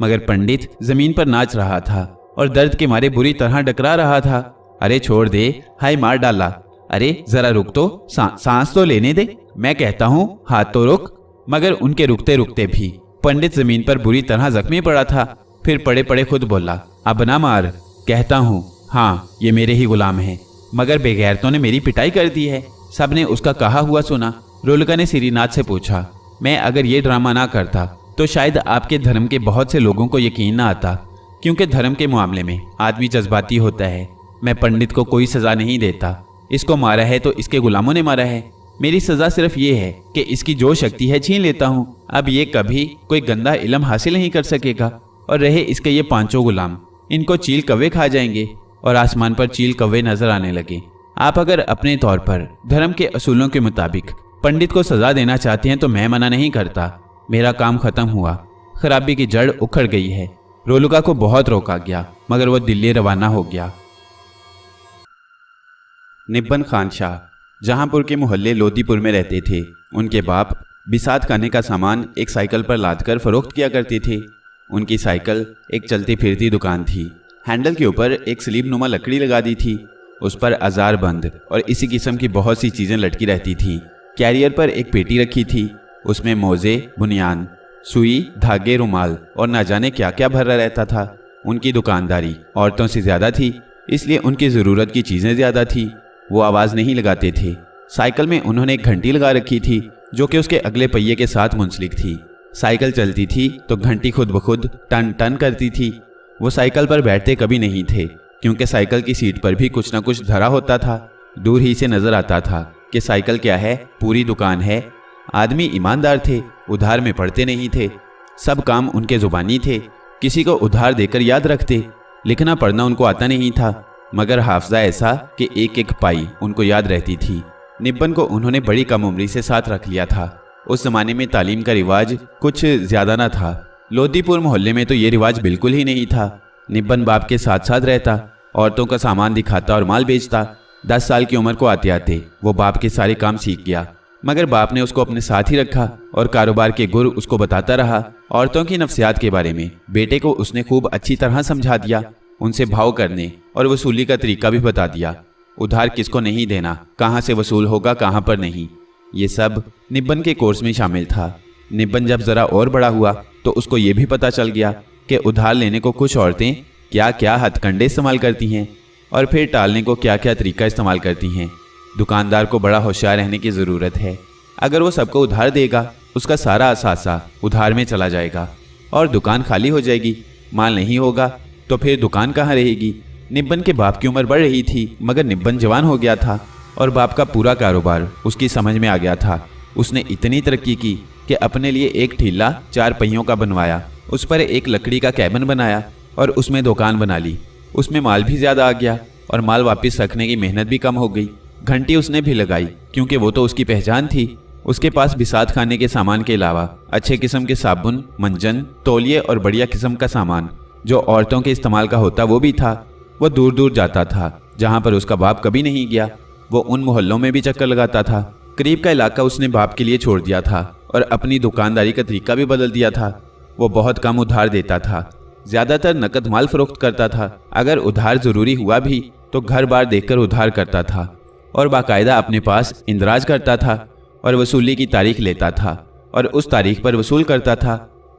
मगर पंडित जमीन पर नाच रहा था और दर्द के मारे बुरी तरह डकरा रहा था। अरे छोड़ दे, हाय मार डाला। अरे जरा रुक तो, सांस तो लेने दे, मैं कहता हूँ हाथ तो रुक। मगर उनके रुकते रुकते भी पंडित जमीन पर बुरी तरह जख्मी पड़ा था। फिर पड़े पड़े खुद बोला, अब ना मार, कहता हूँ हाँ ये मेरे ही गुलाम हैं, मगर बेगैरतों ने मेरी पिटाई कर दी है। सबने उसका कहा हुआ सुना। रोलुका ने श्रीनाथ से पूछा, मैं अगर ये ड्रामा ना करता तो शायद आपके धर्म के बहुत से लोगों को यकीन ना आता, क्योंकि धर्म के मामले में आदमी जज्बाती होता है। मैं पंडित को कोई सजा नहीं देता, इसको मारा है तो इसके गुलामों ने मारा है। मेरी सजा सिर्फ ये है कि इसकी जो शक्ति है छीन लेता हूँ। अब ये कभी कोई गंदा इल्म हासिल नहीं कर सकेगा। और रहे इसके ये 5 गुलाम, इनको चील कौवे खा जाएंगे और आसमान पर चील कौवे नजर आने लगे। आप अगर अपने तौर पर धर्म के असूलों के मुताबिक पंडित को सजा देना चाहते हैं तो मैं मना नहीं करता। मेरा काम खत्म हुआ, खराबी की जड़ उखड़ गई है। रोलुका को बहुत रोका गया, मगर वो दिल्ली रवाना हो गया। निब्बन खान शाह जहांपुर के मोहल्ले लोदीपुर में रहते थे। उनके बाप बिसात खाने का सामान एक साइकिल पर लादकर फरोख्त किया करते थे। उनकी साइकिल एक चलती फिरती दुकान थी। हैंडल के ऊपर एक स्लीब नुमा लकड़ी लगा दी थी, उस पर अजार बंद और इसी किस्म की बहुत सी चीज़ें लटकी रहती थीं। कैरियर पर एक पेटी रखी थी, उसमें मोजे, बुनियान, सुई, धागे, रुमाल और ना जाने क्या क्या भरा रहता था। उनकी दुकानदारी औरतों से ज़्यादा थी, इसलिए उनकी ज़रूरत की चीज़ें ज़्यादा थी। वो आवाज़ नहीं लगाते थे। साइकिल में उन्होंने एक घंटी लगा रखी थी, जो कि उसके अगले पहिए के साथ मुंसलिक थी। साइकिल चलती थी तो घंटी खुद ब खुद टन टन करती थी। वो साइकिल पर बैठते कभी नहीं थे, क्योंकि साइकिल की सीट पर भी कुछ न कुछ धरा होता था। दूर ही से नजर आता था कि साइकिल क्या है, पूरी दुकान है। आदमी ईमानदार थे, उधार में पड़ते नहीं थे। सब काम उनके जुबानी थे, किसी को उधार देकर याद रखते। लिखना पढ़ना उनको आता नहीं था, मगर हाफजा ऐसा कि एक एक पाई उनको याद रहती थी। निब्बन को उन्होंने बड़ी कम उम्री से साथ रख लिया था। उस जमाने में तालीम का रिवाज कुछ ज़्यादा ना था। लोदीपुर मोहल्ले में तो ये रिवाज बिल्कुल ही नहीं था। निब्बन बाप के साथ साथ रहता, औरतों का सामान दिखाता और माल बेचता। 10 साल की उम्र को आते आते वो बाप के सारे काम सीख गया, मगर बाप ने उसको अपने साथ ही रखा और कारोबार के गुर उसको बताता रहा। औरतों की नफ्सियात के बारे में बेटे को उसने खूब अच्छी तरह समझा दिया। उनसे भाव करने और वसूली का तरीका भी बता दिया। उधार किसको नहीं देना, कहाँ से वसूल होगा, कहाँ पर नहीं, ये सब निब्बन के कोर्स में शामिल था। निब्बन जब ज़रा और बड़ा हुआ तो उसको ये भी पता चल गया कि उधार लेने को कुछ औरतें क्या क्या हथकंडे इस्तेमाल करती हैं और फिर टालने को क्या क्या तरीका इस्तेमाल करती हैं। दुकानदार को बड़ा होशियार रहने की ज़रूरत है। अगर वो सबको उधार देगा, उसका सारा असासा उधार में चला जाएगा और दुकान खाली हो जाएगी। माल नहीं होगा तो फिर दुकान कहाँ रहेगी। निब्बन के बाप की उम्र बढ़ रही थी, मगर निब्बन जवान हो गया था और बाप का पूरा कारोबार उसकी समझ में आ गया था। उसने इतनी तरक्की की कि अपने लिए एक ठीला 4 पहियों का बनवाया, उस पर एक लकड़ी का कैबिन बनाया और उसमें दुकान बना ली। उसमें माल भी ज़्यादा आ गया और माल वापस रखने की मेहनत भी कम हो गई। घंटी उसने भी लगाई क्योंकि वो तो उसकी पहचान थी। उसके पास बिसात खाने के सामान के अलावा अच्छे किस्म के साबुन, मंजन, तौलिए और बढ़िया किस्म का सामान जो औरतों के इस्तेमाल का होता वो भी था। वो दूर दूर जाता था जहाँ पर उसका बाप कभी नहीं गया। वो उन मोहल्लों में भी चक्कर लगाता था। करीब का इलाका उसने बाप के लिए छोड़ दिया था और अपनी दुकानदारी का तरीका भी बदल दिया था। वो बहुत कम उधार देता था, ज़्यादातर नकद माल फरोख्त करता था। अगर उधार ज़रूरी हुआ भी तो घर बार देखकर उधार करता था और बाकायदा अपने पास इंदराज करता था और वसूली की तारीख लेता था और उस तारीख पर वसूल करता था।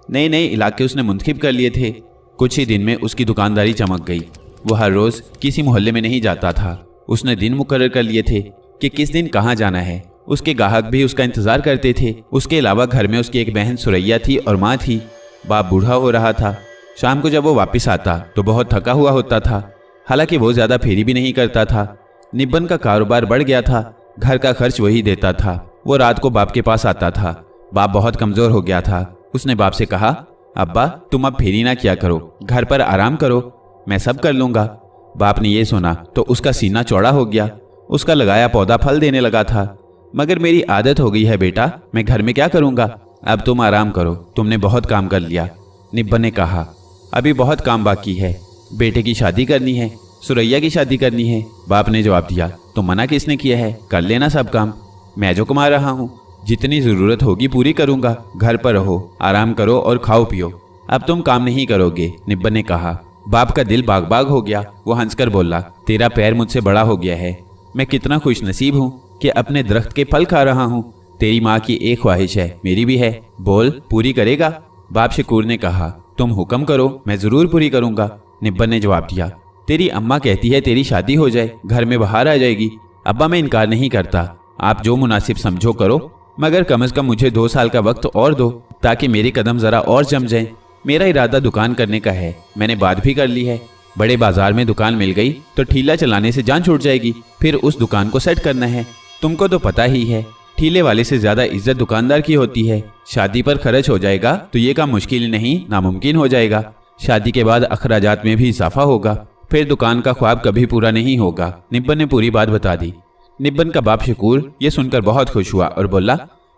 नए नए इलाके उसने मुंतखब कर लिए थे। कुछ ही दिन में उसकी दुकानदारी चमक गई। वो हर रोज़ किसी मोहल्ले में नहीं जाता था। उसने दिन मुकर्रर कर लिए थे कि किस दिन कहाँ जाना है। उसके ग्राहक भी उसका इंतज़ार करते थे। उसके अलावा घर में उसकी एक बहन सुरैया थी और माँ थी। बाप बूढ़ा हो रहा था। शाम को जब वो वापस आता तो बहुत थका हुआ होता था। हालांकि वो ज़्यादा फेरी भी नहीं करता था। निब्बन का कारोबार बढ़ गया था। घर का खर्च वही देता था। वो रात को बाप के पास आता था। बाप बहुत कमज़ोर हो गया था। उसने बाप से कहा, अब्बा तुम अब फेरी ना किया करो, घर पर आराम करो, मैं सब कर लूँगा। बाप ने ये सुना तो उसका सीना चौड़ा हो गया। उसका लगाया पौधा फल देने लगा था। मगर मेरी आदत हो गई है बेटा, मैं घर में क्या करूँगा, अब तुम आराम करो, तुमने बहुत काम कर लिया। निब्बन ने कहा, अभी बहुत काम बाकी है, बेटे की शादी करनी है, सुरैया की शादी करनी है। बाप ने जवाब दिया, तो मना किसने किया है, कर लेना सब काम, मैं जो कमा रहा हूँ, जितनी ज़रूरत होगी पूरी करूँगा। घर पर रहो, आराम करो और खाओ पियो, अब तुम काम नहीं करोगे। निब्बन ने कहा। बाप का दिल बाग बाग हो गया। वो हंसकर बोला, तेरा पैर मुझसे बड़ा हो गया है, मैं कितना खुश नसीब हूँ कि अपने दरख्त के फल खा रहा हूँ। तेरी माँ की एक ख्वाहिश है, मेरी भी है, बोल पूरी करेगा। बाप शकूर ने कहा, तुम हुक्म करो, मैं ज़रूर पूरी करूँगा। निब्बन ने जवाब दिया, तेरी अम्मा कहती है तेरी शादी हो जाए, घर में बाहर आ जाएगी। अब्बा मैं इनकार नहीं करता, आप जो मुनासिब समझो करो, मगर कम से कम मुझे 2 साल का वक्त और दो ताकि मेरे कदम ज़रा और जम जाएं। मेरा इरादा दुकान करने का है, मैंने बात भी कर ली है। बड़े बाजार में दुकान मिल गई तो ठीला चलाने से जान छूट जाएगी, फिर उस दुकान को सेट करना है। तुमको तो पता ही है, ठीले वाले से ज़्यादा इज्जत दुकानदार की होती है। शादी पर खर्च हो जाएगा तो ये काम मुश्किल नहीं नामुमकिन हो जाएगा। शादी के बाद अखराजात में भी इजाफा होगा, फिर दुकान का ख्वाब कभी पूरा नहीं होगा। निब्बन ने पूरी बात बता दी। निब्बन का बाप शकूर ये सुनकर बहुत खुश हुआ और बोला,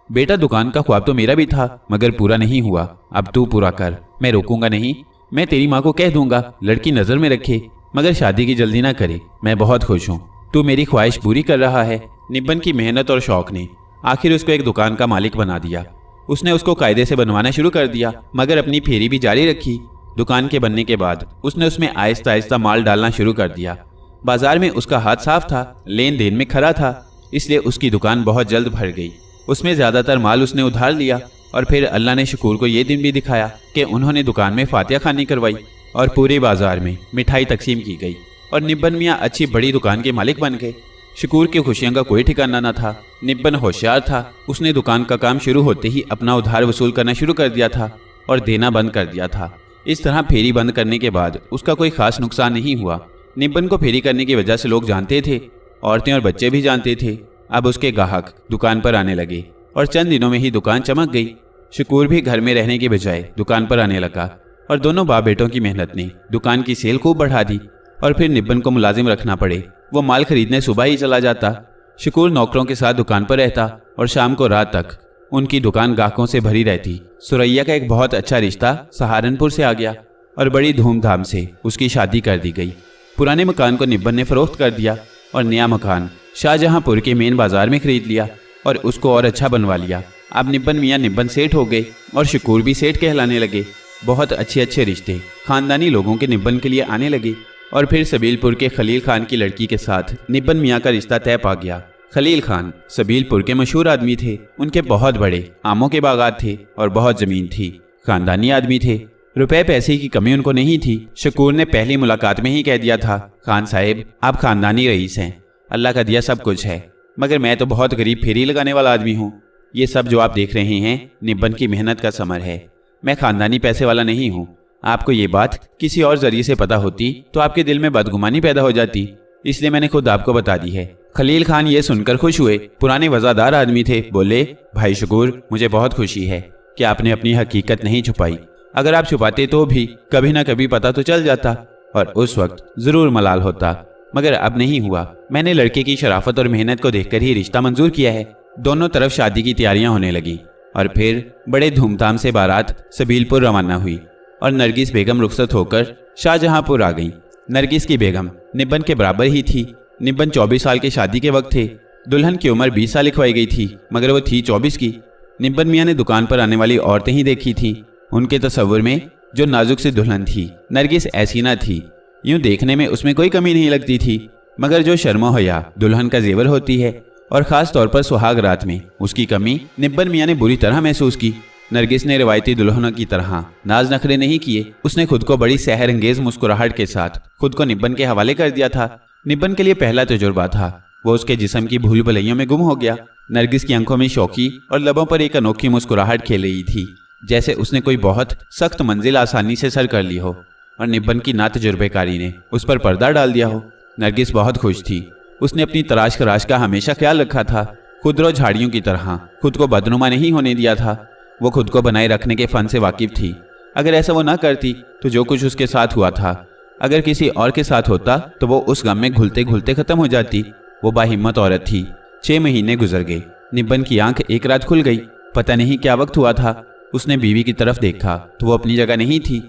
बेटा दुकान का ख्वाब तो मेरा भी था मगर पूरा नहीं हुआ, अब तू पूरा कर, मैं रोकूंगा नहीं। मैं तेरी माँ को कह दूंगा लड़की नज़र में रखे, मगर शादी की जल्दी ना करे। मैं बहुत खुश हूँ, तू मेरी ख्वाहिश पूरी कर रहा है। निब्बन की मेहनत और शौक ने आखिर उसको एक दुकान का मालिक बना दिया। उसने उसको कायदे से बनवाना शुरू कर दिया, मगर अपनी फेरी भी जारी रखी। दुकान के बनने के बाद उसने उसमें आहिस्ता आहिस्ता माल डालना शुरू कर दिया। बाजार में उसका हाथ साफ था, लेन देन में खरा था, इसलिए उसकी दुकान बहुत जल्द भर गई। उसमें ज़्यादातर माल उसने उधार लिया और फिर अल्लाह ने शकूर को ये दिन भी दिखाया कि उन्होंने दुकान में फातिहा खानी करवाई और पूरे बाजार में मिठाई तकसीम की गई और निब्बन मियाँ अच्छी बड़ी दुकान के मालिक बन गए। शकूर की खुशियों का कोई ठिकाना न था। निब्बन होशियार था। उसने दुकान का काम शुरू होते ही अपना उधार वसूल करना शुरू कर दिया था और देना बंद कर दिया था। इस तरह फेरी बंद करने के बाद उसका कोई खास नुकसान नहीं हुआ। निब्बन को फेरी करने की वजह से लोग जानते थे, औरतें और बच्चे भी जानते थे। अब उसके ग्राहक दुकान पर आने लगे और चंद दिनों में ही दुकान चमक गई। शकूर भी घर में रहने के बजाय दुकान पर आने लगा और दोनों बाप बेटों की मेहनत ने दुकान की सेल खूब बढ़ा दी। और फिर निब्बन को मुलाजिम रखना पड़े, वो माल खरीदने सुबह ही चला जाता। शकूर नौकरों के साथ दुकान पर रहता और शाम को रात तक उनकी दुकान ग्राहकों से भरी रहती। सुरैया का एक बहुत अच्छा रिश्ता सहारनपुर से आ गया और बड़ी धूमधाम से उसकी शादी कर दी गई। पुराने मकान को निब्बन ने फरोख्त कर दिया और नया मकान शाहजहांपुर के मेन बाजार में खरीद लिया और उसको और अच्छा बनवा लिया। अब निब्बन मियाँ निब्बन सेठ हो गए और शकूर भी सेठ कहलाने लगे। बहुत अच्छे अच्छे रिश्ते खानदानी लोगों के निब्बन के लिए आने लगे। और फिर सबीलपुर के खलील खान की लड़की के साथ निब्बन मियाँ का रिश्ता तय पा गया। खलील खान सबीलपुर के मशहूर आदमी थे। उनके बहुत बड़े आमों के बागात थे और बहुत जमीन थी। खानदानी आदमी थे, रुपए पैसे की कमी उनको नहीं थी। शकूर ने पहली मुलाकात में ही कह दिया था, खान साहब आप खानदानी रईस हैं, अल्लाह का दिया सब कुछ है, मगर मैं तो बहुत गरीब फेरी लगाने वाला आदमी हूँ। ये सब जो आप देख रहे हैं निब्बन की मेहनत का समर है। मैं खानदानी पैसे वाला नहीं हूँ। आपको ये बात किसी और जरिए से पता होती तो आपके दिल में बदगुमानी पैदा हो जाती, इसलिए मैंने खुद आपको बता दी है। खलील खान ये सुनकर खुश हुए। पुराने वफादार आदमी थे। बोले, भाई शकूर, मुझे बहुत खुशी है कि आपने अपनी हकीकत नहीं छुपाई। अगर आप छुपाते तो भी कभी ना कभी पता तो चल जाता और उस वक्त जरूर मलाल होता, मगर अब नहीं हुआ। मैंने लड़के की शराफत और मेहनत को देखकर ही रिश्ता मंजूर किया है। दोनों तरफ शादी की तैयारियां होने लगी और फिर बड़े धूमधाम से बारात सबीलपुर रवाना हुई और नरगिस बेगम रुखसत होकर शाहजहांपुर आ गई। नरगिस की बेगम निब्बन के बराबर ही थी। निब्बन 24 साल के शादी के वक्त थे। दुल्हन की उम्र 20 साल लिखवाई गई थी, मगर वो थी 24 की। निब्बन मियाँ ने दुकान पर आने वाली औरतें ही देखी थी। उनके तस्वुर में जो नाजुक सी दुल्हन थी, नरगिस ऐसी ना थी। यूं देखने में उसमें कोई कमी नहीं लगती थी, मगर जो शर्मा हया दुल्हन का जेवर होती है और ख़ास तौर पर सुहाग रात में, उसकी कमी निब्बन मियाँ ने बुरी तरह महसूस की। नरगिस ने रिवायती दुल्हनों की तरह नाज नखरे नहीं किए। उसने खुद को बड़ी सहर अंगेज मुस्कुराहट के साथ खुद को निब्बन के हवाले कर दिया था। निब्बन के लिए पहला तजुर्बा था। वो उसके जिस्म की भूल भुलैयों में गुम हो गया। नरगिस की आंखों में शौकी और लबों पर एक अनोखी मुस्कुराहट खेल रही थी, जैसे उसने कोई बहुत सख्त मंजिल आसानी से सर कर ली हो और निब्बन की ना तजुर्बेकारी ने उस पर पर्दा डाल दिया हो। नरगिस बहुत खुश थी। उसने अपनी तराश खराश का हमेशा ख्याल रखा था। खुदरो झाड़ियों की तरह खुद को बदनुमा नहीं होने दिया था। वो खुद को बनाए रखने के फन से वाकिफ थी। अगर ऐसा वो ना करती तो जो कुछ उसके साथ हुआ था, अगर किसी और के साथ होता तो वो उस गम में घुलते घुलते खत्म हो जाती। वो बाहिम्मत औरत थी। 6 महीने गुजर गए। निब्बन की आंख एक रात खुल गई। पता नहीं क्या वक्त हुआ था। उसने बीवी की तरफ देखा तो वो अपनी जगह नहीं थी।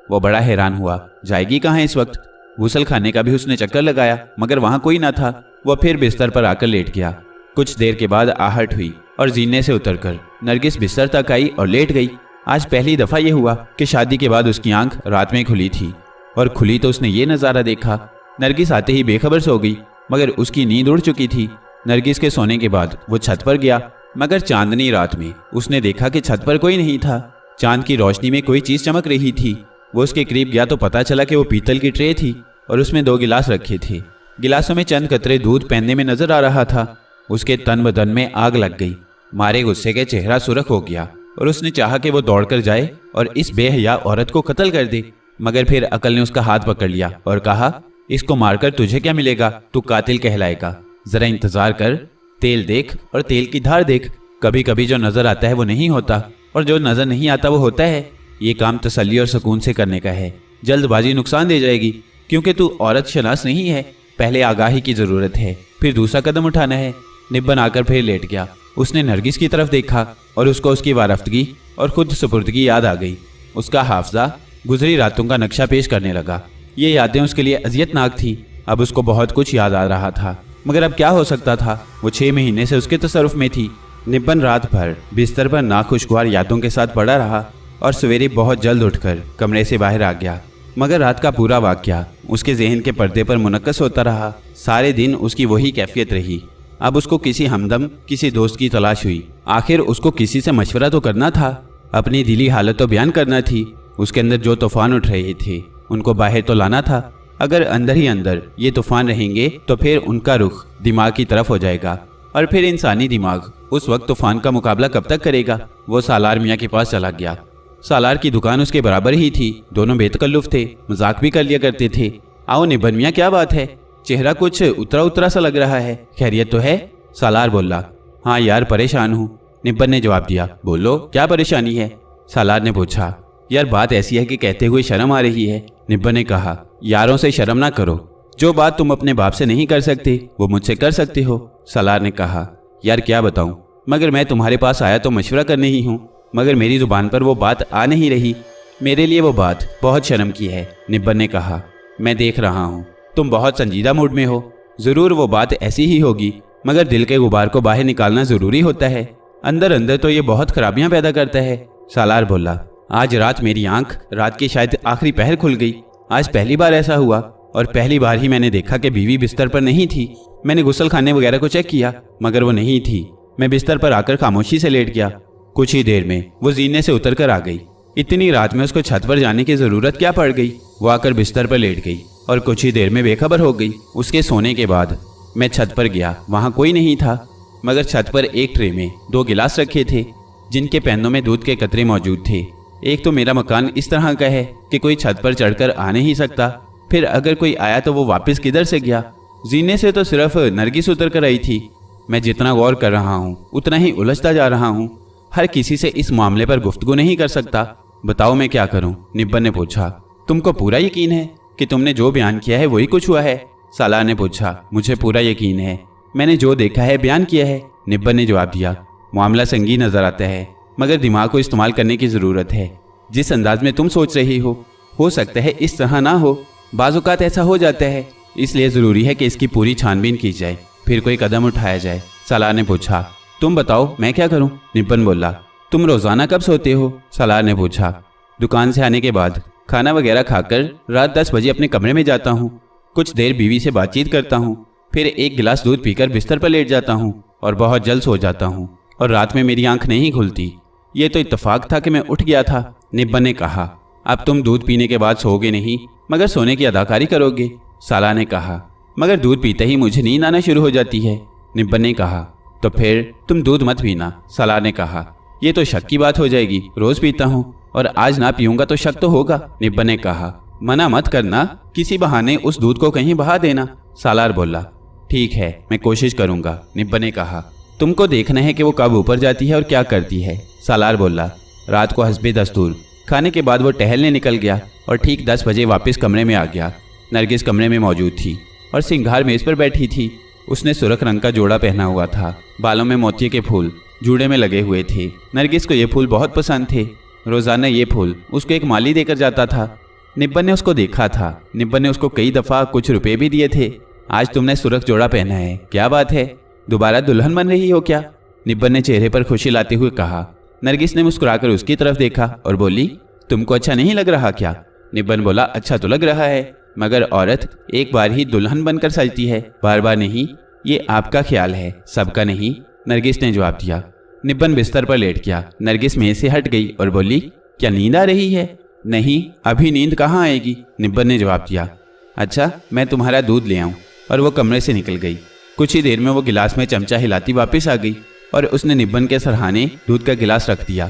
वो बड़ा हैरान हुआ, जाएगी कहाँ इस वक्त। गुसल खाने का भी उसने चक्कर लगाया, मगर वहाँ कोई ना था। वह फिर बिस्तर पर आकर लेट गया। कुछ देर के बाद आहट हुई और जीने से उतरकर नरगिस बिस्तर तक आई और लेट गई। आज पहली दफा यह हुआ कि शादी के बाद उसकी आंख रात में खुली थी, और खुली तो उसने ये नज़ारा देखा। नरगिस आते ही बेखबर सो गई, मगर उसकी नींद उड़ चुकी थी। नरगिस के सोने के बाद वो छत पर गया, मगर चांदनी रात में उसने देखा कि छत पर कोई नहीं था। चांद की रोशनी में कोई चीज़ चमक रही थी। वो उसके करीब गया तो पता चला कि वो पीतल की ट्रे थी और उसमें 2 गिलास रखे थे। गिलासों में चंद कतरे दूध पहनने में नजर आ रहा था। उसके तन बदन में आग लग गई। मारे गुस्से के चेहरा सुर्ख हो गया और उसने चाहा कि वो दौड़कर जाए और इस बेहया औरत को कत्ल कर दे, मगर फिर अकल ने उसका हाथ पकड़ लिया और कहा, इसको मारकर तुझे क्या मिलेगा, तू कातिल कहलाएगा। जरा इंतजार कर, तेल देख और तेल की धार देख। कभी कभी जो नजर आता है वो नहीं होता और जो नजर नहीं आता वो होता है। ये काम तसल्ली और सुकून से करने का है। जल्दबाजी नुकसान दे जाएगी, क्योंकि तू औरत शनास नहीं है। पहले आगाही की जरूरत है, फिर दूसरा कदम उठाना है। निब्बन आकर फिर लेट गया। उसने नरगिस की तरफ देखा और उसको उसकी वारफ्तगी और खुद सुपुर्दगी याद आ गई। उसका हाफजा गुजरी रातों का नक्शा पेश करने लगा। ये यादें उसके लिए अजियतनाक थी। अब उसको बहुत कुछ याद आ रहा था, मगर अब क्या हो सकता था। वो 6 महीने से उसके तसरुफ में थी। निब्बन रात भर बिस्तर पर नाखुशगवार यादों के साथ पड़ा रहा और सवेरे बहुत जल्द उठकर कमरे से बाहर आ गया। मगर रात का पूरा वाक़या उसके जहन के पर्दे पर मुनक्कस होता रहा। सारे दिन उसकी वही कैफियत रही। अब उसको किसी हमदम, किसी दोस्त की तलाश हुई। आखिर उसको किसी से मशवरा तो करना था, अपनी दिली हालत तो बयान करना थी। उसके अंदर जो तूफान उठ रहे थे उनको बाहर तो लाना था। अगर अंदर ही अंदर ये तूफान रहेंगे तो फिर उनका रुख दिमाग की तरफ हो जाएगा, और फिर इंसानी दिमाग उस वक्त तूफान का मुकाबला कब तक करेगा। वो सालार मियाँ के पास चला गया। सालार की दुकान उसके बराबर ही थी। दोनों बेतकल्लुफ थे, मजाक भी कर लिया करते थे। आओ निब्बन मियाँ, क्या बात है, चेहरा कुछ उतरा उतरा सा लग रहा है, खैरियत तो है। सालार बोला, हाँ यार परेशान हूँ। निब्बन ने जवाब दिया, बोलो क्या परेशानी है। सालार ने पूछा, यार बात ऐसी है कि कहते हुए शर्म आ रही है। निब्बन ने कहा, यारों से शर्म ना करो। जो बात तुम अपने बाप से नहीं कर सकते वो मुझसे कर सकते हो। सालार ने कहा, यार क्या बताऊं, मगर मैं तुम्हारे पास आया तो मशवरा करने ही हूँ, मगर मेरी जुबान पर वो बात आ नहीं रही। मेरे लिए वो बात बहुत शर्म की है। निब्बन ने कहा, मैं देख रहा हूँ तुम बहुत संजीदा मूड में हो। ज़रूर वो बात ऐसी ही होगी, मगर दिल के गुबार को बाहर निकालना ज़रूरी होता है। अंदर अंदर तो ये बहुत खराबियाँ पैदा करता है। सालार बोला, आज रात मेरी आंख रात की शायद आखिरी पहर खुल गई। आज पहली बार ऐसा हुआ। और पहली बार ही मैंने देखा कि बीवी बिस्तर पर नहीं थी। मैंने गुस्ल खाने वगैरह को चेक किया मगर वो नहीं थी। मैं बिस्तर पर आकर खामोशी से लेट गया। कुछ ही देर में वो जीने से उतर कर आ गई। इतनी रात में उसको छत पर जाने की जरूरत क्या पड़ गई। वो आकर बिस्तर पर लेट गई और कुछ ही देर में बेखबर हो गई। उसके सोने के बाद मैं छत पर गया, वहाँ कोई नहीं था मगर छत पर एक ट्रे में 2 गिलास रखे थे जिनके पैनों में दूध के कतरे मौजूद थे। एक तो मेरा मकान इस तरह का है कि कोई छत पर चढ़कर आ नहीं सकता, फिर अगर कोई आया तो वो वापस किधर से गया। जीने से तो सिर्फ नरगिस उतर कर आई थी। मैं जितना गौर कर रहा हूँ उतना ही उलझता जा रहा हूँ। हर किसी से इस मामले पर गुफ्तगू नहीं कर सकता। बताओ मैं क्या करूँ? निब्बन ने पूछा। तुमको पूरा यकीन है कि तुमने जो बयान किया है वही कुछ हुआ है? सालार ने पूछा। मुझे पूरा यकीन है, मैंने जो देखा है बयान किया है, निब्बन ने जवाब दिया। मामला संगीन नजर आता है मगर दिमाग को इस्तेमाल करने की ज़रूरत है। जिस अंदाज में तुम सोच रही हो सकता है इस तरह ना हो। बाज़-औक़ात ऐसा हो जाता है, इसलिए ज़रूरी है कि इसकी पूरी छानबीन की जाए, फिर कोई कदम उठाया जाए। सालार ने पूछा। तुम बताओ मैं क्या करूं? निब्बन बोला। तुम रोज़ाना कब सोते हो? सालार ने पूछा। दुकान से आने के बाद खाना वगैरह खाकर रात 10 बजे अपने कमरे में जाता हूँ। कुछ देर बीवी से बातचीत करता हूँ, फिर 1 गिलास दूध पीकर बिस्तर पर लेट जाता हूँ और बहुत जल्द सो जाता हूँ और रात में मेरी आंख नहीं खुलती। ये तो इत्तेफाक था कि मैं उठ गया था। निब्बन ने कहा। अब तुम दूध पीने के बाद सोओगे नहीं मगर सोने की अदाकारी करोगे। सालार ने कहा। मगर दूध पीते ही मुझे नींद आना शुरू हो जाती है। निब्बन ने कहा। तो फिर तुम दूध मत पीना। सालार ने कहा। ये तो शक की बात हो जाएगी, रोज पीता हूँ और आज ना पीऊंगा तो शक तो होगा। निब्बन ने कहा। मना मत करना, किसी बहाने उस दूध को कहीं बहा देना। सालार बोला। ठीक है, मैं कोशिश करूंगा। निब्बन ने कहा। तुमको देखना है कि वो कब ऊपर जाती है और क्या करती है। सालार बोला। रात को हस्बे दस्तूर खाने के बाद वो टहलने निकल गया और ठीक 10 बजे वापस कमरे में आ गया। नरगिस कमरे में मौजूद थी और सिंघार मेज पर बैठी थी। उसने सुर्ख रंग का जोड़ा पहना हुआ था, बालों में मोतिये के फूल जूड़े में लगे हुए थे। नरगिस को ये फूल बहुत पसंद थे। रोज़ाना ये फूल उसको एक माली देकर जाता था। निब्बन ने उसको देखा था। निब्बन ने उसको कई दफ़ा कुछ रुपए भी दिए थे। आज तुमने सुर्ख जोड़ा पहना है, क्या बात है? दोबारा दुल्हन बन रही हो क्या? निब्बन ने चेहरे पर खुशी लाते हुए कहा। नरगिस ने मुस्कुराकर उसकी तरफ देखा और बोली। तुमको अच्छा नहीं लग रहा क्या? निब्बन बोला। अच्छा तो लग रहा है मगर औरत एक बार ही दुल्हन बनकर सजती है, बार बार नहीं। ये आपका ख्याल है, सबका नहीं। नरगिस ने जवाब दिया। निब्बन बिस्तर पर लेट गया। नरगिस मेज से हट गई और बोली। क्या नींद आ रही है? नहीं, अभी नींद कहाँ आएगी, निब्बन ने जवाब दिया। अच्छा, मैं तुम्हारा दूध ले आऊँ। और वो कमरे से निकल गई। कुछ ही देर में वो गिलास में चमचा हिलाती वापस आ गई और उसने निब्बन के सरहाने दूध का गिलास रख दिया।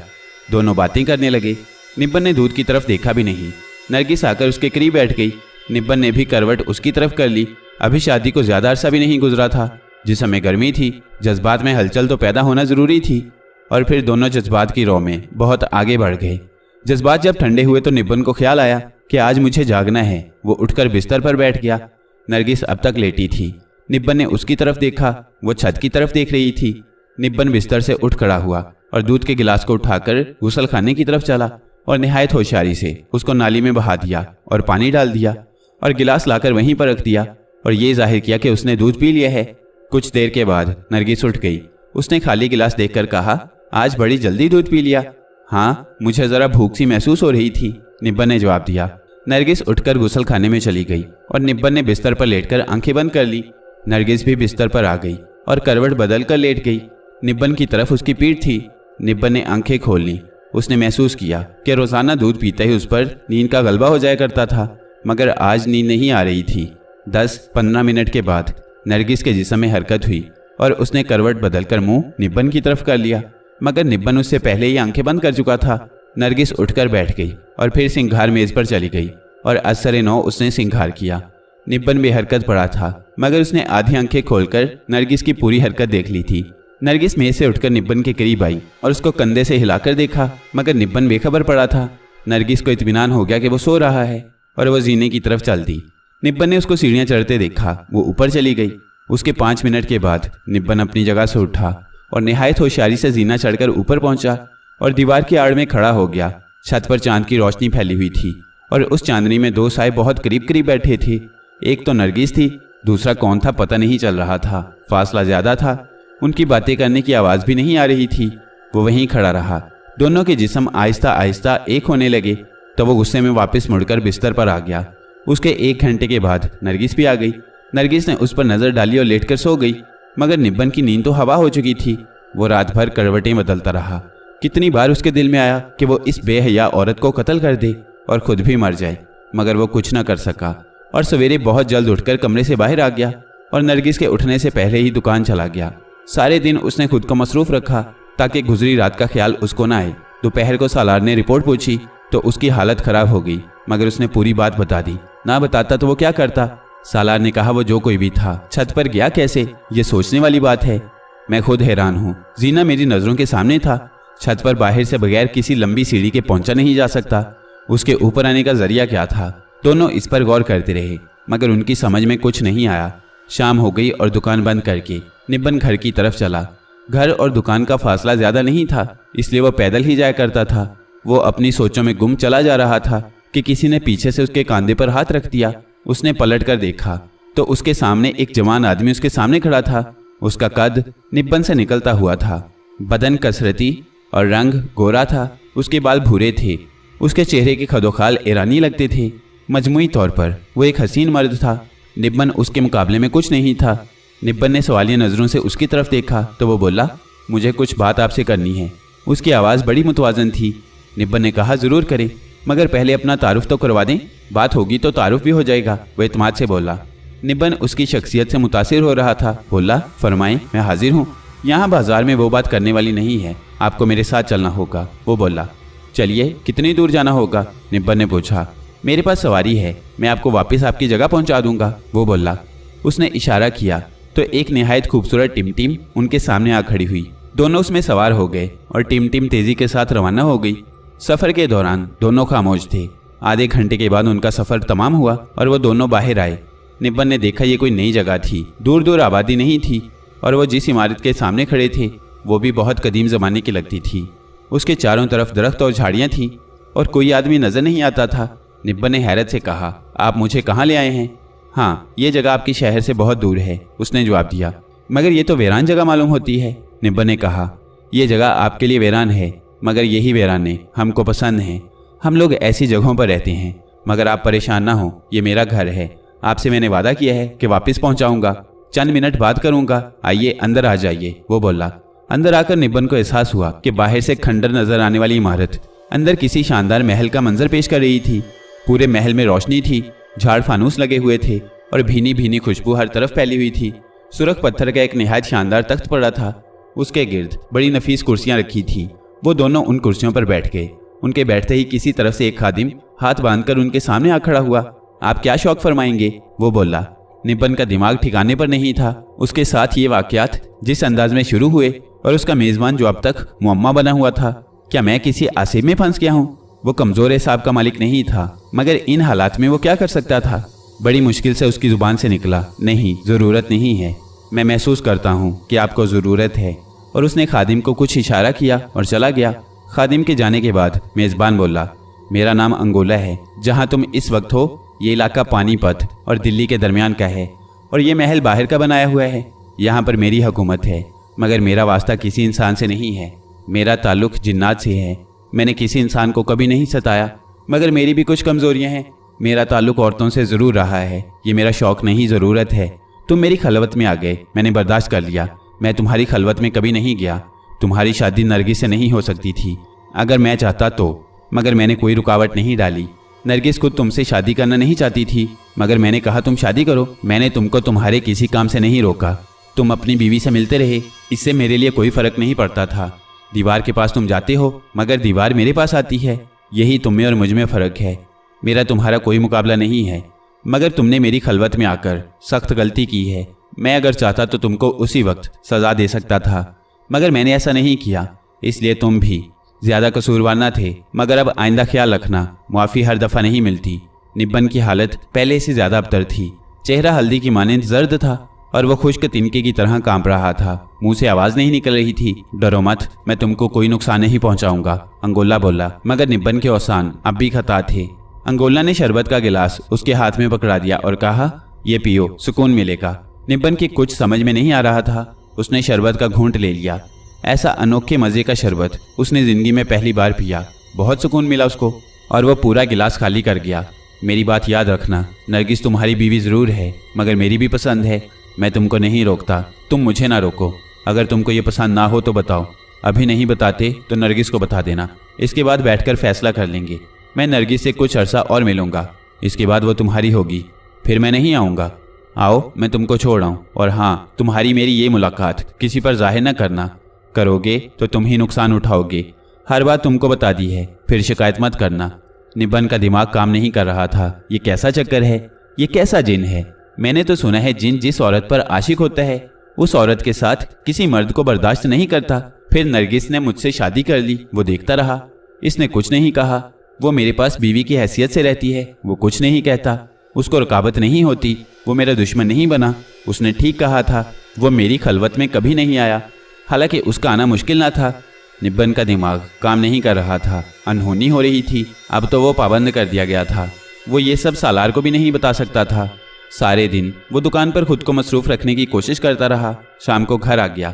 दोनों बातें करने लगे। निब्बन ने दूध की तरफ देखा भी नहीं। नरगिस आकर उसके करीब बैठ गई। निब्बन ने भी करवट उसकी तरफ कर ली। अभी शादी को ज़्यादा अरसा भी नहीं गुजरा था। जिस समय गर्मी थी, जज्बात में हलचल तो पैदा होना ज़रूरी थी और फिर दोनों जज्बात की रो में बहुत आगे बढ़ गए। जज्बात जब ठंडे हुए तो निब्बन को ख्याल आया कि आज मुझे जागना है। वो उठकर बिस्तर पर बैठ गया। नरगिस अब तक लेटी थी। निब्बन ने उसकी तरफ देखा, वो छत की तरफ देख रही थी। निब्बन बिस्तर से उठ खड़ा हुआ और दूध के गिलास को उठाकर गुस्ल खाने की तरफ चला और निहायत होशियारी से उसको नाली में बहा दिया और पानी डाल दिया और गिलास लाकर वहीं पर रख दिया और ये जाहिर किया कि उसने दूध पी लिया है। कुछ देर के बाद नरगिस उठ गई। उसने खाली गिलास देखकर कहा। आज बड़ी जल्दी दूध पी लिया। हाँ, मुझे ज़रा भूख सी महसूस हो रही थी, निब्बन ने जवाब दिया। नरगिस उठकर गुस्ल खाने में चली गई और निब्बन ने बिस्तर पर लेटकर आंखें बंद कर ली। नरगिस भी बिस्तर पर आ गई और करवट बदल कर लेट गई। निब्बन की तरफ उसकी पीठ थी। निब्बन ने आंखें खोल ली। उसने महसूस किया कि रोज़ाना दूध पीते ही उस पर नींद का गलबा हो जाया करता था मगर आज नींद नहीं आ रही थी। 10-15 मिनट के बाद नरगिस के जिस्म में हरकत हुई और उसने करवट बदलकर मुंह निब्बन की तरफ कर लिया मगर निब्बन उससे पहले ही आंखें बंद कर चुका था। नरगिस उठकर बैठ गई और फिर सिंघार मेज पर चली गई और असर नौ उसने सिंघार किया। निब्बन बेहरकत पड़ा था मगर उसने आधी आंखें खोलकर नरगिस की पूरी हरकत देख ली थी। नरगिस मेज से उठकर निब्बन के करीब आई और उसको कंधे से हिलाकर देखा मगर निब्बन बेखबर पड़ा था। नरगिस को इत्मीनान हो गया कि वो सो रहा है और वो जीने की तरफ चल दी। निब्बन ने उसको सीढ़ियाँ चढ़ते देखा। वो ऊपर चली गई। उसके 5 मिनट के बाद निब्बन अपनी जगह से उठा और निहायत होशियारी से जीना चढ़कर ऊपर पहुंचा और दीवार की आड़ में खड़ा हो गया। छत पर चांद की रोशनी फैली हुई थी और उस चांदनी में 2 साए बहुत करीब करीब बैठे थे। एक तो नरगिस थी, दूसरा कौन था पता नहीं चल रहा था। फासला ज़्यादा था। उनकी बातें करने की आवाज़ भी नहीं आ रही थी। वो वहीं खड़ा रहा। दोनों के जिस्म आहिस्ता आहिस्ता एक होने लगे तो वो गुस्से में वापस मुड़कर बिस्तर पर आ गया उसके 1 घंटे के बाद नरगिस भी आ गई। नरगिस ने उस पर नज़र डाली और लेटकर सो गई, मगर निब्बन की नींद तो हवा हो चुकी थी। वो रात भर करवटें बदलता रहा। कितनी बार उसके दिल में आया कि वो इस बेहया औरत को कत्ल कर दे और खुद भी मर जाए, मगर वो कुछ न कर सका और सवेरे बहुत जल्द उठकर कमरे से बाहर आ गया और नरगिस के उठने से पहले ही दुकान चला गया। सारे दिन उसने खुद को मसरूफ रखा ताकि गुजरी रात का ख्याल उसको ना आए। दोपहर को सालार ने रिपोर्ट पूछी तो उसकी हालत खराब हो गई, मगर उसने पूरी बात बता दी। ना बताता तो वो क्या करता। सालार ने कहा वो जो कोई भी था छत पर गया कैसे, ये सोचने वाली बात है। मैं खुद हैरान हूँ। जीना मेरी नज़रों के सामने था। छत पर बाहर से बगैर किसी लंबी सीढ़ी के पहुंचा नहीं जा सकता। उसके ऊपर आने का जरिया क्या था। दोनों इस पर गौर करते रहे, मगर उनकी समझ में कुछ नहीं आया। शाम हो गई और दुकान बंद करके निब्बन घर की तरफ चला। घर और दुकान का फासला ज्यादा नहीं था, इसलिए वो पैदल ही जाया करता था। वो अपनी सोचों में गुम चला जा रहा था कि किसी ने पीछे से उसके कंधे पर हाथ रख दिया। उसने पलट कर देखा तो उसके सामने एक जवान आदमी उसके सामने खड़ा था। उसका कद निब्बन से निकलता हुआ था, बदन कसरती और रंग गोरा था। उसके बाल भूरे थे। उसके चेहरे के खदोखाल ईरानी लगते थे। मजमूई तौर पर वो एक हसीन मर्द था। निब्बन उसके मुकाबले में कुछ नहीं था। निब्बन ने सवालिया नज़रों से उसकी तरफ देखा तो वो बोला, मुझे कुछ बात आपसे करनी है। उसकी आवाज़ बड़ी मुतवाज़न थी। निब्बन ने कहा, ज़रूर करें, मगर पहले अपना तारुफ तो करवा दें। बात होगी तो तारुफ भी हो जाएगा, वो इत्मीनान से बोला। निब्बन उसकी शख्सियत से मुतासिर हो रहा था। बोला, फरमाएं, मैं हाजिर हूँ। यहाँ बाजार में वो बात करने वाली नहीं है, आपको मेरे साथ चलना होगा। वो बोला, चलिए, कितनी दूर जाना होगा? निब्बन ने पूछा। मेरे पास सवारी है, मैं आपको वापस आपकी जगह पहुंचा दूंगा, वो बोला। उसने इशारा किया तो एक निहायत खूबसूरत टिमटिम उनके सामने आ खड़ी हुई। दोनों उसमें सवार हो गए और टिमटिम तेजी के साथ रवाना हो गई। सफ़र के दौरान दोनों खामोश थे। आधे घंटे के बाद उनका सफ़र तमाम हुआ और वो दोनों बाहर आए। निब्बन ने देखा ये कोई नई जगह थी, दूर दूर आबादी नहीं थी, और वो जिस इमारत के सामने खड़े थे वो भी बहुत कदीम ज़माने की लगती थी। उसके चारों तरफ दरख्त और झाड़ियाँ थीं और कोई आदमी नज़र नहीं आता था। निब्बन ने हैरत से कहा, आप मुझे कहाँ ले आए हैं? हाँ, ये जगह आपकी शहर से बहुत दूर है, उसने जवाब दिया। मगर ये तो वीरान जगह मालूम होती है। निब्बन ने कहा, यह जगह आपके लिए वीरान है, मगर यही वीराने हमको पसंद हैं। हम लोग ऐसी जगहों पर रहते हैं। मगर आप परेशान ना हो, ये मेरा घर है। आपसे मैंने वादा किया है कि वापस पहुंचाऊंगा। चंद मिनट बात करूंगा, आइए अंदर आ जाइए, वो बोला। अंदर आकर निब्बन को एहसास हुआ कि बाहर से खंडर नजर आने वाली इमारत अंदर किसी शानदार महल का मंजर पेश कर रही थी। पूरे महल में रोशनी थी, झाड़ फानूस लगे हुए थे और भीनी भीनी खुशबू हर तरफ फैली हुई थी। सुरख पत्थर का एक निहायत शानदार तख्त पड़ा था। उसके गिर्द बड़ी नफीस कुर्सियां रखी थी। वो दोनों उन कुर्सियों पर बैठ गए। उनके बैठते ही किसी तरफ से एक खादिम हाथ बांधकर उनके सामने आ खड़ा हुआ। आप क्या शौक फरमाएंगे? वो बोला। निब्बन का दिमाग ठिकाने पर नहीं था। उसके साथ ये वाकयात जिस अंदाज में शुरू हुए और उसका मेज़बान जो अब तक मुअम्मा बना हुआ था। क्या मैं किसी आसिफ में फंस गया हूँ? वो कमज़ोर हिसाब का मालिक नहीं था, मगर इन हालात में वो क्या कर सकता था? बड़ी मुश्किल से उसकी ज़ुबान से निकला, नहीं, ज़रूरत नहीं है। मैं महसूस करता हूँ कि आपको ज़रूरत है। और उसने खादिम को कुछ इशारा किया और चला गया। खादिम के जाने के बाद मेज़बान बोला, मेरा नाम अंगोला है। जहाँ तुम इस वक्त हो ये इलाका पानीपत और दिल्ली के दरमियान का है और ये महल बाहर का बनाया हुआ है। यहाँ पर मेरी हुकूमत है, मगर मेरा वास्ता किसी इंसान से नहीं है। मेरा ताल्लुक़ जिन्नात से है। मैंने किसी इंसान को कभी नहीं सताया, मगर मेरी भी कुछ कमज़ोरियाँ हैं। मेरा ताल्लुक़ औरतों से ज़रूर रहा है। ये मेरा शौक़ नहीं, ज़रूरत है। तुम मेरी खलवत में आ गए, मैंने बर्दाश्त कर लिया। मैं तुम्हारी खलवत में कभी नहीं गया। तुम्हारी शादी नरगिस से नहीं हो सकती थी, अगर मैं चाहता तो, मगर मैंने कोई रुकावट नहीं डाली। नरगिस खुद तुमसे शादी करना नहीं चाहती थी, मगर मैंने कहा तुम शादी करो। मैंने तुमको तुम्हारे किसी काम से नहीं रोका। तुम अपनी बीवी से मिलते रहे, इससे मेरे लिए कोई फ़र्क नहीं पड़ता था। दीवार के पास तुम जाते हो, मगर दीवार मेरे पास आती है। यही तुम में और मुझ में फ़र्क है। मेरा तुम्हारा कोई मुकाबला नहीं है, मगर तुमने मेरी खलवत में आकर सख्त गलती की है। मैं अगर चाहता तो तुमको उसी वक्त सज़ा दे सकता था, मगर मैंने ऐसा नहीं किया। इसलिए तुम भी ज़्यादा कसूरवार न थे, मगर अब आइंदा ख्याल रखना, मुआफ़ी हर दफ़ा नहीं मिलती। निब्बन की हालत पहले से ज़्यादा अबतर थी। चेहरा हल्दी की मानंद जर्द था और वह खुश्क तिनके की तरह कांप रहा था। मुंह से आवाज़ नहीं निकल रही थी। डरो मत, मैं तुमको कोई नुकसान नहीं पहुंचाऊंगा, अंगोला बोला। मगर निब्बन के औसान अब भी खता थे। अंगोला ने शरबत का गिलास उसके हाथ में पकड़ा दिया और कहा, ये पियो, सुकून मिलेगा। निब्बन की कुछ समझ में नहीं आ रहा था। उसने शरबत का घूंट ले लिया। ऐसा अनोखे मज़े का शरबत उसने ज़िंदगी में पहली बार पिया। बहुत सुकून मिला उसको और वह पूरा गिलास खाली कर गया। मेरी बात याद रखना, नरगिस तुम्हारी बीवी ज़रूर है मगर मेरी भी पसंद है। मैं तुमको नहीं रोकता, तुम मुझे ना रोको। अगर तुमको ये पसंद ना हो तो बताओ, अभी नहीं बताते तो नरगिस को बता देना। इसके बाद बैठकर फैसला कर लेंगे। मैं नरगिस से कुछ अरसा और मिलूंगा, इसके बाद वो तुम्हारी होगी, फिर मैं नहीं आऊँगा। आओ, मैं तुमको छोड़ आऊँ। और हाँ, तुम्हारी मेरी ये मुलाकात किसी पर जाहिर न करना, करोगे तो तुम ही नुकसान उठाओगे। हर बात तुमको बता दी है, फिर शिकायत मत करना। निब्बन का दिमाग काम नहीं कर रहा था। ये कैसा चक्कर है, ये कैसा जिन है? मैंने तो सुना है जिन जिस औरत पर आशिक होता है उस औरत के साथ किसी मर्द को बर्दाश्त नहीं करता। फिर नरगिस ने मुझसे शादी कर ली, वो देखता रहा, इसने कुछ नहीं कहा। वो मेरे पास बीवी की हैसियत से रहती है, वो कुछ नहीं कहता, उसको रुकावट नहीं होती, वो मेरा दुश्मन नहीं बना। उसने ठीक कहा था, वो मेरी खलवत में कभी नहीं आया, हालांकि उसका आना मुश्किल ना था। निब्बन का दिमाग काम नहीं कर रहा था, अनहोनी हो रही थी। अब तो वो पाबंद कर दिया गया था, वो ये सब सालार को भी नहीं बता सकता था। सारे दिन वो दुकान पर खुद को मसरूफ रखने की कोशिश करता रहा। शाम को घर आ गया।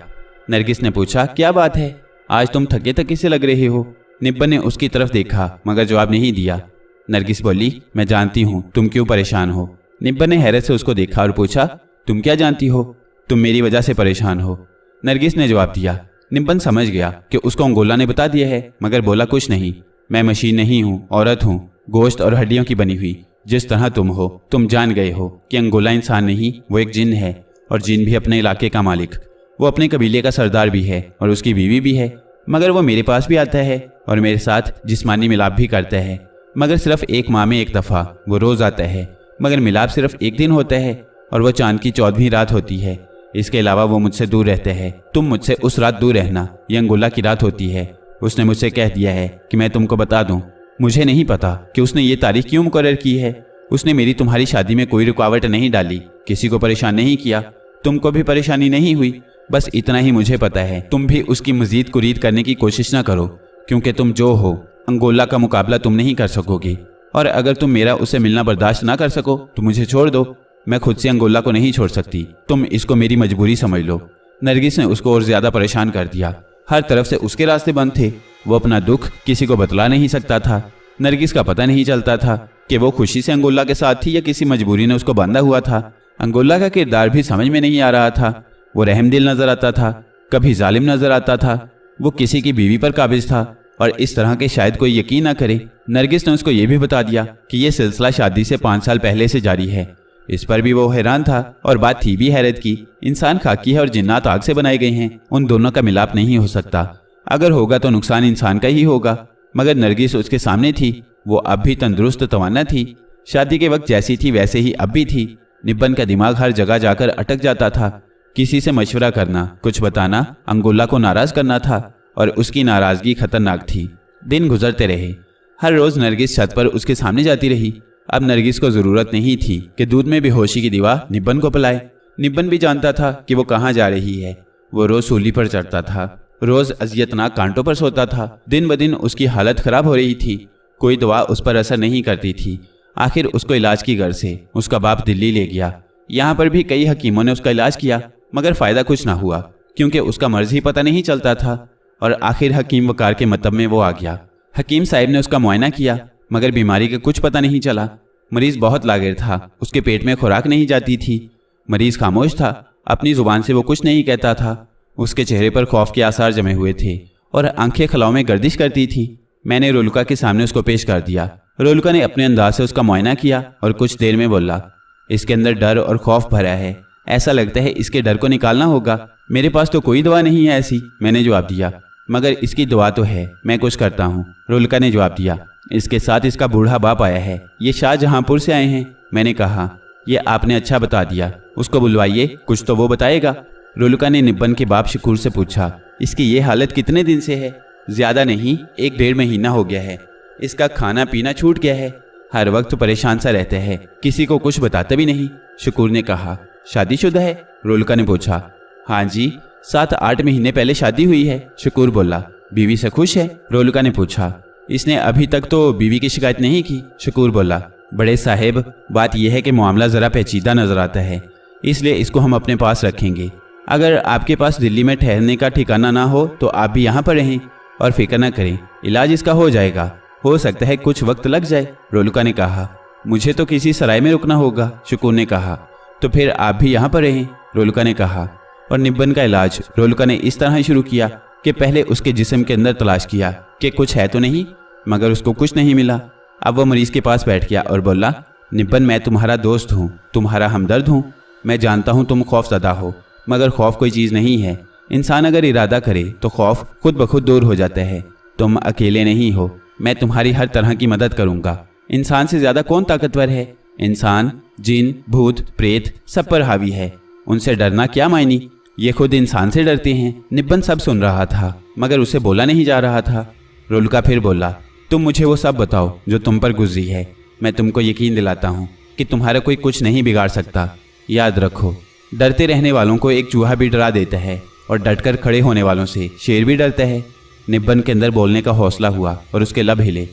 नरगिस ने पूछा, क्या बात है, आज तुम थके थके से लग रहे हो? निब्बन ने उसकी तरफ देखा मगर जवाब नहीं दिया। नरगिस बोली, मैं जानती हूँ तुम क्यों परेशान हो। निब्बन ने हैरत से उसको देखा और पूछा, तुम क्या जानती हो? तुम मेरी वजह से परेशान हो। नरगिस ने जवाब दिया। निब्बन समझ गया कि उसको अंगोला ने बता दिया है मगर बोला कुछ नहीं। मैं मशीन नहीं हूँ, औरत हूँ, गोश्त और हड्डियों की बनी हुई। जिस तरह तुम हो, तुम जान गए हो कि अंगोला इंसान नहीं, वो एक जिन है, और जिन भी अपने इलाके का मालिक। वो अपने कबीले का सरदार भी है और उसकी बीवी भी है। मगर वो मेरे पास भी आता है और मेरे साथ जिस्मानी मिलाप भी करता है, मगर सिर्फ एक माह में एक दफ़ा। वो रोज़ आता है मगर मिलाप सिर्फ एक दिन होता है और वो चांद की 14वीं रात होती है। इसके अलावा वो मुझसे दूर रहते हैं। तुम मुझसे उस रात दूर रहना, ये अंगोला की रात होती है। उसने मुझसे कह दिया है कि मैं तुमको बता दूं। मुझे नहीं पता कि उसने ये तारीख क्यों मुकर्रर की है। उसने मेरी तुम्हारी शादी में कोई रुकावट नहीं डाली, किसी को परेशान नहीं किया, तुमको भी परेशानी नहीं हुई। बस इतना ही मुझे पता है। तुम भी उसकी मजीद कुरीद करने की कोशिश ना करो, क्योंकि तुम जो हो, अंगोला का मुकाबला तुम नहीं कर सकोगे। और अगर तुम मेरा उससे मिलना बर्दाश्त ना कर सको तो मुझे छोड़ दो। मैं खुद से अंगोला को नहीं छोड़ सकती, तुम इसको मेरी मजबूरी समझ लो। नरगिस ने उसको और ज्यादा परेशान कर दिया। हर तरफ से उसके रास्ते बंद थे। वो अपना दुख किसी को बतला नहीं सकता था। नरगिस का पता नहीं चलता था कि वो खुशी से अंगोला के साथ थी या किसी मजबूरी ने उसको बांधा हुआ था। अंगोला का किरदार भी समझ में नहीं आ रहा था। वो रहमदिल नजर आता था, कभी जालिम नजर आता था। वो किसी की बीवी पर काबिज था और इस तरह के शायद कोई यकीन ना करे। नरगिस ने उसको ये भी बता दिया कि ये सिलसिला शादी से 5 साल पहले से जारी है। इस पर भी वो हैरान था और बात थी भी हैरत की। इंसान खाकी है और जिन्नात आग से बनाए गए हैं, उन दोनों का मिलाप नहीं हो सकता। अगर होगा तो नुकसान इंसान का ही होगा। मगर नरगिस उसके सामने थी, वो अब भी तंदुरुस्त तवाना थी। शादी के वक्त जैसी थी वैसे ही अब भी थी। निब्बन का दिमाग हर जगह जाकर अटक जाता था। किसी से मशवरा करना, कुछ बताना, अंगोला को नाराज करना था और उसकी नाराजगी खतरनाक थी। दिन गुजरते रहे। हर रोज नरगिस छत पर उसके सामने जाती रही। अब नरगिस को जरूरत नहीं थी कि दूध में बेहोशी की दवा निब्बन को पिलाए। निब्बन भी जानता था कि वो कहाँ जा रही है। वो रोज सूली पर चढ़ता था, रोज अजियतनाक कांटों पर सोता था। दिन ब दिन उसकी हालत खराब हो रही थी। कोई दवा उस पर असर नहीं करती थी। आखिर उसको इलाज की गर्ज से उसका बाप दिल्ली ले गया। यहाँ पर भी कई हकीमों ने उसका इलाज किया मगर फायदा कुछ ना हुआ, क्योंकि उसका मर्ज ही पता नहीं चलता था। और आखिर हकीम वकार के मतब में वो आ गया। हकीम साहब ने उसका मुआयना किया मगर बीमारी का कुछ पता नहीं चला। मरीज बहुत लागिर था, उसके पेट में खुराक नहीं जाती थी। मरीज खामोश था, अपनी जुबान से वो कुछ नहीं कहता था। उसके चेहरे पर खौफ के आसार जमे हुए थे और आंखें खलाव में गर्दिश करती थी। मैंने रोलुका के सामने उसको पेश कर दिया। रोलुका ने अपने अंदाज से उसका मुआयना किया और कुछ देर में बोला, इसके अंदर डर और खौफ भरा है, ऐसा लगता है इसके डर को निकालना होगा। मेरे पास तो कोई दवा नहीं है ऐसी, मैंने जवाब दिया। मगर इसकी दवा तो है, मैं कुछ करता हूँ, रोलुका ने जवाब दिया। इसके साथ इसका बूढ़ा बाप आया है, ये शाहजहांपुर से आए हैं। मैंने कहा, ये आपने अच्छा बता दिया, उसको बुलवाइए, कुछ तो वो बताएगा। रोलुका ने निब्बन के बाप शकूर से पूछा, इसकी ये हालत कितने दिन से है? ज्यादा नहीं, 1-1.5 महीना हो गया है। इसका खाना पीना छूट गया है, हर वक्त परेशान सा रहता है, किसी को कुछ बताता भी नहीं। शकूर ने कहा, शादीशुदा है? रोलुका ने पूछा। हाँ जी, 7-8 महीने पहले शादी हुई है, शकूर बोला। बीवी से खुश है? रोलुका ने पूछा। इसने अभी तक तो बीवी की शिकायत नहीं की, शकूर बोला। बड़े साहेब, बात यह है कि मामला ज़रा पेचीदा नजर आता है, इसलिए इसको हम अपने पास रखेंगे। अगर आपके पास दिल्ली में ठहरने का ठिकाना ना हो तो आप भी यहाँ पर रहें और फिक्र न करें, इलाज इसका हो जाएगा। हो सकता है कुछ वक्त लग जाए, रोलुका ने कहा। मुझे तो किसी सराय में रुकना होगा, शकूर ने कहा। तो फिर आप भी यहाँ पर रहें, रोलका ने कहा। और निब्बन का इलाज रोलका ने इस तरह शुरू किया कि पहले उसके जिस्म के अंदर तलाश किया कि कुछ है तो नहीं, मगर उसको कुछ नहीं मिला। अब वह मरीज के पास बैठ गया और बोला, निब्बन मैं तुम्हारा दोस्त हूँ, तुम्हारा हमदर्द हूँ। मैं जानता हूँ तुम खौफज़दा हो, मगर खौफ कोई चीज़ नहीं है। इंसान अगर इरादा करे तो खौफ खुद ब खुद दूर हो जाता है। तुम अकेले नहीं हो, मैं तुम्हारी हर तरह की मदद करूँगा। इंसान से ज़्यादा कौन ताकतवर है? इंसान जिन, भूत, प्रेत सब पर हावी है। उनसे डरना क्या मायनी? ये खुद इंसान से डरते हैं। निब्बन सब सुन रहा था, मगर उसे बोला नहीं जा रहा था। रोलका फिर बोला, तुम मुझे वो सब बताओ जो तुम पर गुजरी है। मैं तुमको यकीन दिलाता हूँ कि तुम्हारा कोई कुछ नहीं बिगाड़ सकता। याद रखो, डरते रहने वालों को एक चूहा भी डरा देता है, और डटकर खड़े होने वालों से शेर भी डरता है। निब्बन के अंदर बोलने का हौसला हुआ और उसके लब हिले।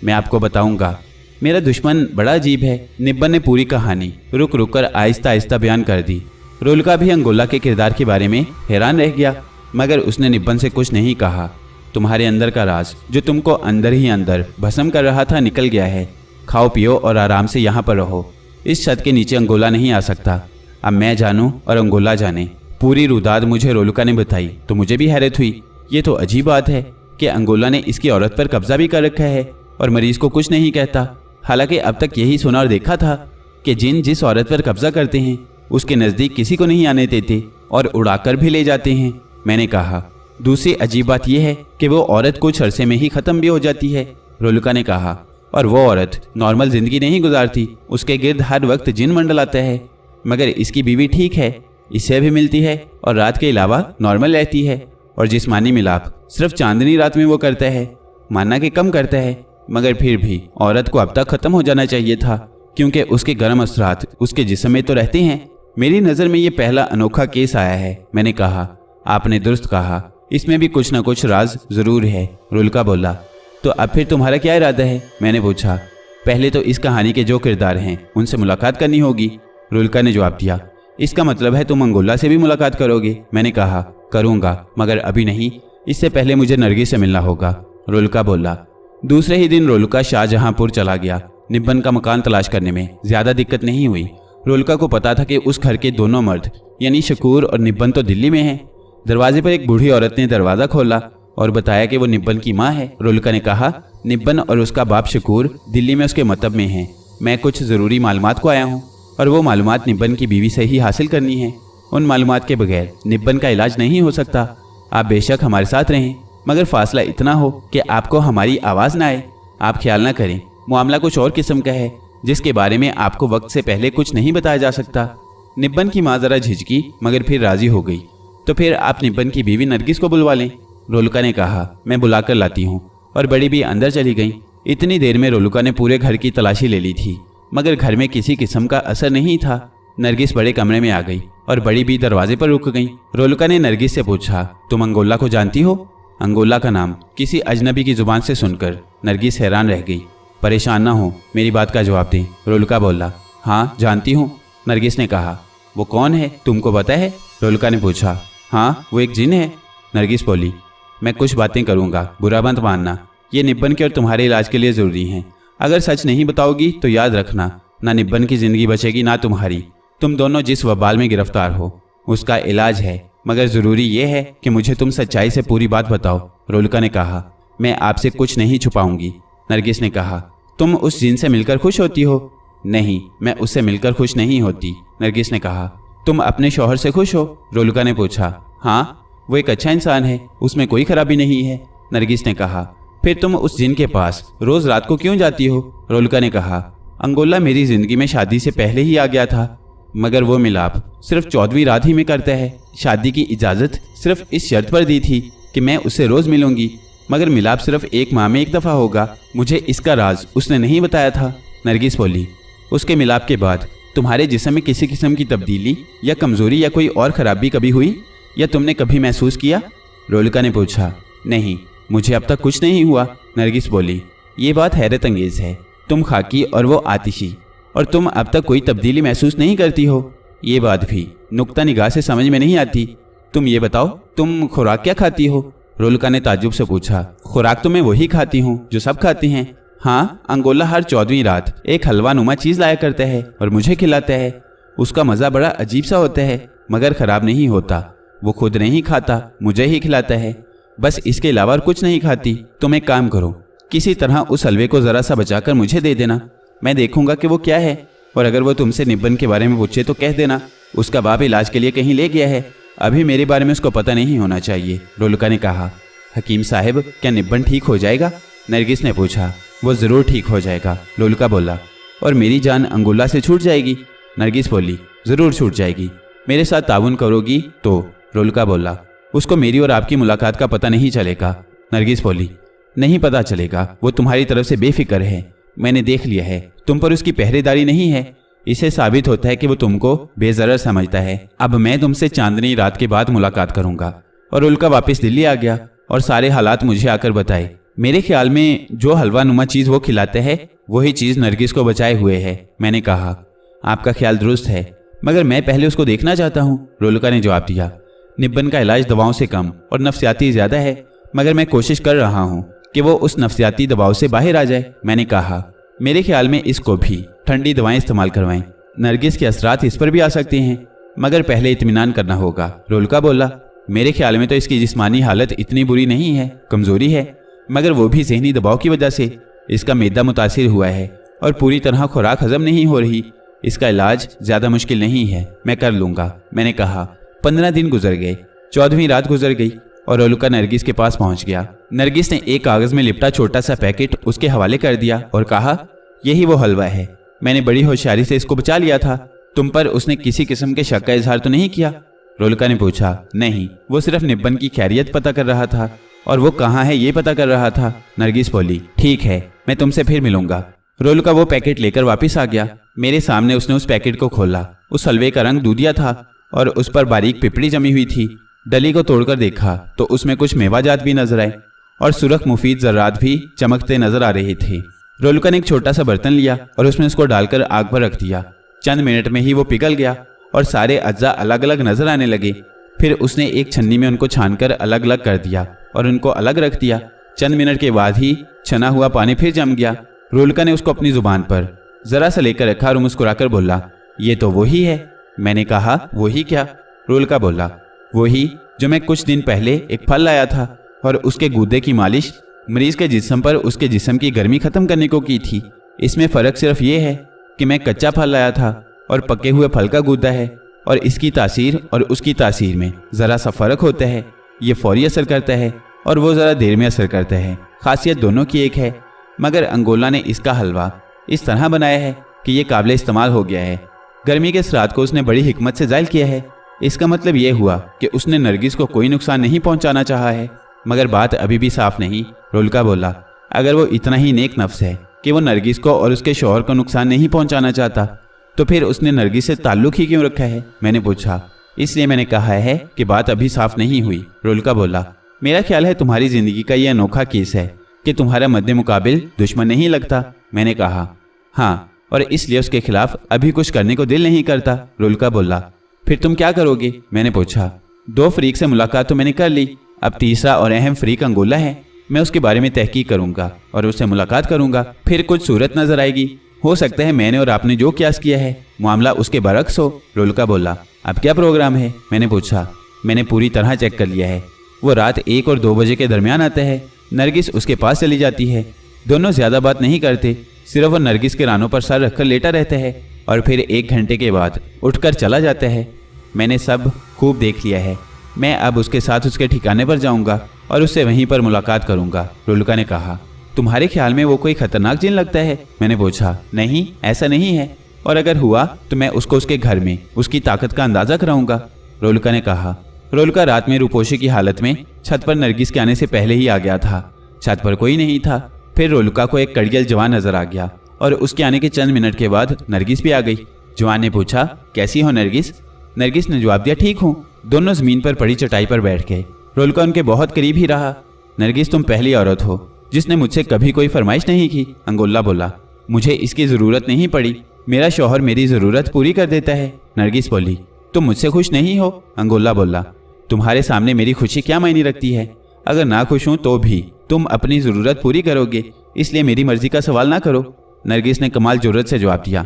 मैं आपको बताऊंगा, मेरा दुश्मन बड़ा अजीब है। निब्बन ने पूरी कहानी रुक रुक कर आहिस्ता आहिस्ता बयान कर दी। रोलका भी अंगोला के किरदार के बारे में हैरान रह गया, मगर उसने निब्बन से कुछ नहीं कहा। तुम्हारे अंदर का राज जो तुमको अंदर ही अंदर भस्म कर रहा था निकल गया है। खाओ पियो और आराम से यहाँ पर रहो। इस छत के नीचे अंगोला नहीं आ सकता। अब मैं जानूं और अंगोला जाने। पूरी रुदाद मुझे रोलका ने बताई तो मुझे भी हैरत हुई। ये तो अजीब बात है कि अंगोला ने इसकी औरत पर कब्जा भी कर रखा है और मरीज को कुछ नहीं कहता। हालांकि अब तक यही सुना और देखा था कि जिन जिस औरत पर कब्जा करते हैं उसके नज़दीक किसी को नहीं आने देते और उड़ाकर भी ले जाते हैं। मैंने कहा, दूसरी अजीब बात यह है कि वो औरत कुछ अरसे में ही ख़त्म भी हो जाती है। रोलका ने कहा, और वो औरत नॉर्मल ज़िंदगी नहीं गुजारती, उसके गिर्द हर वक्त जिन मंडल आता है। मगर इसकी बीवी ठीक है, इससे भी मिलती है और रात के अलावा नॉर्मल रहती है। और जिस्मानी मिलाप सिर्फ चांदनी रात में वो करता है, माना कि कम करता है, मगर फिर भी औरत को अब तक ख़त्म हो जाना चाहिए था, क्योंकि उसके गर्म असरात उसके जिस्म में तो रहते हैं। मेरी नज़र में ये पहला अनोखा केस आया है। मैंने कहा, आपने दुरुस्त कहा, इसमें भी कुछ न कुछ राज ज़रूर है। रोलका बोला, तो अब फिर तुम्हारा क्या इरादा है? मैंने पूछा। पहले तो इस कहानी के जो किरदार हैं उनसे मुलाकात करनी होगी। रोलका ने जवाब दिया, इसका मतलब है तुम अंगोला से भी मुलाकात करोगे? मैंने कहा, करूँगा, मगर अभी नहीं, इससे पहले मुझे नरगिस से मिलना होगा। रोलका बोला। दूसरे ही दिन रोलका शाहजहांपुर चला गया। निब्बन का मकान तलाश करने में ज़्यादा दिक्कत नहीं हुई। रोलका को पता था कि उस घर के दोनों मर्द यानी शकूर और निब्बन तो दिल्ली में हैं। दरवाजे पर एक बूढ़ी औरत ने दरवाज़ा खोला और बताया कि वो निब्बन की माँ है। रोलका ने कहा, निब्बन और उसका बाप शकूर दिल्ली में उसके मतब में हैं। मैं कुछ ज़रूरी मालूमात को आया हूँ और वो मालूमात निब्बन की बीवी से ही हासिल करनी है। उन मालूमात के बगैर निब्बन का इलाज नहीं हो सकता। आप बेशक हमारे साथ रहें, मगर फासला इतना हो कि आपको हमारी आवाज़ ना आए। आप ख्याल ना करें, मामला कुछ और किस्म का है जिसके बारे में आपको वक्त से पहले कुछ नहीं बताया जा सकता। निब्बन की माँ ज़रा झिझकी, मगर फिर राज़ी हो गई। तो फिर आप निब्बन की बीवी नरगिस को बुलवा लें। रोलका ने कहा, मैं बुलाकर लाती हूँ। और बड़ी भी अंदर चली गई। इतनी देर में रोलका ने पूरे घर की तलाशी ले ली थी, मगर घर में किसी किस्म का असर नहीं था। नरगिस बड़े कमरे में आ गई और बड़ी भी दरवाजे पर रुक गई। रोलका ने नरगिस से पूछा, तुम अंगोला को जानती हो? अंगोला का नाम किसी अजनबी की जुबान से सुनकर नरगिस हैरान रह गई। परेशान ना हो, मेरी बात का जवाब दें। रोलका बोला, हाँ जानती हूँ। नरगिस ने कहा, वो कौन है, तुमको पता है? रोलका ने पूछा। हाँ, वो एक जिन है। नरगिस बोली, मैं कुछ बातें करूँगा, बुरा मत मानना। ये निब्बन के और तुम्हारे इलाज के लिए ज़रूरी हैं। अगर सच नहीं बताओगी तो याद रखना, ना निब्बन की ज़िंदगी बचेगी ना तुम्हारी। तुम दोनों जिस वबाल में गिरफ्तार हो उसका इलाज है, मगर ज़रूरी ये है कि मुझे तुम सच्चाई से पूरी बात बताओ। रोलका ने कहा, मैं आपसे कुछ नहीं छुपाऊंगी। नरगिस ने कहा, तुम उस जिन से मिलकर खुश होती हो? नहीं, मैं उससे मिलकर खुश नहीं होती। नरगिस ने कहा, तुम अपने शौहर से खुश हो? रोलका ने पूछा। हाँ, वो एक अच्छा इंसान है, उसमें कोई खराबी नहीं है। नरगिस ने कहा, फिर तुम उस जिन के पास रोज़ रात को क्यों जाती हो? रोलका ने कहा, अंगोला मेरी ज़िंदगी में शादी से पहले ही आ गया था, मगर वो मिलाप सिर्फ 14वीं रात ही में करता है। शादी की इजाज़त सिर्फ इस शर्त पर दी थी कि मैं उससे रोज़ मिलूंगी, मगर मिलाप सिर्फ 1 माह में 1 दफ़ा होगा। मुझे इसका राज उसने नहीं बताया था। नरगिस बोली, उसके मिलाप के बाद तुम्हारे जिस्म में किसी किस्म की तब्दीली या कमज़ोरी या कोई और ख़राबी कभी हुई, या तुमने कभी महसूस किया? रोलका ने पूछा। नहीं, मुझे अब तक कुछ नहीं हुआ। नरगिस बोली, ये बात हैरत अंगेज़ है। तुम खाकी और वो आतिशी, और तुम अब तक कोई तब्दीली महसूस नहीं करती हो। ये बात भी नुक्ता निगाह से समझ में नहीं आती। तुम ये बताओ, तुम खुराक क्या खाती हो? रोलका ने ताज्जुब से पूछा। खुराक तो मैं वही खाती हूँ जो सब खाते हैं। हाँ, अंगोला हर 14वीं रात एक हलवा नुमा चीज लाया करता है और मुझे खिलाता है। उसका मज़ा बड़ा अजीब सा होता है, मगर ख़राब नहीं होता। वो खुद नहीं खाता, मुझे ही खिलाता है, बस इसके अलावा और कुछ नहीं खाती। तुम एक काम करो, किसी तरह उस हलवे को ज़रा सा बचाकर मुझे दे देना। मैं देखूंगा कि वो क्या है, और अगर वो तुमसे निब्बन के बारे में पूछे तो कह देना उसका बाप इलाज के लिए कहीं ले गया है। अभी मेरे बारे में उसको पता नहीं होना चाहिए। रोलका ने कहा। हकीम साहब, क्या निब्बन ठीक हो जाएगा? नरगिस ने पूछा। वो ज़रूर ठीक हो जाएगा, रोलका बोला। और मेरी जान अंगोला से छूट जाएगी? नरगिस बोली। ज़रूर छूट जाएगी। मेरे साथ ताउन करोगी तो? रोलका बोला। उसको मेरी और आपकी मुलाकात का पता नहीं चलेगा। नरगिस बोली। नहीं पता चलेगा, वो तुम्हारी तरफ से बेफिक्र है। मैंने देख लिया है, तुम पर उसकी पहरेदारी नहीं है। इससे साबित होता है कि वो तुमको बेजरर समझता है। अब मैं तुमसे चांदनी रात के बाद मुलाकात करूंगा। और रोलका वापस दिल्ली आ गया और सारे हालात मुझे आकर बताए। मेरे ख्याल में जो हलवा नुमा चीज़ वो खिलाते हैं वही चीज़ नरगिस को बचाए हुए है। मैंने कहा। आपका ख्याल दुरुस्त है, मगर मैं पहले उसको देखना चाहता हूँ, रोलका ने जवाब दिया। निब्बन का इलाज दवाओं से कम और नफ्सियाती ज़्यादा है, मगर मैं कोशिश कर रहा हूँ कि वो उस नफ्सियाती दबाव से बाहर आ जाए। मैंने कहा। मेरे ख्याल में इसको भी ठंडी दवाएं इस्तेमाल करवाएं। नरगिस के असरात इस पर भी आ सकते हैं, मगर पहले इत्मीनान करना होगा, रोलका बोला। मेरे ख्याल में तो इसकी जिस्मानी हालत इतनी बुरी नहीं है, कमज़ोरी है, मगर वो भी जहनी दबाव की वजह से। इसका मैदा मुतासिर हुआ है और पूरी तरह खुराक हजम नहीं हो रही। इसका इलाज ज़्यादा मुश्किल नहीं है, मैं कर लूँगा। मैंने कहा। 15 दिन गुजर गए। 14वीं रात गुजर गई और रोलका नरगिस के पास पहुंच गया। नरगिस ने एक कागज़ में लिपटा छोटा सा पैकेट उसके हवाले कर दिया और कहा, यही वो हलवा है। मैंने बड़ी होशियारी से इसको बचा लिया था। तुम पर उसने किसी किस्म के शक का इजहार तो नहीं किया? रोलका ने पूछा। नहीं, वो सिर्फ निब्बन की खैरियत पता कर रहा था और वो कहाँ है ये पता कर रहा था। नरगिस बोली। ठीक है, मैं तुमसे फिर मिलूंगा। रोलका वो पैकेट लेकर वापस आ गया। मेरे सामने उसने उस पैकेट को खोला। उस हलवे का रंग दूधिया था और उस पर बारीक पिपड़ी जमी हुई थी। डली को तोड़कर देखा तो उसमें कुछ मेवाजात भी नजर आए और सुरख मुफीद जर्रात भी चमकते नजर आ रहे थे। रोलका ने एक छोटा सा बर्तन लिया और उसमें उसको डालकर आग पर रख दिया। चंद मिनट में ही वो पिघल गया और सारे अज्जा अलग अलग नजर आने लगे। फिर उसने एक छन्नी में उनको छानकर अलग अलग कर दिया और उनको अलग रख दिया। चंद मिनट के बाद ही छना हुआ पानी फिर जम गया। रोलका ने उसको अपनी जुबान पर जरा सा लेकर रखा और मुस्कुराकर बोला, ये तो वही है। मैंने कहा, वही क्या? रोलका बोला, वही जो मैं कुछ दिन पहले एक फल लाया था और उसके गूदे की मालिश मरीज के जिस्म पर उसके जिस्म की गर्मी खत्म करने को की थी। इसमें फ़र्क सिर्फ ये है कि मैं कच्चा फल लाया था और पके हुए फल का गूदा है, और इसकी तासीर और उसकी तासीर में ज़रा सा फ़र्क होता है। ये फौरी असर करता है और वो ज़रा देर में असर करता है। खासियत दोनों की एक है, मगर अंगोला ने इसका हलवा इस तरह बनाया है कि ये काबिल इस्तेमाल हो गया है। गर्मी के असरात को उसने बड़ी हिकमत से ज़ायल किया है। इसका मतलब ये हुआ कि उसने नरगिस को कोई नुकसान नहीं पहुंचाना चाहा है, मगर बात अभी भी साफ नहीं। रोलका बोला। अगर वो इतना ही नेक नफ्स है कि वो नरगिस को और उसके शौहर को नुकसान नहीं पहुंचाना चाहता, तो फिर उसने नरगिस से ताल्लुक़ ही क्यों रखा है? मैंने पूछा। इसलिए मैंने कहा है कि बात अभी साफ नहीं हुई, रोलका बोला। मेरा ख्याल है तुम्हारी ज़िंदगी का यह अनोखा केस है कि तुम्हारा मद्दे मुकाबिल दुश्मन नहीं लगता। मैंने कहा। हाँ, और इसलिए उसके खिलाफ अभी कुछ करने को दिल नहीं करता, रोलका बोला। फिर तुम क्या करोगे? मैंने पूछा। 2 फरीक से मुलाकात तो मैंने कर ली, अब तीसरा और अहम फरीक अंगोला है। मैं उसके बारे में तहकीक करूंगा और उससे मुलाकात करूंगा। फिर कुछ सूरत नजर आएगी। हो सकता है मैंने और आपने जो क्यास किया है मामला उसके बरक्स हो, रोलका बोला। अब क्या प्रोग्राम है? मैंने पूछा। मैंने पूरी तरह चेक कर लिया है। वो रात 1 और 2 बजे के दरमियान आता है। नरगिस उसके पास चली जाती है। दोनों ज़्यादा बात नहीं करते, सिर्फ वो नरगिस के रानों पर सर रखकर लेटा रहता है और फिर 1 घंटे के बाद उठकर चला जाता है। मैंने सब खूब देख लिया है। मैं अब उसके साथ उसके ठिकाने पर जाऊंगा और उससे वहीं पर मुलाकात करूंगा, रोलका ने कहा। तुम्हारे ख्याल में वो कोई खतरनाक जिन लगता है? मैंने पूछा। नहीं, ऐसा नहीं है, और अगर हुआ तो मैं उसको उसके घर में उसकी ताकत का अंदाज़ा कराऊंगा, रोलका ने कहा। रोलका रात में रूपोशी की हालत में छत पर नरगिस के आने से पहले ही आ गया था। छत पर कोई नहीं था। फिर रोलका को एक कड़ियल जवान नजर आ गया और उसके आने के चंद मिनट के बाद नरगिस भी आ गई। जवान ने पूछा, कैसी हो नरगिस? नरगिस ने जवाब दिया, ठीक हूँ। दोनों ज़मीन पर पड़ी चटाई पर बैठ गए। रोलका उनके बहुत करीब ही रहा। नरगिस, तुम पहली औरत हो जिसने मुझसे कभी कोई फरमाइश नहीं की, अंगोला बोला। मुझे इसकी ज़रूरत नहीं पड़ी, मेरा शौहर मेरी ज़रूरत पूरी कर देता है, नरगिस बोली। तुम मुझसे खुश नहीं हो, अंगोला बोला। तुम्हारे सामने मेरी खुशी क्या मायने रखती है? अगर ना खुश हूं तो भी तुम अपनी ज़रूरत पूरी करोगे, इसलिए मेरी मर्जी का सवाल ना करो। नरगिस ने कमाल जुर्रत से जवाब दिया।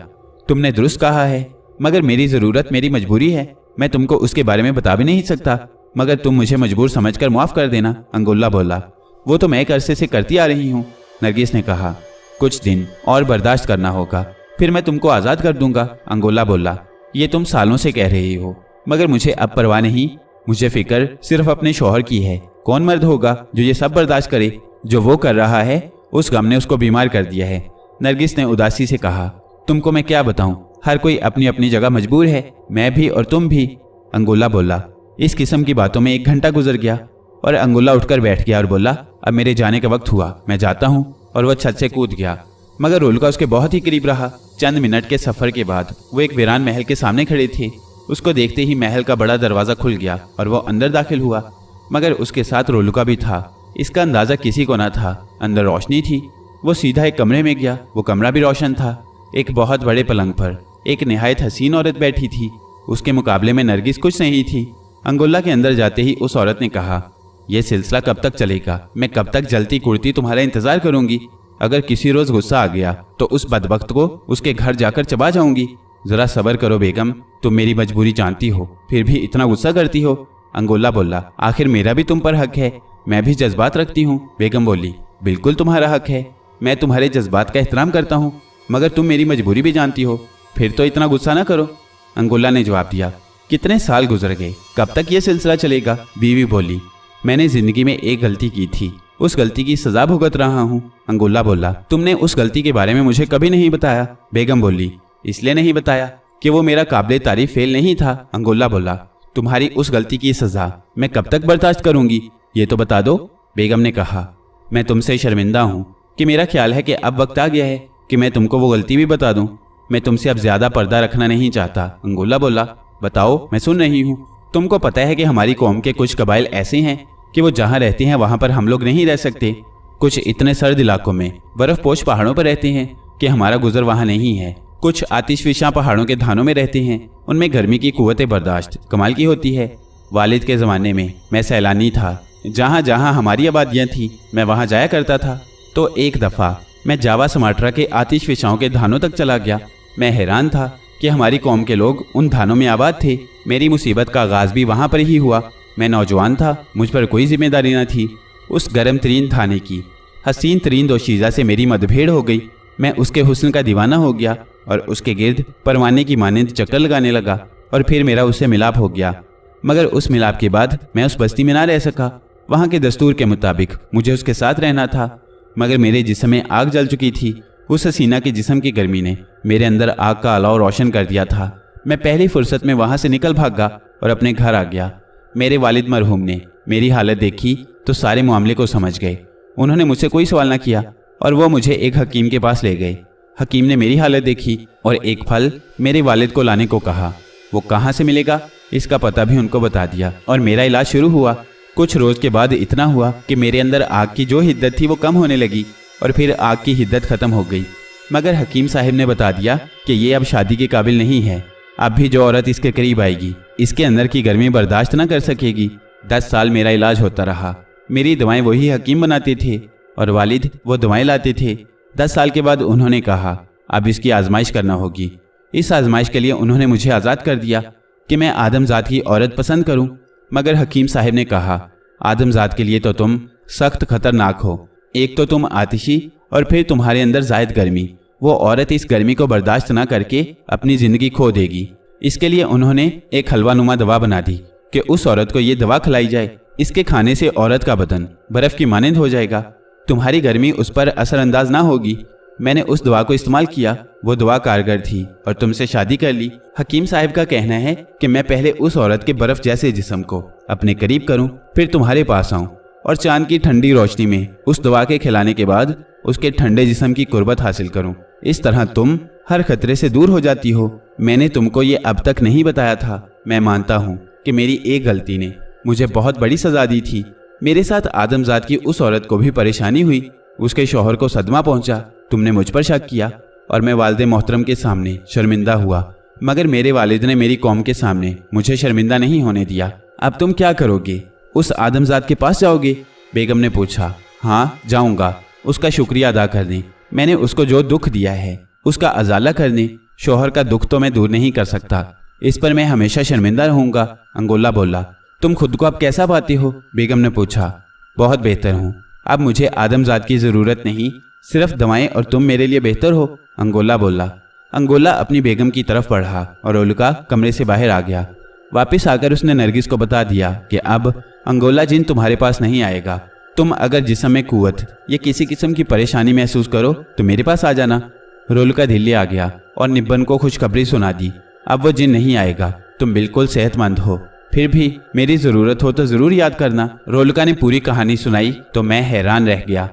तुमने दुरुस्त कहा है, मगर मेरी ज़रूरत मेरी मजबूरी है। मैं तुमको उसके बारे में बता भी नहीं सकता, मगर तुम मुझे मजबूर समझकर माफ़ कर देना, अंगुल्ला बोला। वो तो मैं एक अरसे से करती आ रही हूँ, नरगिस ने कहा। कुछ दिन और बर्दाश्त करना होगा, फिर मैं तुमको आज़ाद कर दूंगा, अंगुल्ला बोला। ये तुम सालों से कह रही हो, मगर मुझे अब परवाह नहीं। मुझे फिक्र सिर्फ अपने शौहर की है। कौन मर्द होगा जो ये सब बर्दाश्त करे? जो वो कर रहा है, उस गम ने उसको बीमार कर दिया है, नरगिस ने उदासी से कहा। तुमको मैं क्या बताऊं, हर कोई अपनी अपनी जगह मजबूर है, मैं भी और तुम भी, अंगुल्ला बोला। इस किस्म की बातों में 1 घंटा गुजर गया और अंगुल्ला उठकर बैठ गया और बोला, अब मेरे जाने का वक्त हुआ, मैं जाता हूँ। और वह छत से कूद गया, मगर रोलका उसके बहुत ही करीब रहा। चंद मिनट के सफर के बाद वो एक वीरान महल के सामने खड़े थे। उसको देखते ही महल का बड़ा दरवाजा खुल गया और वो अंदर दाखिल हुआ, मगर उसके साथ रोलका भी था। इसका अंदाजा किसी को न था। अंदर रोशनी थी। वो सीधा एक कमरे में गया। वो कमरा भी रोशन था। एक बहुत बड़े पलंग पर एक निहायत हसीन औरत बैठी थी। उसके मुकाबले में नरगिस कुछ नहीं थी। अंगुल्ला के अंदर जाते ही उस औरत ने कहा, यह सिलसिला कब तक चलेगा? मैं कब तक जलती कुड़ती तुम्हारा इंतजार करूंगी? अगर किसी रोज गुस्सा आ गया तो उस बदबख्त को उसके घर जाकर चबा जाऊंगी। जरा सब्र करो बेगम, तुम मेरी मजबूरी जानती हो, फिर भी इतना गुस्सा करती हो, अंगुल्ला बोला। आखिर मेरा भी तुम पर हक है, मैं भी जज्बात रखती हूँ, बेगम बोली। बिल्कुल तुम्हारा हक है, मैं तुम्हारे जज्बात का एहतराम करता हूँ, मगर तुम मेरी मजबूरी भी जानती हो, फिर तो इतना गुस्सा ना करो, अंगुल्ला ने जवाब दिया। कितने साल गुजर गए, कब तक ये सिलसिला चलेगा? बीवी बोली। मैंने जिंदगी में एक गलती की थी, उस गलती की सजा भुगत रहा हूँ, अंगुल्ला बोला। तुमने उस गलती के बारे में मुझे कभी नहीं बताया, बेगम बोली। इसलिए नहीं बताया कि वो मेरा काबिल तारीफ फेल नहीं था, अंगुल्ला बोला। तुम्हारी उस गलती की सजा मैं कब तक बर्दाश्त करूंगी, ये तो बता दो, बेगम ने कहा। मैं तुमसे शर्मिंदा हूँ कि मेरा ख्याल है कि अब वक्त आ गया है कि मैं तुमको वो गलती भी बता दूं। मैं तुमसे अब ज्यादा पर्दा रखना नहीं चाहता, अंगुल्ला बोला। बताओ, मैं सुन रही हूँ। तुमको पता है कि हमारी कौम के कुछ कबाइल ऐसे हैं कि वो जहाँ रहते हैं वहाँ पर हम लोग नहीं रह सकते। कुछ इतने सर्द इलाकों में बर्फपोश पहाड़ों पर रहते हैं कि हमारा गुजर वहाँ नहीं है। कुछ आतिशफिशा पहाड़ों के धानों में रहते हैं, उनमें गर्मी की कुव्वत बर्दाश्त कमाल की होती है। वालिद के ज़माने में मैं सैलानी था, जहाँ जहाँ हमारी आबादियाँ थी मैं वहाँ जाया करता था। तो एक दफ़ा मैं जावा सुमाट्रा के आतिशफिशाओं के धानों तक चला गया। मैं हैरान था कि हमारी कौम के लोग उन धानों में आबाद थे। मेरी मुसीबत का आगाज़ भी वहाँ पर ही हुआ। मैं नौजवान था, मुझ पर कोई जिम्मेदारी न थी। उस गर्म तरीन थाने की हसीन तरीन दोशीज़ा से मेरी मतभेड़ हो गई। मैं उसके हुस्न का दीवाना हो गया और उसके गिर्द परवाने की मानंद चक्कर लगाने लगा और फिर मेरा उससे मिलाप हो गया। मगर उस मिलाप के बाद मैं उस बस्ती में ना रह सका। वहाँ के दस्तूर के मुताबिक मुझे उसके साथ रहना था, मगर मेरे जिस्म में आग जल चुकी थी। उस हसीना के जिस्म की गर्मी ने मेरे अंदर आग का अलाव रोशन कर दिया था। मैं पहली फुर्सत में वहाँ से निकल भागा और अपने घर आ गया। मेरे वालिद मरहूम ने मेरी हालत देखी तो सारे मामले को समझ गए। उन्होंने मुझसे कोई सवाल न किया और वो मुझे एक हकीम के पास ले गए। हकीम ने मेरी हालत देखी और एक फल मेरे वालिद को लाने को कहा। वो कहाँ से मिलेगा इसका पता भी उनको बता दिया और मेरा इलाज शुरू हुआ। कुछ रोज़ के बाद इतना हुआ कि मेरे अंदर आग की जो हिद्दत थी वो कम होने लगी और फिर आग की हिद्दत ख़त्म हो गई। मगर हकीम साहब ने बता दिया कि ये अब शादी के काबिल नहीं है। अब भी जो औरत इसके करीब आएगी इसके अंदर की गर्मी बर्दाश्त ना कर सकेगी। 10 साल मेरा इलाज होता रहा। मेरी दवाएं वही हकीम बनाते थे और वालिद वो दवाएं लाते थे। 10 साल के बाद उन्होंने कहा अब इसकी आजमाइश करना होगी। इस आजमाइश के लिए उन्होंने मुझे आज़ाद कर दिया कि मैं आदमजात की औरत पसंद करूं। मगर हकीम साहब ने कहा आदमजात के लिए तो तुम सख्त खतरनाक हो। एक तो तुम आतिशी और फिर तुम्हारे अंदर जायद गर्मी। वो औरत इस गर्मी को बर्दाश्त ना करके अपनी ज़िंदगी खो देगी। इसके लिए उन्होंने एक हलवानुमा दवा बना दी कि उस औरत को ये दवा खिलाई जाए। इसके खाने से औरत का बदन बर्फ़ की मानंद हो जाएगा। तुम्हारी गर्मी उस पर असरअंदाज ना होगी। मैंने उस दवा को इस्तेमाल किया, वो दवा कारगर थी और तुमसे शादी कर ली। हकीम साहब का कहना है कि मैं पहले उस औरत के बर्फ़ जैसे जिस्म को अपने करीब करूं, फिर तुम्हारे पास आऊं और चांद की ठंडी रोशनी में उस दवा के खिलाने के बाद उसके ठंडे जिस्म की कुर्बत हासिल करूं। इस तरह तुम हर खतरे से दूर हो जाती हो। मैंने तुमको ये अब तक नहीं बताया था। मैं मानता हूँ कि मेरी एक गलती ने मुझे बहुत बड़ी सजा दी थी। मेरे साथ आदमजात की उस औरत को भी परेशानी हुई। उसके शौहर को सदमा पहुंचा। तुमने मुझ पर शक किया और मैं वालिद मोहतरम के सामने शर्मिंदा हुआ, मगर मेरे वालिद ने मेरी कौम के सामने मुझे शर्मिंदा नहीं होने दिया। अब तुम क्या करोगे? उस आदमजात के पास जाओगे? बेगम ने पूछा। हाँ जाऊंगा, उसका शुक्रिया अदा करने, मैंने उसको जो दुख दिया है उसका अजाला करने। शोहर का दुख तो मैं दूर नहीं कर सकता, इस पर मैं हमेशा शर्मिंदा रहूंगा। अंगोला बोला। तुम खुद को अब कैसा पाती हो? बेगम ने पूछा। बहुत बेहतर हूँ, अब मुझे आदमजाद की ज़रूरत नहीं, सिर्फ दवाएं और तुम मेरे लिए बेहतर हो। अंगोला बोला। अंगोला अपनी बेगम की तरफ बढ़ा और रोलका कमरे से बाहर आ गया। वापस आकर उसने नरगिस को बता दिया कि अब अंगोला जिन तुम्हारे पास नहीं आएगा। तुम अगर जिस्म में कुव्वत या किसी किस्म की परेशानी महसूस करो तो मेरे पास आ जाना। रोलका दिल्ली आ गया और निब्बन को खुशखबरी सुना दी। अब वो जिन नहीं आएगा, तुम बिल्कुल सेहतमंद हो, फिर भी मेरी ज़रूरत हो तो ज़रूर याद करना। रोलका ने पूरी कहानी सुनाई तो मैं हैरान रह गया।